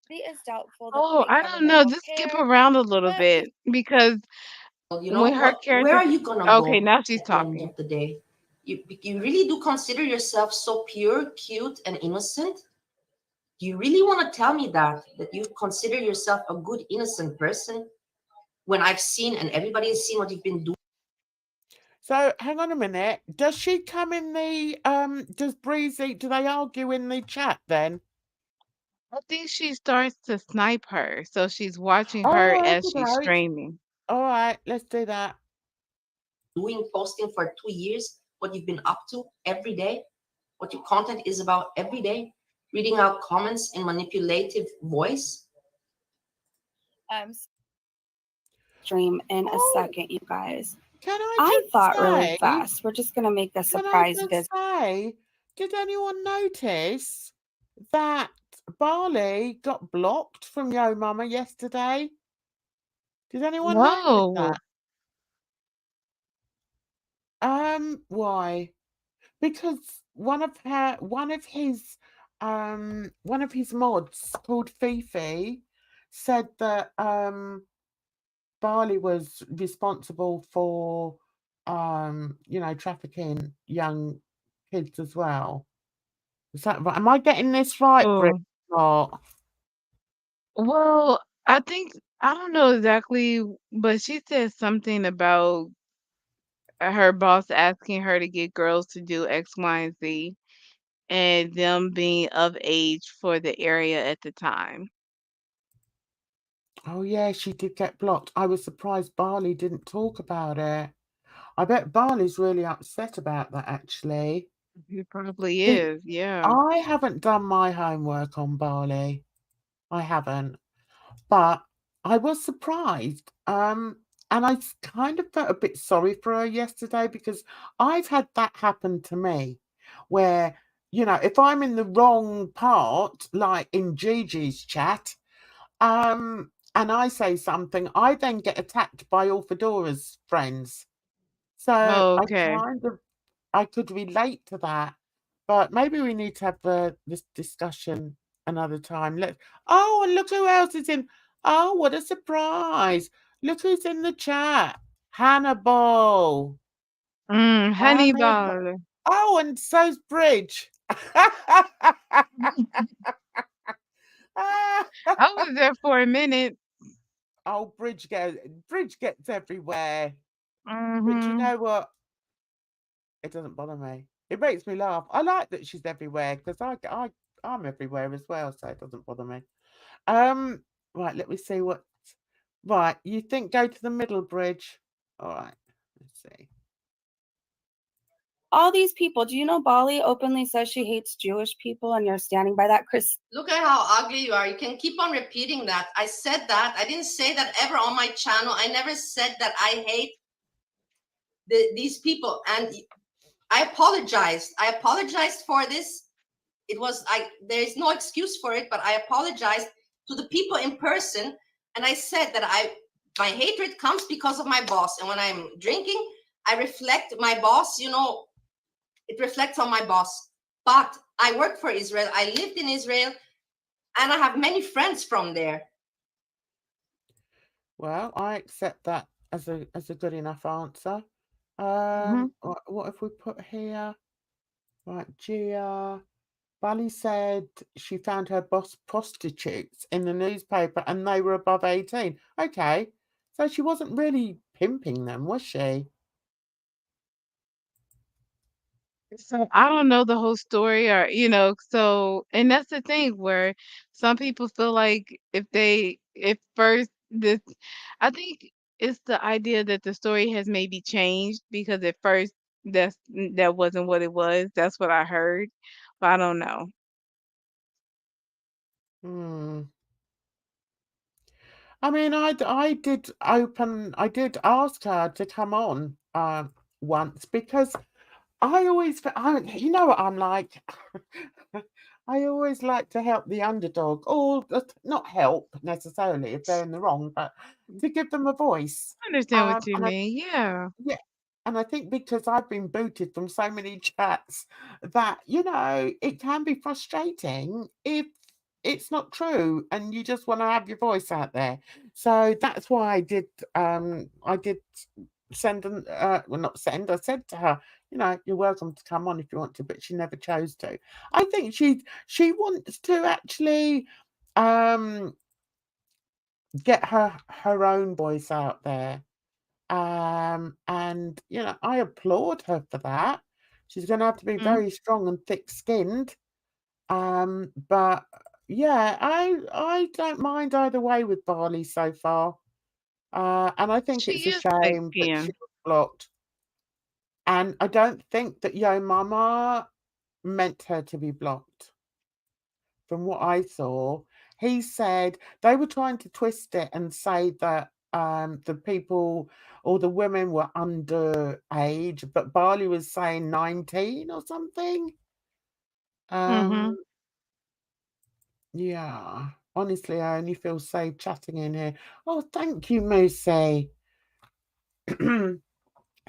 It is doubtful that Oh, the I don't government know. will Just skip care, around a little but bit because You know when her what? Where character. are you gonna Okay, go now she's at the end talking. of the day? You really do consider yourself so pure, cute, and innocent? Do you really want to tell me that you consider yourself a good, innocent person? When I've seen and everybody has seen what you've been doing. So hang on a minute. Does she come in the does Breezy, do they argue in the chat then? I think she starts to snipe her, so she's watching her Oh, as she's okay. streaming. All right, let's do that. Posting for 2 years, what you've been up to every day, what your content is about every day, reading out comments in manipulative voice. Stream in a Oh, second, you guys. can I I just thought really say, fast. We're just gonna make a can I surprise just visit. say, did anyone notice that Barley got blocked from Yo Mama yesterday? Did anyone notice Whoa. that? Why? Because one of his mods called Fifi said that Barley was responsible for trafficking young kids as well. Is that right? Am I getting this right, Brit? Oh. Well, I think I don't know exactly, but she said something about her boss asking her to get girls to do X, Y, and Z, and them being of age for the area at the time. Oh yeah, she did get blocked. I was surprised Barley didn't talk about it. I bet Barley's really upset about that actually. He probably See, is, yeah. I haven't done my homework on Barley. I haven't. But I was surprised. And I kind of felt a bit sorry for her yesterday because I've had that happen to me where, if I'm in the wrong part, like in Gigi's chat, and I say something, I then get attacked by all Fedora's friends. So Okay. I could relate to that. But maybe we need to have this discussion another time. Oh, and look who else is in. Oh, what a surprise. Look who's in the chat. Hannibal. Hannibal. Oh, and so's Bridge. I was there for a minute. Oh, Bridge gets everywhere. But you Mm-hmm. know what? It doesn't bother me. It makes me laugh. I like that she's everywhere because I'm everywhere as well, so it doesn't bother me. Right, let me see what. Right, you think go to the middle bridge? All right, let's see. All these people, do you know Bali openly says she hates Jewish people and you're standing by that, Chris? Look at how ugly you are. You can keep on repeating that. I said that. I didn't say that ever on my channel. I never said that I hate these people. And I apologized. I apologized for this. There is no excuse for it, but I apologized to the people in person. And I said that my hatred comes because of my boss. And when I'm drinking, I reflect my boss, it reflects on my boss. But I work for Israel. I lived in Israel and I have many friends from there. Well, I accept that as a good enough answer. Mhm. What have we put here? Right, Gia. Bally said she found her boss prostitutes in the newspaper and they were above 18. Okay, so she wasn't really pimping them, was she? So I don't know the whole story or, so and that's the thing where some people feel like if first this I think it's the idea that the story has maybe changed because at first that wasn't what it was. That's what I heard. But I don't know. Hmm. I mean, I did ask her to come on once because you know what I'm like. I always like to help the underdog, or not help necessarily if they're in the wrong, but to give them a voice. I understand what you And mean. Yeah. yeah, and I think because I've been booted from so many chats that, it can be frustrating if it's not true and you just want to have your voice out there. So that's why I did send an well, not send, I said to her, you're welcome to come on if you want to, but she never chose to. I think she wants to actually um get her own voice out there. And I applaud her for that. She's going to have to be Mhm. very strong and thick-skinned. But yeah, I don't mind either way with Barley so far. And I think it's She a is shame that she thick-skinned. was blocked. And I don't think that Yo Mama meant her to be blocked. From what I saw, he said they were trying to twist it and say that the people or the women were underage, but Barley was saying 19 or something. Mhm. Yeah. Honestly, I only feel safe chatting in here. Oh, thank you, Moosey.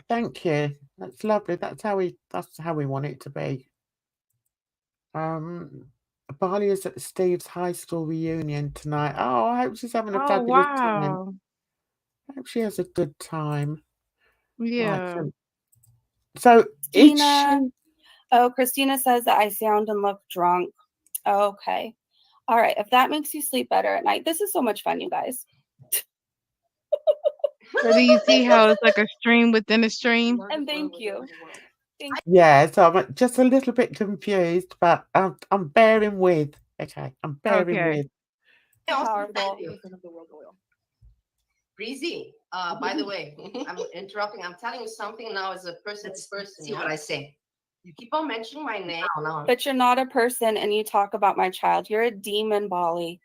Thank you. That's lovely. That's how we want it to be. Barley is at Steve's high school reunion tonight. Oh, I hope she's having a Oh, fabulous time. wow. I hope she has a good time. Right. Yeah. So is Christina. she? Oh, Christina says that I sound and look drunk. Okay. All right. If that makes you sleep better at night, this is so much fun, you guys. So do you see how it's like a stream within a stream? And thank you. Yeah. So I'm just a little bit confused, but I'm bearing with. Okay, I'm bearing Okay. with. I also Powerful. thank you. Breezy, by the way, I'm interrupting. I'm telling you something now as a person. See what I say. You keep on mentioning my name. No. But you're not a person and you talk about my child. You're a demon, Bali.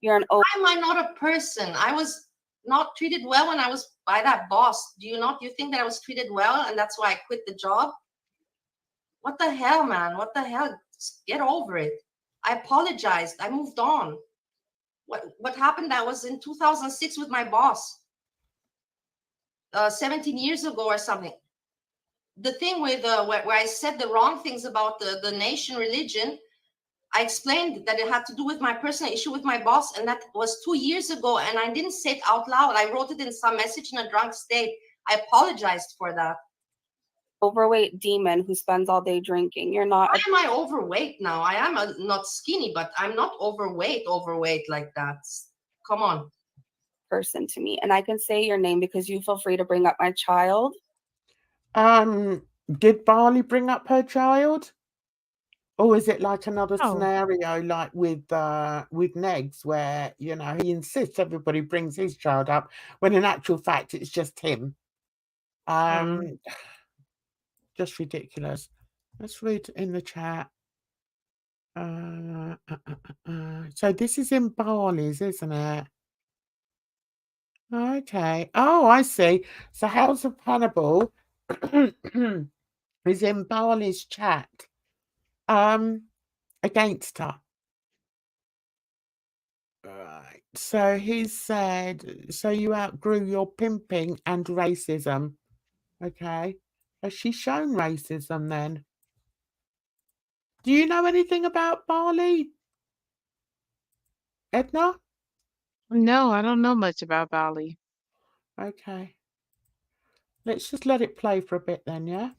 You're an Why am I not a person? I was not treated well when I was by that boss. Do you think that I was treated well and that's why I quit the job? What the hell, man? What the hell? Just get over it. I apologized. I moved on. What happened? That was in 2006 with my boss. 17 years ago or something. The thing with where I said the wrong things about the nation religion, I explained that it had to do with my personal issue with my boss, and that was 2 years ago, and I didn't say it out loud. I wrote it in some message in a drunk state. I apologized for that. overweight demon who spends all day drinking. You're not. Why am I overweight now? I am not skinny, but I'm not overweight like that. Come on. Person to me, and I can say your name because you feel free to bring up my child. Did Barley bring up her child? Or is it like another Oh. scenario like with Negs where, he insists everybody brings his child up when in actual fact it's just him. Just ridiculous. Let's read in the chat. So this is in Barley's, isn't it? Okay. Oh, I see. So House of Hannibal is in Barley's chat against her. Right. So he said, so you outgrew your pimping and racism. Okay. Has she shown racism then? Do you know anything about Barley, Edna? No, I don't know much about Bali. Okay. Let's just let it play for a bit then, yeah?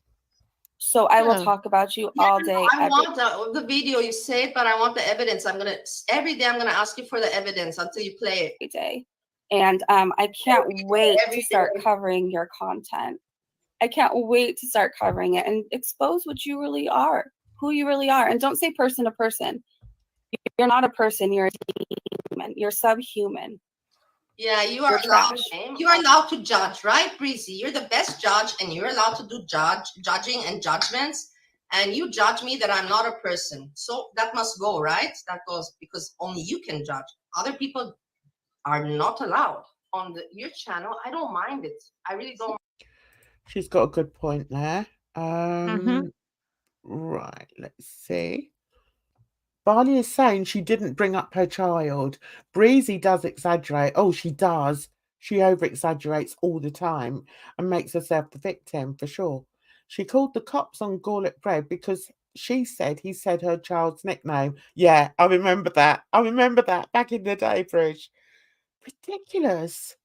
So I will Yeah. talk about you Yeah, all no, day. I want the video. You say it, but I want the evidence. Every day I'm gonna ask you for the evidence until you play it. day. And I can't wait every to start day. covering your content. I can't wait to start covering it and expose what you really are, who you really are. And don't say person to person. You're not a person, you're a human. You're subhuman. Yeah, you are You're allowed. trash. You are allowed to judge, right, Breezy? You're the best judge, and you're allowed to do judging and judgments. And you judge me that I'm not a person, so that must go, right? That goes because only you can judge. Other people are not allowed on your channel. I don't mind it. I really don't. She's got a good point there. Mm-hmm. Right, let's see. Barney is saying she didn't bring up her child. Breezy does exaggerate. Oh, she does. She over-exaggerates all the time and makes herself the victim, for sure. She called the cops on Gaulet Bread because she said he said her child's nickname. Yeah, I remember that. I remember that back in the day, Brish. Ridiculous.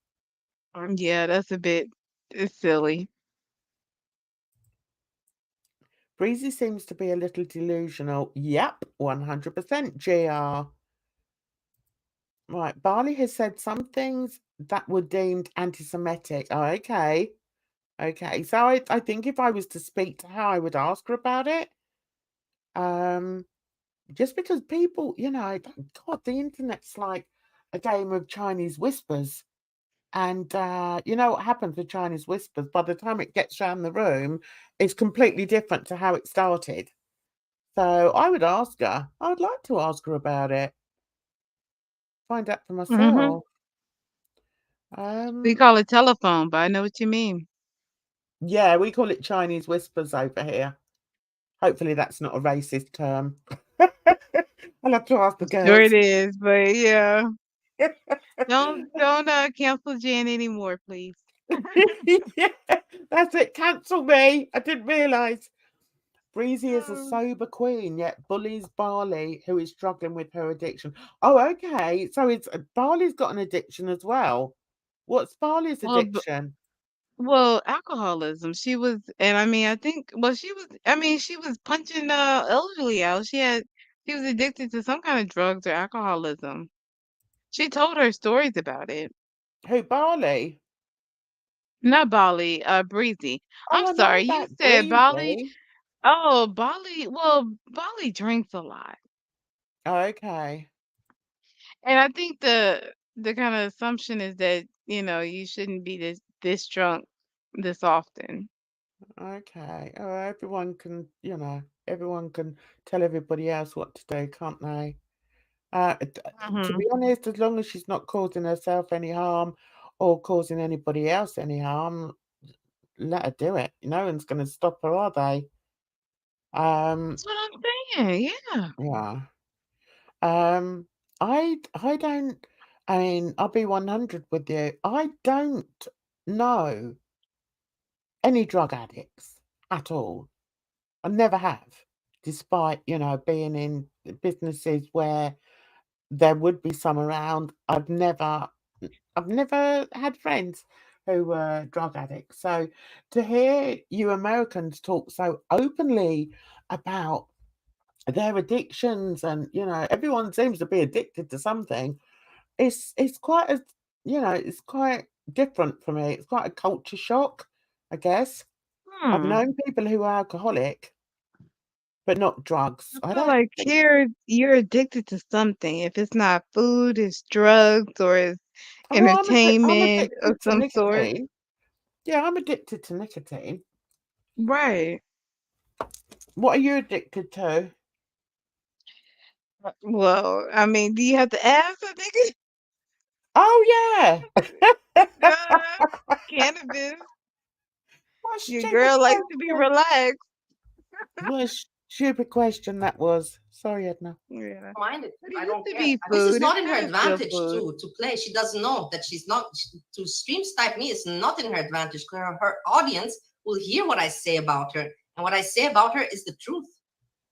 Yeah, that's a bit silly. Breezy seems to be a little delusional. Yep, 100% GR. Right, Barley has said some things that were deemed anti-Semitic. Oh, okay. Okay, so I think if I was to speak to her, I would ask her about it. Just because people, God, the internet's like a game of Chinese whispers. And you know what happens with Chinese whispers? By the time it gets around the room, it's completely different to how it started. So I would ask her. I would like to ask her about it. Find out for Mm-hmm. myself. We call it telephone, but I know what you mean. Yeah, we call it Chinese whispers over here. Hopefully that's not a racist term. I'll have to ask the Sure girls. it is, but yeah. Don't cancel Jan anymore, please. Yeah, that's it. Cancel me. I didn't realise. Breezy is a Mm. sober queen, yet bullies Barley, who is struggling with her addiction. Oh, okay. So it's Barley's got an addiction as well. What's Barley's Well, addiction? well, alcoholism. She was, and I mean, I think, well, she was. I mean, she was punching elderly out. She was addicted to some kind of drugs or alcoholism. She told her stories about it. Who, Barley? Not Bali, Breezy. I'm Oh, I know sorry, you about said Bali. Breezy. Oh, Bali. Well, Bali drinks a lot, Oh, okay. and I think the kind of assumption is that you shouldn't be this drunk this often. Okay. Oh, everyone can tell everybody else what to do, can't they? To Hmm. be honest, as long as she's not causing herself any harm or causing anybody else any harm, let her do it. No one's going to stop her, are they? That's what I'm saying. Yeah. Yeah. Um, I don't. I mean, I'll be 100 with you. I don't know any drug addicts at all. I never have, despite being in businesses where there would be some around. I've never had friends who were drug addicts. So to hear you Americans talk so openly about their addictions and everyone seems to be addicted to something, it's quite a it's quite different for me. It's quite a culture shock, I guess. I've Hmm. known people who are alcoholic, but not drugs. I I feel don't like think. you're addicted to something. If it's not food, it's drugs or it's Oh, I'm entertainment of addicted to some sort. nicotine. Yeah, I'm addicted to nicotine. Right. What are you addicted to? Well, I mean, do you have to ask? I think Oh, yeah. cannabis. What a Your stupid girl likes to be question. relaxed. What a stupid question that was. Sorry, Edna. Yeah. Mind it. But it I used don't to care. be This is food. It's not in her kind of still advantage food. to play. She doesn't know that she's not to stream type me is not in her advantage because her audience will hear what I say about her, and what I say about her is the truth.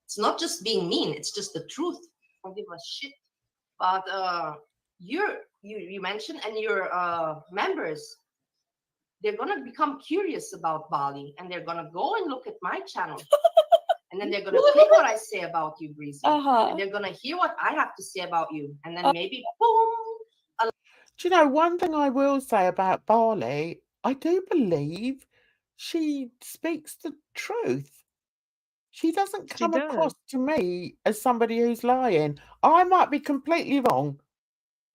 It's not just being mean. It's just the truth. I don't give a shit. But you're you mentioned, and your members, they're gonna become curious about Bali, and they're gonna go and look at my channel, and then they're gonna click what I say about you, Breezy, and they're gonna hear what I have to say about you, and then maybe boom. Do you know one thing I will say about Bali? I do believe she speaks the truth. She doesn't She come does. across to me as somebody who's lying. I might be completely wrong,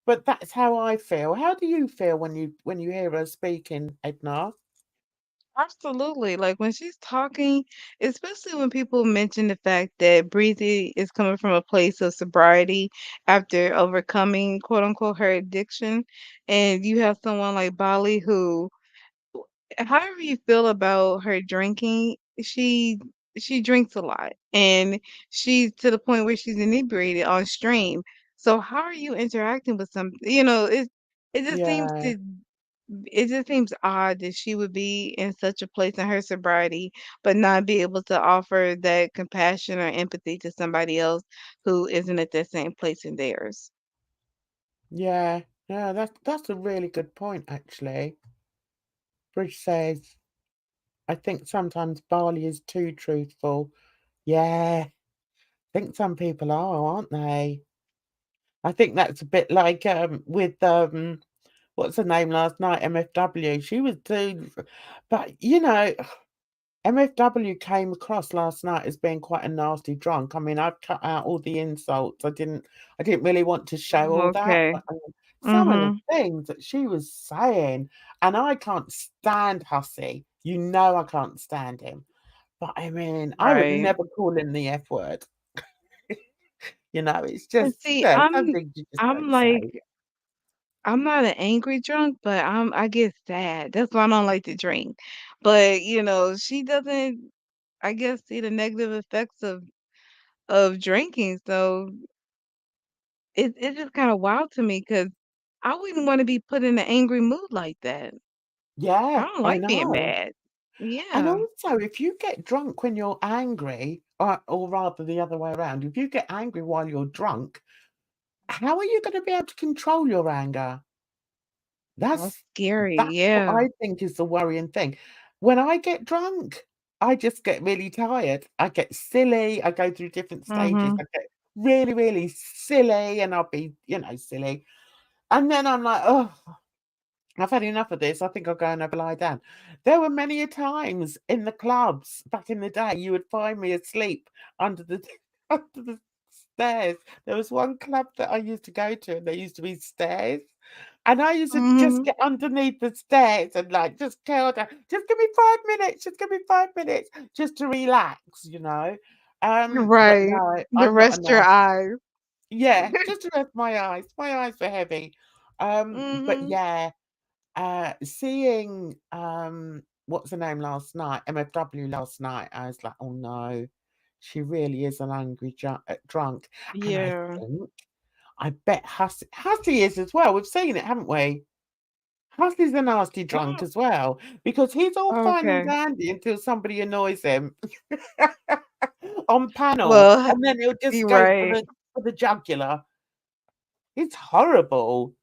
but that's how I feel. How do you feel when you hear her speaking, Edna? Absolutely. Like when she's talking, especially when people mention the fact that Breezy is coming from a place of sobriety after overcoming quote unquote her addiction. And you have someone like Bali who, however you feel about her drinking, she drinks a lot and she's to the point where she's inebriated on stream. So how are you interacting with some, it just seems Yeah. to it just seems odd that she would be in such a place in her sobriety, but not be able to offer that compassion or empathy to somebody else who isn't at that same place in theirs. Yeah. Yeah, that's a really good point actually. Bridge says, I think sometimes Bali is too truthful. Yeah. I think some people are, aren't they? I think that's a bit like with what's her name last night, MFW. She was too, but MFW came across last night as being quite a nasty drunk. I mean, I've cut out all the insults. I didn't really want to show all that, Okay. but some of the Mhm. things that she was saying, and I can't stand Hussey. You know I can't stand him. But I mean, I would Right. never call him the F word. It's And just, see, some things you just I'm don't like say. I'm not an angry drunk, but I get sad. That's why I don't like to drink. But, she doesn't, I guess, see the negative effects of drinking. So it's just kind of wild to me because I wouldn't want to be put in an angry mood like that. I Yeah, don't I like being know. mad. And Yeah. also, if you get drunk when you're angry, or rather the other way around, if you get angry while you're drunk, how are you going to be able to control your anger? That's That's scary. that's what Yeah. I think is the worrying thing. When I get drunk, I just get really tired. I get silly. I go through different stages. I Mhm. get really, really silly, and I'll be, silly. And then I'm like, oh, I've had enough of this. I think I'll go and have a lie down. There were many a times in the clubs back in the day, you would find me asleep under the under the stairs. There was one club that I used to go to, and there used to be stairs. And I used to just Mhm. get underneath the stairs and like just tell them, just give me 5 minutes, just give me 5 minutes, just to relax. But Right. no, To I'm not rest your enough. eyes. Yeah, just to rest my eyes. My eyes were heavy. But Mhm. yeah, seeing what's her name last night, MFW last night, I was like, oh no, she really is an angry drunk. And Yeah. I bet Hussey is as well. We've seen it, haven't we? Hussey's a nasty drunk Oh, as well, because he's all fine and okay. dandy until somebody annoys him on panel, Well, and then he'll just you're go right. for the jugular. It's horrible.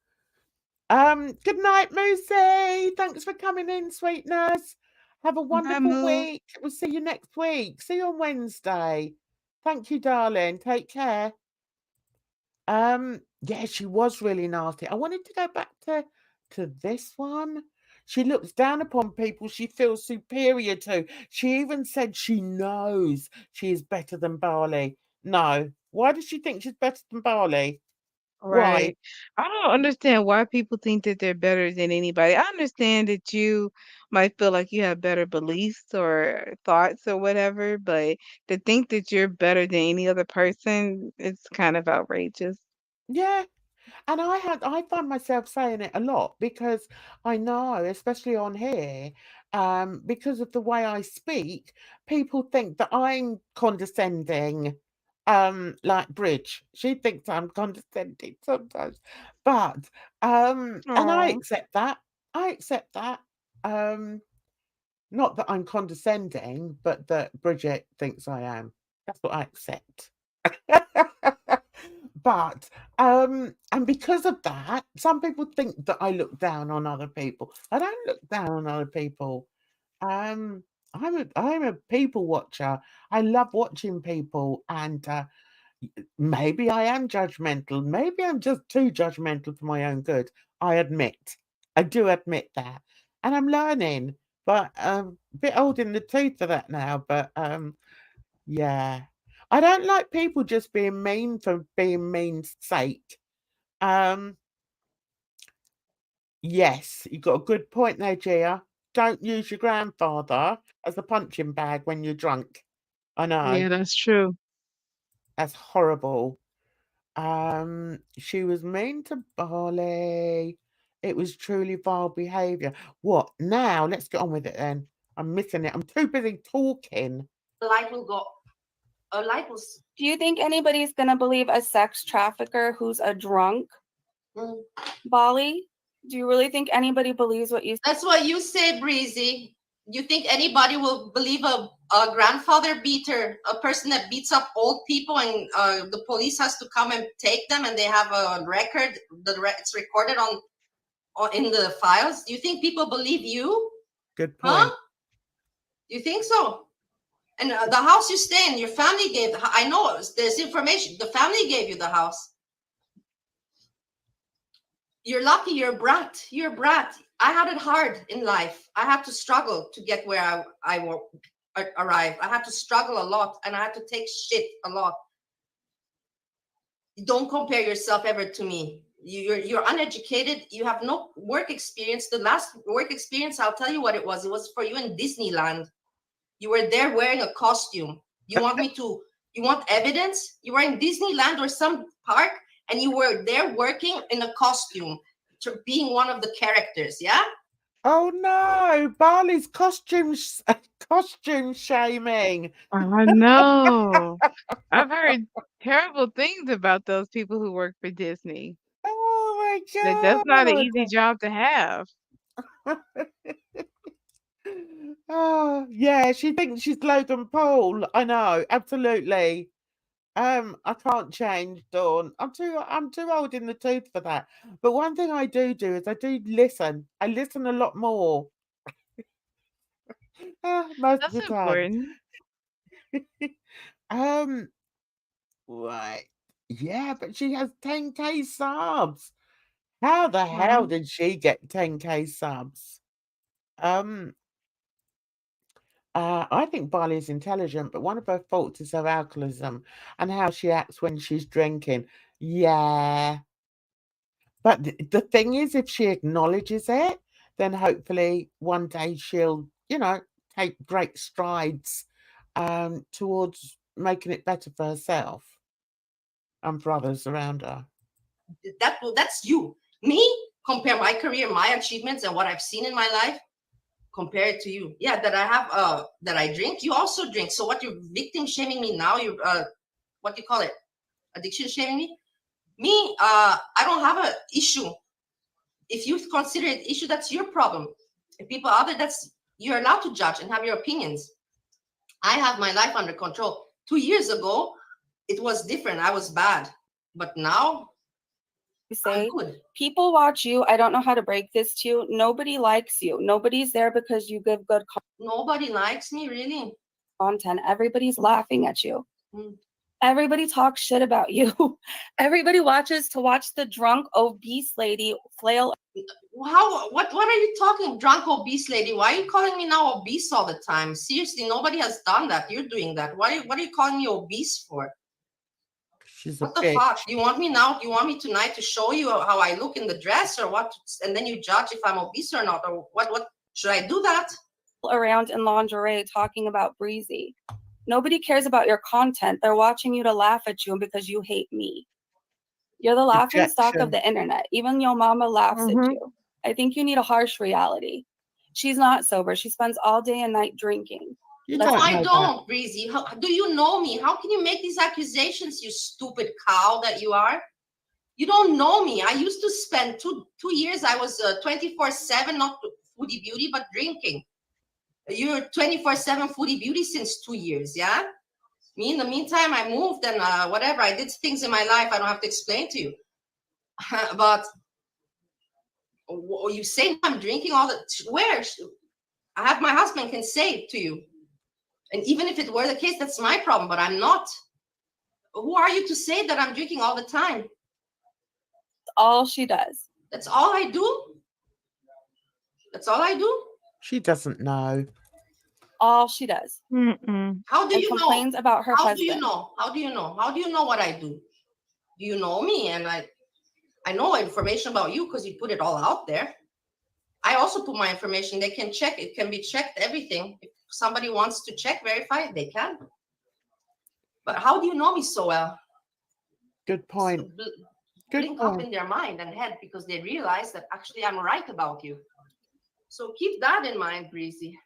Good night, Moosey. Thanks for coming in, sweetness. Have a Bye, wonderful Moo. week. We'll see you next week. See you on Wednesday. Thank you, darling. Take care. Yeah, she was really nasty. I wanted to go back to this one. She looks down upon people she feels superior to. She even said she knows she is better than Barley. No. Why does she think she's better than Barley? Why? Right. I don't understand why people think that they're better than anybody. I understand that you might feel like you have better beliefs or thoughts or whatever, but to think that you're better than any other person, it's kind of outrageous. Yeah. And I find myself saying it a lot because I know, especially on here, because of the way I speak, people think that I'm condescending, like Bridge. She thinks I'm condescending sometimes. But and I Oh, accept that. I accept that. Um, Not that I'm condescending, but that Bridget thinks I am. That's what I accept. But and because of that, some people think that I look down on other people. I don't look down on other people. I'm a people watcher. I love watching people, and maybe I am judgmental. Maybe I'm just too judgmental for my own good. I admit. I do admit that. And I'm learning, but a bit old in the tooth for that now. But yeah. I don't like people just being mean for being mean's sake. Yes, you got a good point there, Gia. Don't use your grandfather as a punching bag when you're drunk. I know. Yeah, that's true. That's horrible. She was mean to Barley. It was truly vile behaviour. What? Now, let's get on with it then. I'm missing it. I'm too busy talking. Light will go. A light will. Do you think anybody's gonna believe a sex trafficker who's a drunk? Bali? Do you really think anybody believes what you say? That's what you say, Breezy. You think anybody will believe a grandfather beater, a person that beats up old people, and the police has to come and take them, and they have a record? It's recorded on in the files. Do you think people believe you? Good point. Huh? You think so? And the house you stay in, your family gave. I know there's information. The family gave you the house. You're lucky. You're a brat. You're a brat. I had it hard in life. I had to struggle to get where I arrived. I had to struggle a lot, and I had to take shit a lot. Don't compare yourself ever to me. You're uneducated. You have no work experience. The last work experience, I'll tell you what it was. It was for you in Disneyland. You were there wearing a costume. You want evidence? You were in Disneyland or some park, and you were there working in a costume, being one of the characters, yeah? Oh no, Barley's costume shaming. I know. I've heard terrible things about those people who work for Disney. Oh my That that's not an God. easy job to have. Oh, yeah, she thinks she's Logan Paul. I know, absolutely. I can't change, Dawn. I'm too old in the tooth for that. But one thing I do is I do listen. I listen a lot more. Most of That's the time. important. Right. Yeah, but she has 10K subs. How the hell Wow. did she get 10K subs? I think Barley is intelligent, but one of her faults is her alcoholism and how she acts when she's drinking. Yeah. But the thing is, if she acknowledges it, then hopefully one day she'll, take great strides towards making it better for herself and for others around her. That's you. Me, compare my career, my achievements, and what I've seen in my life, compare it to you. Yeah, that I have that I drink, you also drink. So what, you're victim shaming me now? You're what do you call it? Addiction shaming me? Me, I don't have an issue. If you consider it issue, that's your problem. If people other, you're allowed to judge and have your opinions. I have my life under control. 2 years ago, it was different. I was bad, but now say, I'm good. People watch you. I don't know how to break this to you. Nobody likes you. Nobody's there because you give good Nobody likes me, really. Content. Everybody's laughing at you. Everybody talks shit about you. Everybody watches to watch the drunk, obese lady flail. What are you talking, drunk, obese lady? Why are you calling me now obese all the time? Seriously, nobody has done that. You're doing that. What are you calling me obese for? She's what a the bitch. fuck? Do you want me now? Do you want me tonight to show you how I look in the dress, or what? And then you judge if I'm obese or not, or what should I do that? Around in lingerie talking about Breezy. Nobody cares about your content. They're watching you to laugh at you because you hate me. You're the laughing stock of the internet. Even your mama laughs at you. I think you need a harsh reality. She's not sober. She spends all day and night drinking. I don't, Breezy. Do you know me? How can you make these accusations, you stupid cow that you are? You don't know me. I used to spend two years. I was 24/7, not foodie beauty, but drinking. You're 24/7 foodie beauty since 2 years, yeah? Me, in the meantime, I moved and whatever. I did things in my life I don't have to explain to you. But you say I'm drinking all the... Where? I have my husband can say it to you. And even if it were the case, that's my problem, but I'm not. Who are you to say that I'm drinking all the time? All she does. That's all I do? That's all I do? She doesn't know. All she does. Mm-mm. How do And you know? complains about her How husband. do you know? How do you know? How do you know what I do? Do you know me? And I know information about you because you put it all out there. I also put my information. They can check. It can be checked, everything. If somebody wants to check, verify it, they can. But how do you know me so well? Good point. Good Blink up point. in their mind and head because they realize that actually I'm right about you. So keep that in mind, Breezy.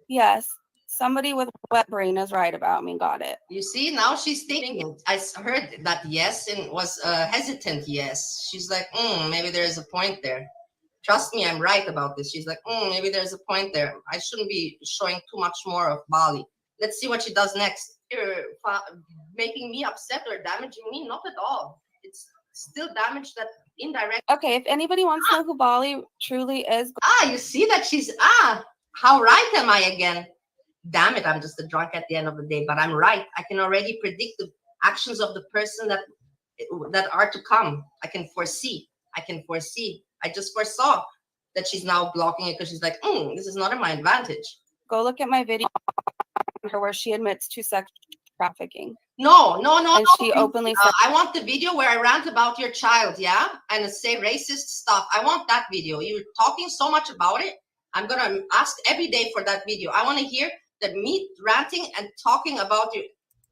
Yes. Somebody with a wet brain is right about me. Got it. You see, now she's thinking. I heard that yes and was hesitant yes. She's like, maybe there's a point there. Trust me, I'm right about this. She's like, maybe there's a point there. I shouldn't be showing too much more of Bali. Let's see what she does next. You're making me upset or damaging me? Not at all. It's still damage that indirect. Okay, if anybody wants to know who Bali truly is. You see that she's, how right am I again? Damn it, I'm just a drunk at the end of the day, but I'm right. I can already predict the actions of the person that are to come. I can foresee. I just foresaw that she's now blocking it because she's like, this is not in my advantage. Go look at my video on her where she admits to sex trafficking. No. And she openly said, I want the video where I rant about your child, yeah? And say racist stuff. I want that video. You're talking so much about it. I'm going to ask every day for that video. I want to hear that me ranting and talking about you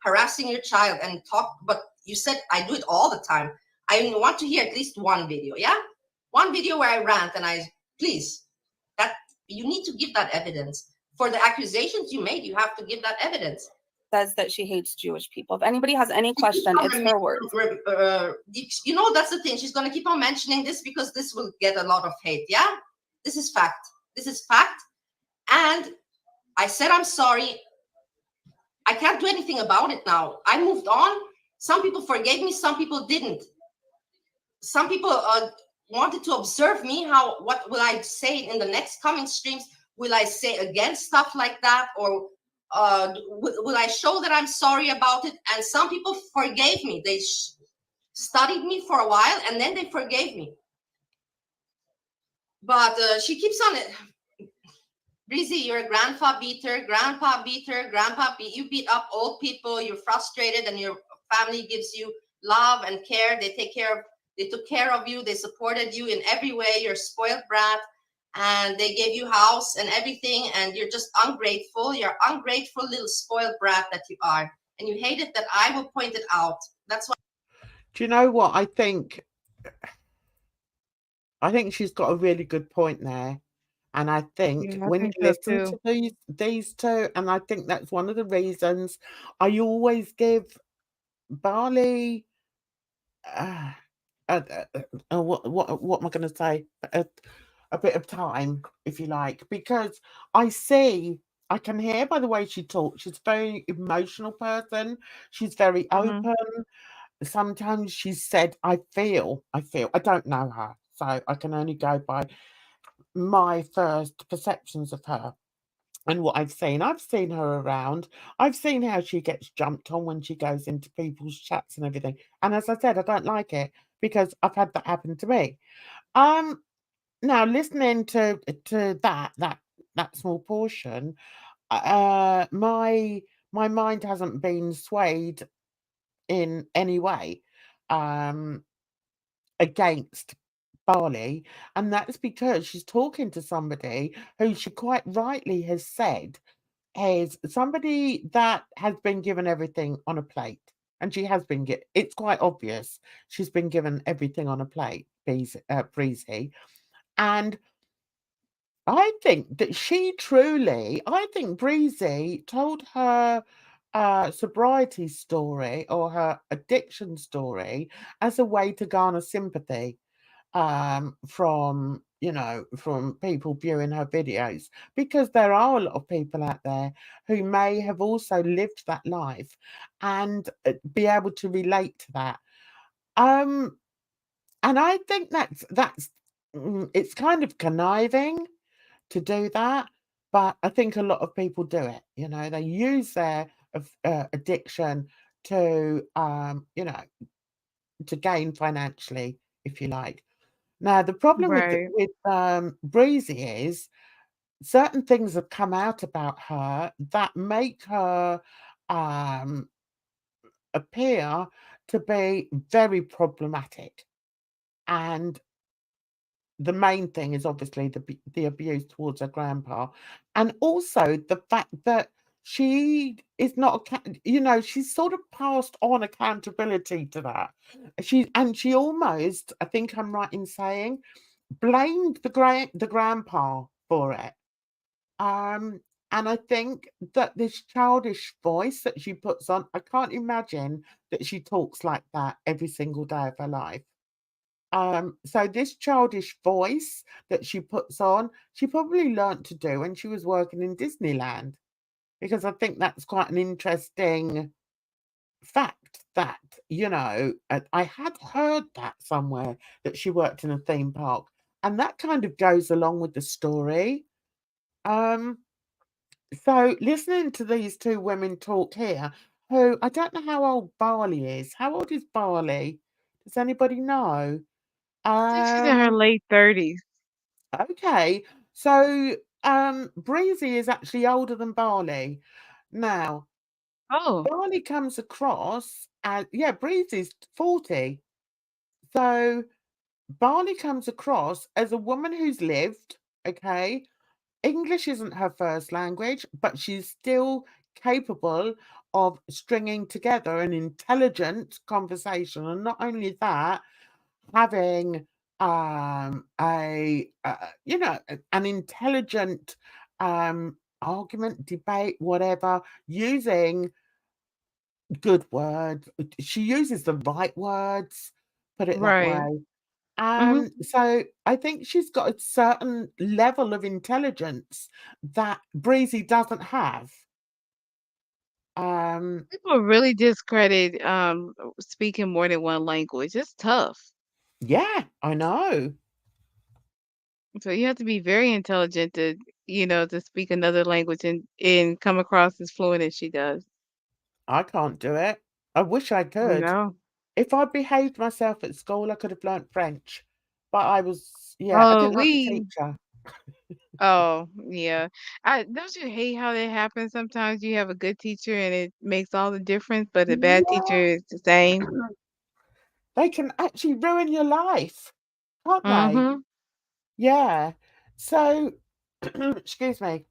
harassing your child and talk, but you said I do it all the time. I want to hear at least one video, yeah? One video where I rant and please, that you need to give that evidence. For the accusations you made, you have to give that evidence. Says that she hates Jewish people. If anybody has any question, it's her words. You know, that's the thing. She's going to keep on mentioning this because this will get a lot of hate, yeah? This is fact. This is fact. And I said I'm sorry. I can't do anything about it now. I moved on. Some people forgave me. Some people didn't. Some people wanted to observe me. What will I say in the next coming streams? Will I say again stuff like that? Or will I show that I'm sorry about it? And some people forgave me. They studied me for a while and then they forgave me. But she keeps on it. Breezy, you're a grandpa beater, you beat up old people, you're frustrated and your family gives you love and care. They took care of you, they supported you in every way. You're a spoiled brat and they gave you house and everything and you're just ungrateful. You're ungrateful little spoiled brat that you are. And you hate it that I will point it out. That's why. Do you know what? I think she's got a really good point there. And I think when you listen to these two, and I think that's one of the reasons I always give Bali, what am I going to say? A bit of time, if you like, because I can hear by the way she talks. She's a very emotional person. She's very open. Sometimes she said, I feel. I don't know her, so I can only go by my first perceptions of her and what I've seen. I've seen her around. I've seen how she gets jumped on when she goes into people's chats and everything. And as I said, I don't like it because I've had that happen to me. Now listening to that small portion, my mind hasn't been swayed in any way against Bali, and that's because she's talking to somebody who she quite rightly has said is somebody that has been given everything on a plate. And she has been it's quite obvious she's been given everything on a plate, Breezy. And I think that I think Breezy told her sobriety story or her addiction story as a way to garner sympathy from you know, from people viewing her videos, because there are a lot of people out there who may have also lived that life and be able to relate to that. And I think that's it's kind of conniving to do that, but I think a lot of people do it. You know, they use their addiction to, you know, to gain financially, if you like. Now, the problem with Right. Breezy is certain things have come out about her that make her um, appear to be very problematic, and the main thing is obviously the abuse towards her grandpa, and also the fact that she is not you know, she's sort of passed on accountability to that. She almost, I think I'm right in saying, blamed the grandpa for it. Um, and I think that this childish voice that she puts on, I can't imagine that she talks like that every single day of her life. So this childish voice that she puts on, she probably learnt to do when she was working in Disneyland, because I think that's quite an interesting fact that, you know, I had heard that somewhere, that she worked in a theme park, and that kind of goes along with the story. Um, so listening to these two women talk here, who I don't know how old Barley is. How old is Barley? Does anybody know? I think she's in her Um, late 30s. okay. So Breezy is actually older than Barley. Now, Oh, Barley comes across as, yeah, Breezy's 40. So Barley comes across as a woman who's lived, okay. English isn't her first language, but she's still capable of stringing together an intelligent conversation. And not only that, having you know, an intelligent argument, debate, whatever, using good words. She uses the right words, put it that right. way. Mhm. And so I think she's got a certain level of intelligence that Breezy doesn't have. Um, People really discredit speaking more than one language. It's tough. yeah, I know. So you have to be very intelligent to, to speak another language and come across as fluent as she does. I can't do it. I wish I could. No. If I behaved myself at school, I could have learnt French. But I was, yeah, I Oh, didn't like the teacher. oh, yeah. Don't you hate how that happens sometimes? You have a good teacher and it makes all the difference, but a bad teacher Yeah. is the same. They can actually ruin your life, can't they? Mhm. Yeah. So, excuse me.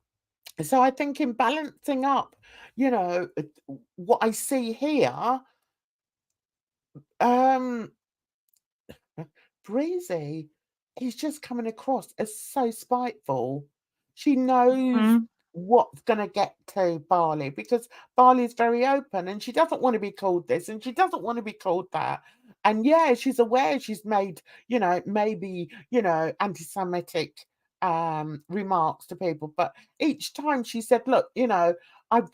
So I think in balancing up, you know, what I see here, um, Breezy is just coming across as so spiteful. She knows Mhm. what's going to get to Barley, because Barley's very open and she doesn't want to be called this and she doesn't want to be called that. And yeah, she's aware she's made, you know, maybe, you know, anti-Semitic remarks to people. But each time she said, look, you know, I've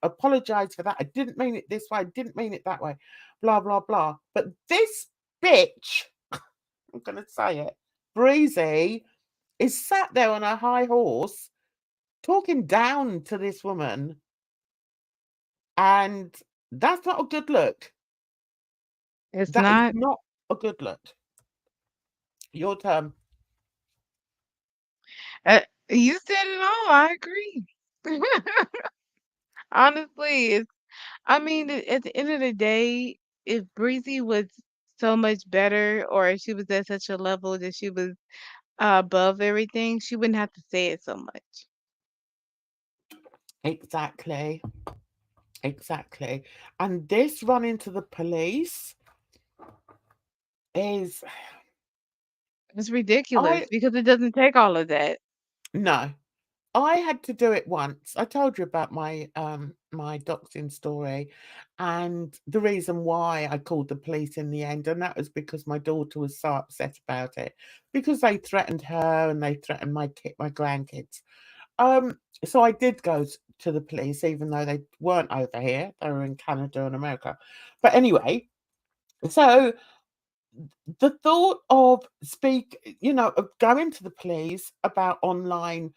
apologized for that. I didn't mean it this way. I didn't mean it that way, blah, blah, blah. But this bitch, I'm going to say it, Breezy, is sat there on a high horse talking down to this woman. And that's not a good look. It's That is not. not a good look. Your turn. You said it all. I agree. Honestly, I mean, at the end of the day, if Breezy was so much better or if she was at such a level that she was above everything, she wouldn't have to say it so much. Exactly. Exactly. And this run into the police is, It's ridiculous I, because it doesn't take all of that. no, I had to do it once. I told you about my my doxing story, and the reason why I called the police in the end, and that was because my daughter was so upset about it because they threatened her and they threatened my grandkids. So I did go to the police, even though they weren't over here; they were in Canada and America. But anyway, so the thought of of going to the police about online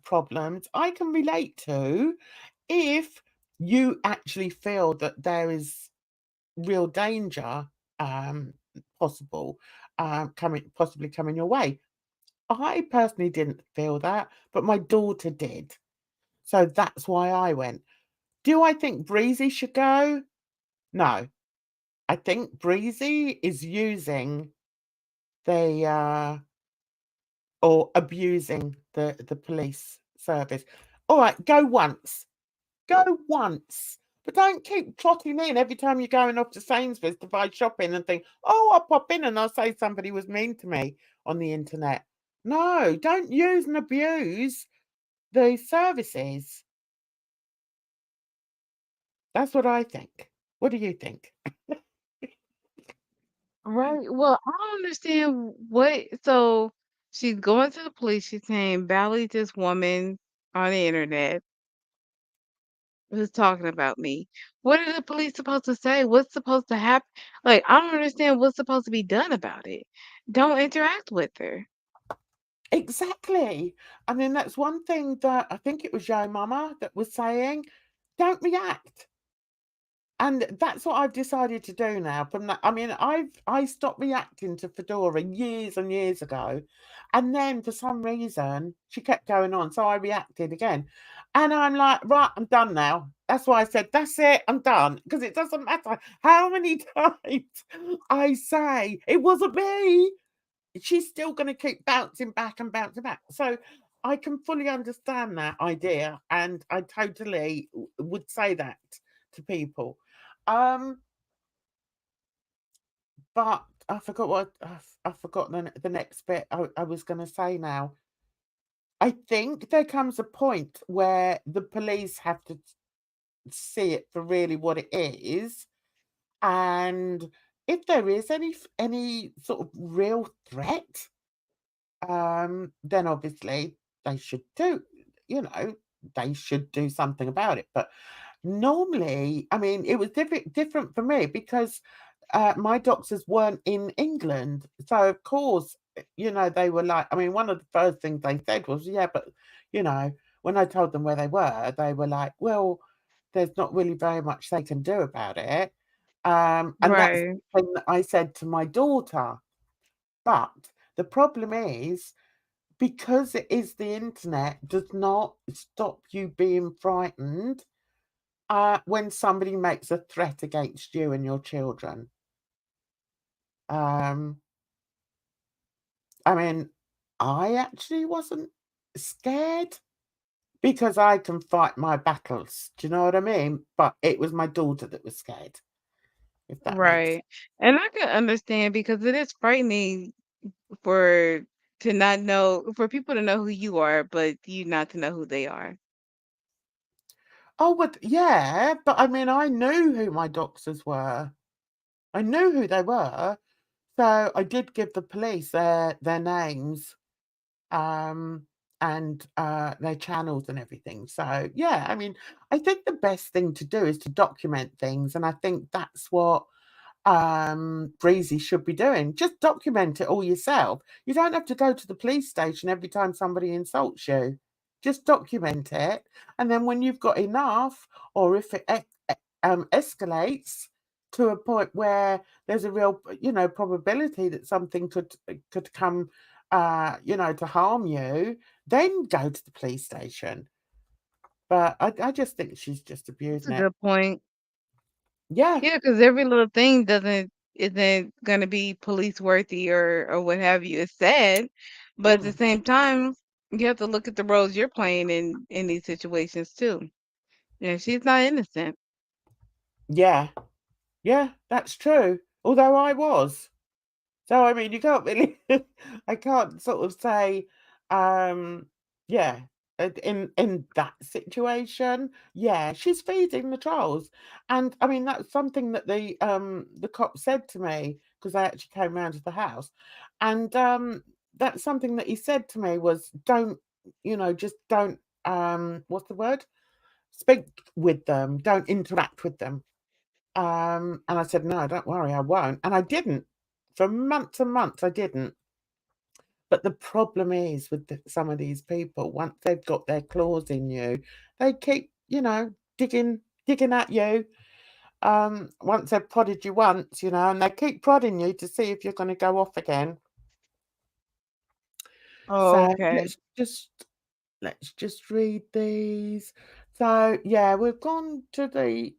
problems, I can relate to if you actually feel that there is real danger possible possibly coming your way. I personally didn't feel that, but my daughter did. So that's why I went. Do I think Breezy should go? No. I think Breezy is using the or abusing the police service. All right, go once. Go once. But don't keep trotting in every time you're going off to Sainsbury's to buy shopping and think, oh, I'll pop in and I'll say somebody was mean to me on the internet. No, don't use and abuse the services. That's what I think. What do you think? Right. Well, I don't understand what. So she's going to the police. She's saying, "Bally, this woman on the internet was talking about me." What are the police supposed to say? What's supposed to happen? Like, I don't understand what's supposed to be done about it. Don't interact with her. Exactly. I mean, that's one thing that I think it was Yo Mama that was saying, don't react. And that's what I've decided to do now. From that, I mean, I stopped reacting to Fedora years and years ago, and then for some reason she kept going on, so I reacted again, and I'm like, right, I'm done now. That's why I said, that's it, I'm done, because it doesn't matter how many times I say it wasn't me. She's still going to keep bouncing back and bouncing back. So I can fully understand that idea, and I totally would say that to people. But I forgot what I've forgotten the next bit I was going to say now. I think there comes a point where the police have to see it for really what it is, and if there is any sort of real threat, then obviously they should they should do something about it. But normally, I mean, it was different for me because my doctors weren't in England. So, of course, they were like, I mean, one of the first things they said was, yeah, but, when I told them where they were like, well, there's not really very much they can do about it. And that's Right. the thing that I said to my daughter. But the problem is, because it is the internet, does not stop you being frightened when somebody makes a threat against you and your children. I mean, I actually wasn't scared because I can fight my battles. Do you know what I mean? But it was my daughter that was scared, if that makes sense. Right. And I can understand because it is frightening for to not know for people to know who you are, but you not to know who they are. Oh, but yeah, but I mean, I knew who my doctors were. I knew who they were. So I did give the police their names, and their channels and everything. So yeah, I mean, I think the best thing to do is to document things, and I think that's what Breezy should be doing. Just document it all yourself. You don't have to go to the police station every time somebody insults you. Just document it, and then when you've got enough, or if it escalates to a point where there's a real, probability that something could come, to harm you, then go to the police station. But I just think she's just That's a abusing it. good point. Yeah. Yeah, because every little thing isn't gonna be police worthy or what have you. It's sad, but at the Mm. same time, you have to look at the roles you're playing in these situations too. Yeah, she's not innocent. Yeah. Yeah, that's true. Although I was. So, I mean, you can't really, I can't sort of say, yeah, in that situation. Yeah, she's feeding the trolls. And I mean, that's something that the cop said to me, because they actually came round to the house. And that's something that he said to me was, don't, just don't, what's the word? Speak with them, don't interact with them. And I said, no, don't worry, I won't. And I didn't. For months and months, I didn't. But the problem is with some of these people, once they've got their claws in you, they keep, digging at you. Once they've prodded you once, and they keep prodding you to see if you're going to go off again. Oh, So okay. let's just read these. So yeah, we've gone to the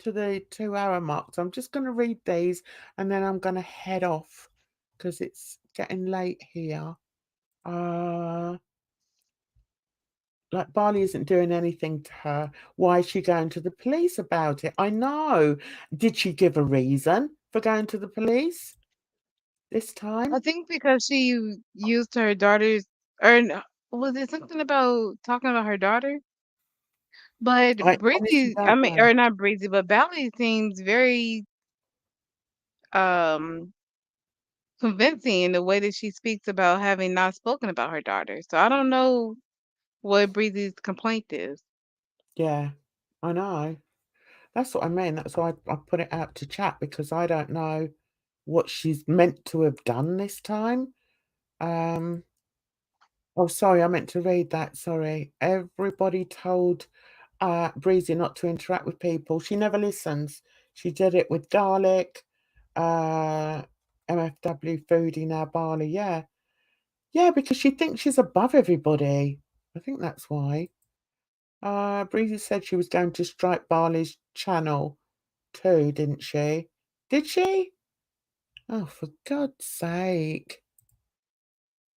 2-hour mark. So I'm just going to read these and then I'm going to head off because it's getting late here. Like Barley isn't doing anything to her. Why is she going to the police about it? I know. Did she give a reason for going to the police this I time? think because she used her daughter's, or was it something about talking about her daughter? But I honestly Breezy, I don't mean, know. or not Breezy, but Bally seems very um convincing in the way that she speaks about having not spoken about her daughter. So I don't know what Breezy's complaint is. Yeah, I know. That's what I mean. That's why I put it out to chat, because I don't know what she's meant to have done this time. Oh, sorry, I meant to read that. Sorry. Everybody told Breezy not to interact with people. She never listens. She did it with Garlic, uh, MFW Foodie, now Barley. Yeah. Yeah, because she thinks she's above everybody. I think that's why. Breezy said she was going to strike Barley's channel too, didn't she? Did she? Oh, for God's sake.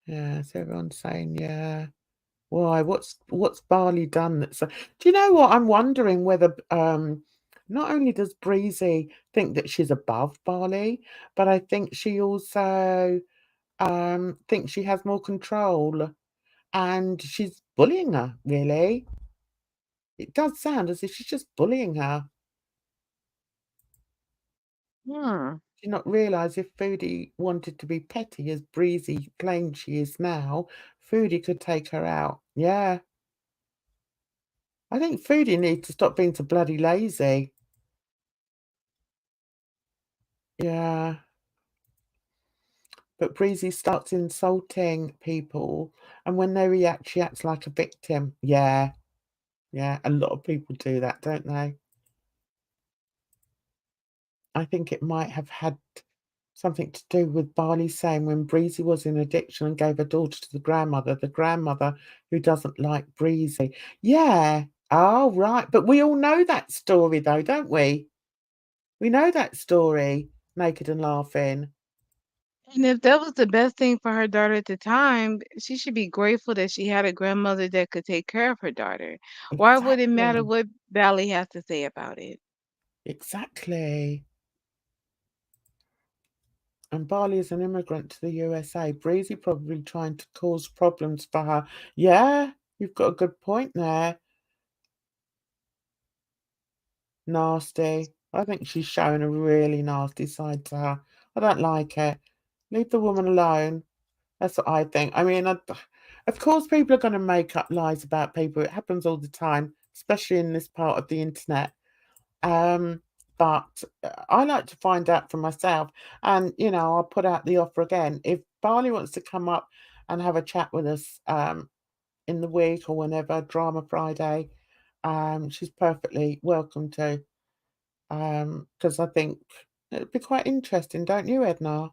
Yeah, so everyone's saying, yeah. Why? What's Barley done that's do you know what? I'm wondering whether not only does Breezy think that she's above Barley, but I think she also thinks she has more control and she's bullying her, really. It does sound as if she's just bullying her. Hmm. Do you not realise if Foodie wanted to be petty as Breezy claims she is now, Foodie could take her out. Yeah. I think Foodie needs to stop being so bloody lazy. Yeah. But Breezy starts insulting people, and when they react, she acts like a victim. Yeah. Yeah. A lot of people do that, don't they? I think it might have had something to do with Barney saying when Breezy was in addiction and gave her daughter to the grandmother who doesn't like Breezy. Yeah. Oh, right. But we all know that story, though, don't we? We know that story, Naked and Laughing. And if that was the best thing for her daughter at the time, she should be grateful that she had a grandmother that could take care of her daughter. Why would it matter Exactly. what Bally has to say about it? Exactly. And Barley is an immigrant to the USA. Breezy probably trying to cause problems for her. Yeah, you've got a good point there. Nasty. I think she's showing a really nasty side to her. I don't like it. Leave the woman alone. That's what I think. I mean, of course, people are going to make up lies about people. It happens all the time, especially in this part of the internet. But I like to find out for myself. And, I'll put out the offer again. If Barley wants to come up and have a chat with us in the week or whenever, Drama Friday, she's perfectly welcome to. Because I think it'd be quite interesting, don't you, Edna?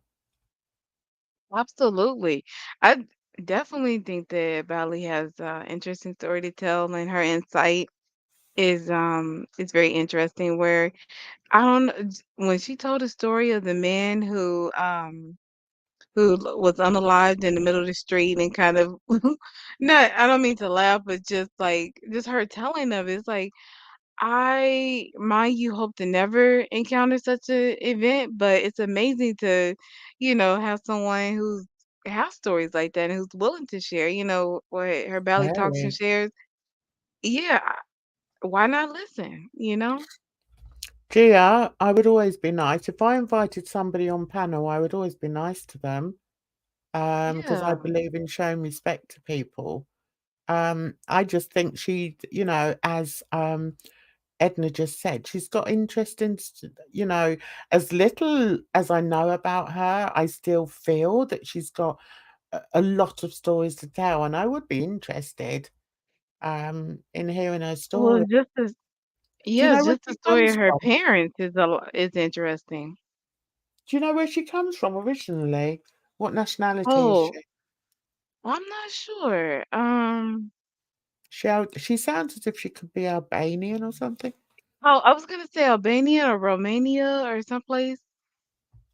Absolutely. I definitely think that Bally has interesting story to tell, and her insight is very interesting. Where I don't know, when she told the story of the man who was unalived in the middle of the street and kind of not, I don't mean to laugh, but just like just her telling of it, it's like I mind you hope to never encounter such a event, but it's amazing to, have someone who's have stories like that and who's willing to share, what her belly talks and Very. shares. Yeah, why not listen, Gia, I would always be nice. If I invited somebody on panel, I would always be nice to them, because I Yeah. believe in showing respect to people. I just think she, as Edna just said, she's got interest in, as little as I know about her, I still feel that she's got a lot of stories to tell, and I would be interested in hearing her Well, story. Do you know where just the she story comes of her from? parents is interesting. Do you know where she comes from originally? What nationality is Oh, she? I'm not sure. She sounds as if she could be Albanian or something. Oh, I was gonna say Albania or Romania or someplace.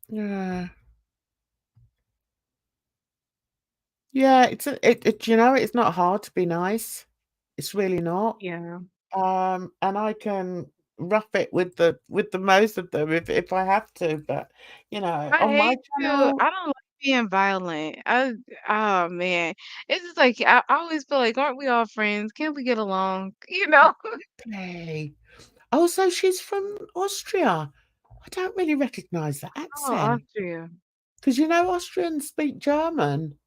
Yeah. Yeah, it's not hard to be nice. It's really not. Yeah. And I can rough it with the most of them if I have to, but I on my hate to. channel, I don't like being violent. Oh man, it's just like I always feel like, aren't we all friends? Can't we get along? You know? hey. Oh, so she's from Austria. I don't really recognize the Oh, accent Austria. because Austrians speak German.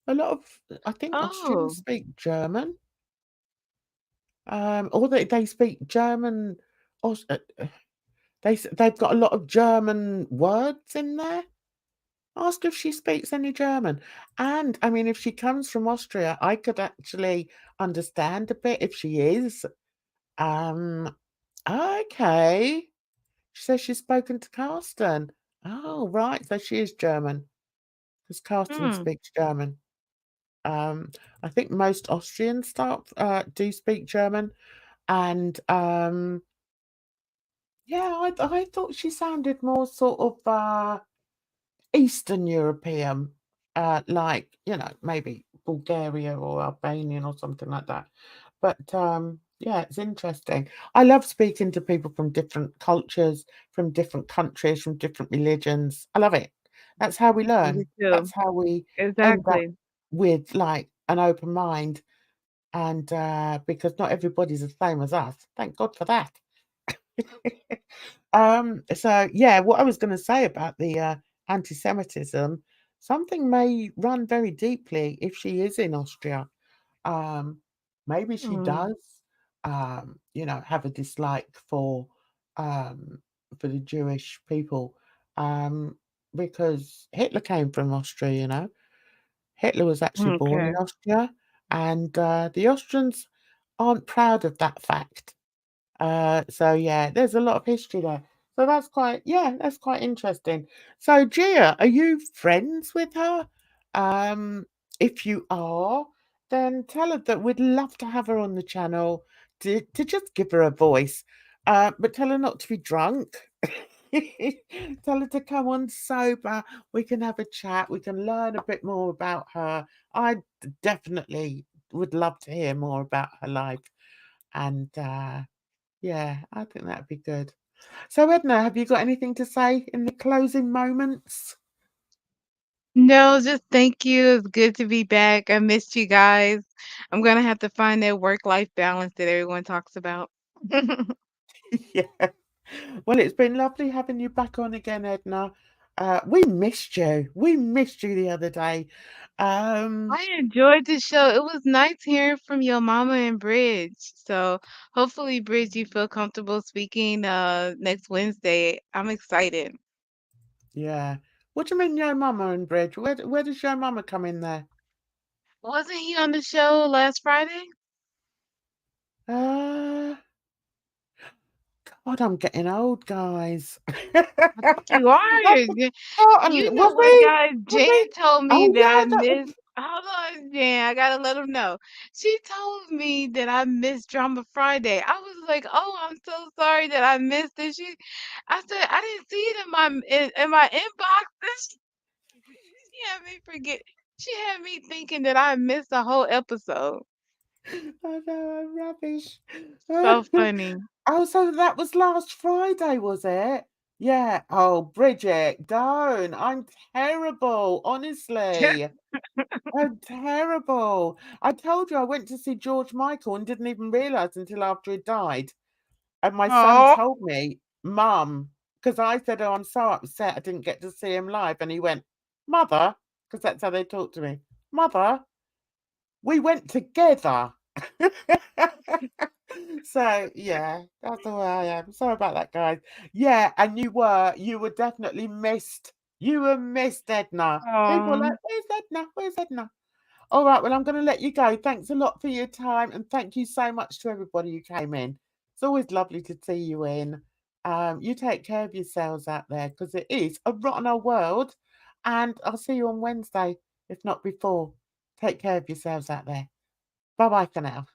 A lot of I think Austrians Oh, speak German. Or they speak German. Aus- uh, uh, they've got a lot of German words in there. Ask if she speaks any German. And I mean, if she comes from Austria, I could actually understand a bit if she is. Um, okay. She says she's spoken to Carsten. Oh, right. So she is German because Carsten hmm, speaks German. Um, I think most Austrian staff do speak German. And yeah, I thought she sounded more sort of Eastern European, like, maybe Bulgaria or Albanian or something like that. But yeah, it's interesting. I love speaking to people from different cultures, from different countries, from different religions. I love it. That's how we me learn. That's too. how we end up Exactly. with like an open mind. And because not everybody's the same as us. Thank God for that. So yeah, what I was going to say about the anti-Semitism, something may run very deeply if she is in Austria. Um, Maybe she Mm, does, have a dislike um, for the Jewish people, because Hitler came from Austria. Hitler was actually born in okay. Austria, and the Austrians aren't proud of that fact. So yeah, there's a lot of history there. So that's quite interesting. So Gia, are you friends with her? Um, if you are, then tell her that we'd love to have her on the channel to just give her a voice. But tell her not to be drunk. Tell her to come on sober. We can have a chat. We can learn a bit more about her. I definitely would love to hear more about her life. And yeah, I think that'd be good. So, Edna, have you got anything to say in the closing moments? No, just thank you. It's good to be back. I missed you guys. I'm gonna have to find that work-life balance that everyone talks about. Yeah. Well, it's been lovely having you back on again, Edna. We missed you. We missed you the other day. Um, I enjoyed the show. It was nice hearing from your mama and Bridge. So hopefully, Bridge, you feel comfortable speaking next Wednesday. I'm excited. yeah. What do you mean, Yo Mama and Bridge? Where does Yo Mama come in there? Wasn't he on the show last Friday? Uh, God, I'm getting old, guys. I think you I've are. You forgotten. know Was what, he? guys? Was Jan he? told me Oh that I yeah, that was. missed. Hold on, Jan. I gotta let him know. She told me that I missed Drama Friday. I was like, "Oh, I'm so sorry that I missed it." I said, "I didn't see it in my inbox." She had me forget. She had me thinking that I missed the whole episode. I know, I'm rubbish. So funny. Oh, so that was last Friday, was it? Yeah. Oh, Bridget, don't. I'm terrible, honestly. I'm terrible. I told you I went to see George Michael and didn't even realise until after he died. And my son Oh, told me, Mum, because I said, oh, I'm so upset I didn't get to see him live. And he went, Mother, because that's how they talk to me, Mother, we went together. So yeah, that's the way I am. Sorry about that, guys. Yeah, and you were definitely missed. You were missed, Edna. People were like, where's Edna? Where's Edna? All right, well, I'm going to let you go. Thanks a lot for your time, and thank you so much to everybody who came in. It's always lovely to see you in. You take care of yourselves out there, because it is a rotten old world, and I'll see you on Wednesday, if not before. Take care of yourselves out there. Bye-bye for now.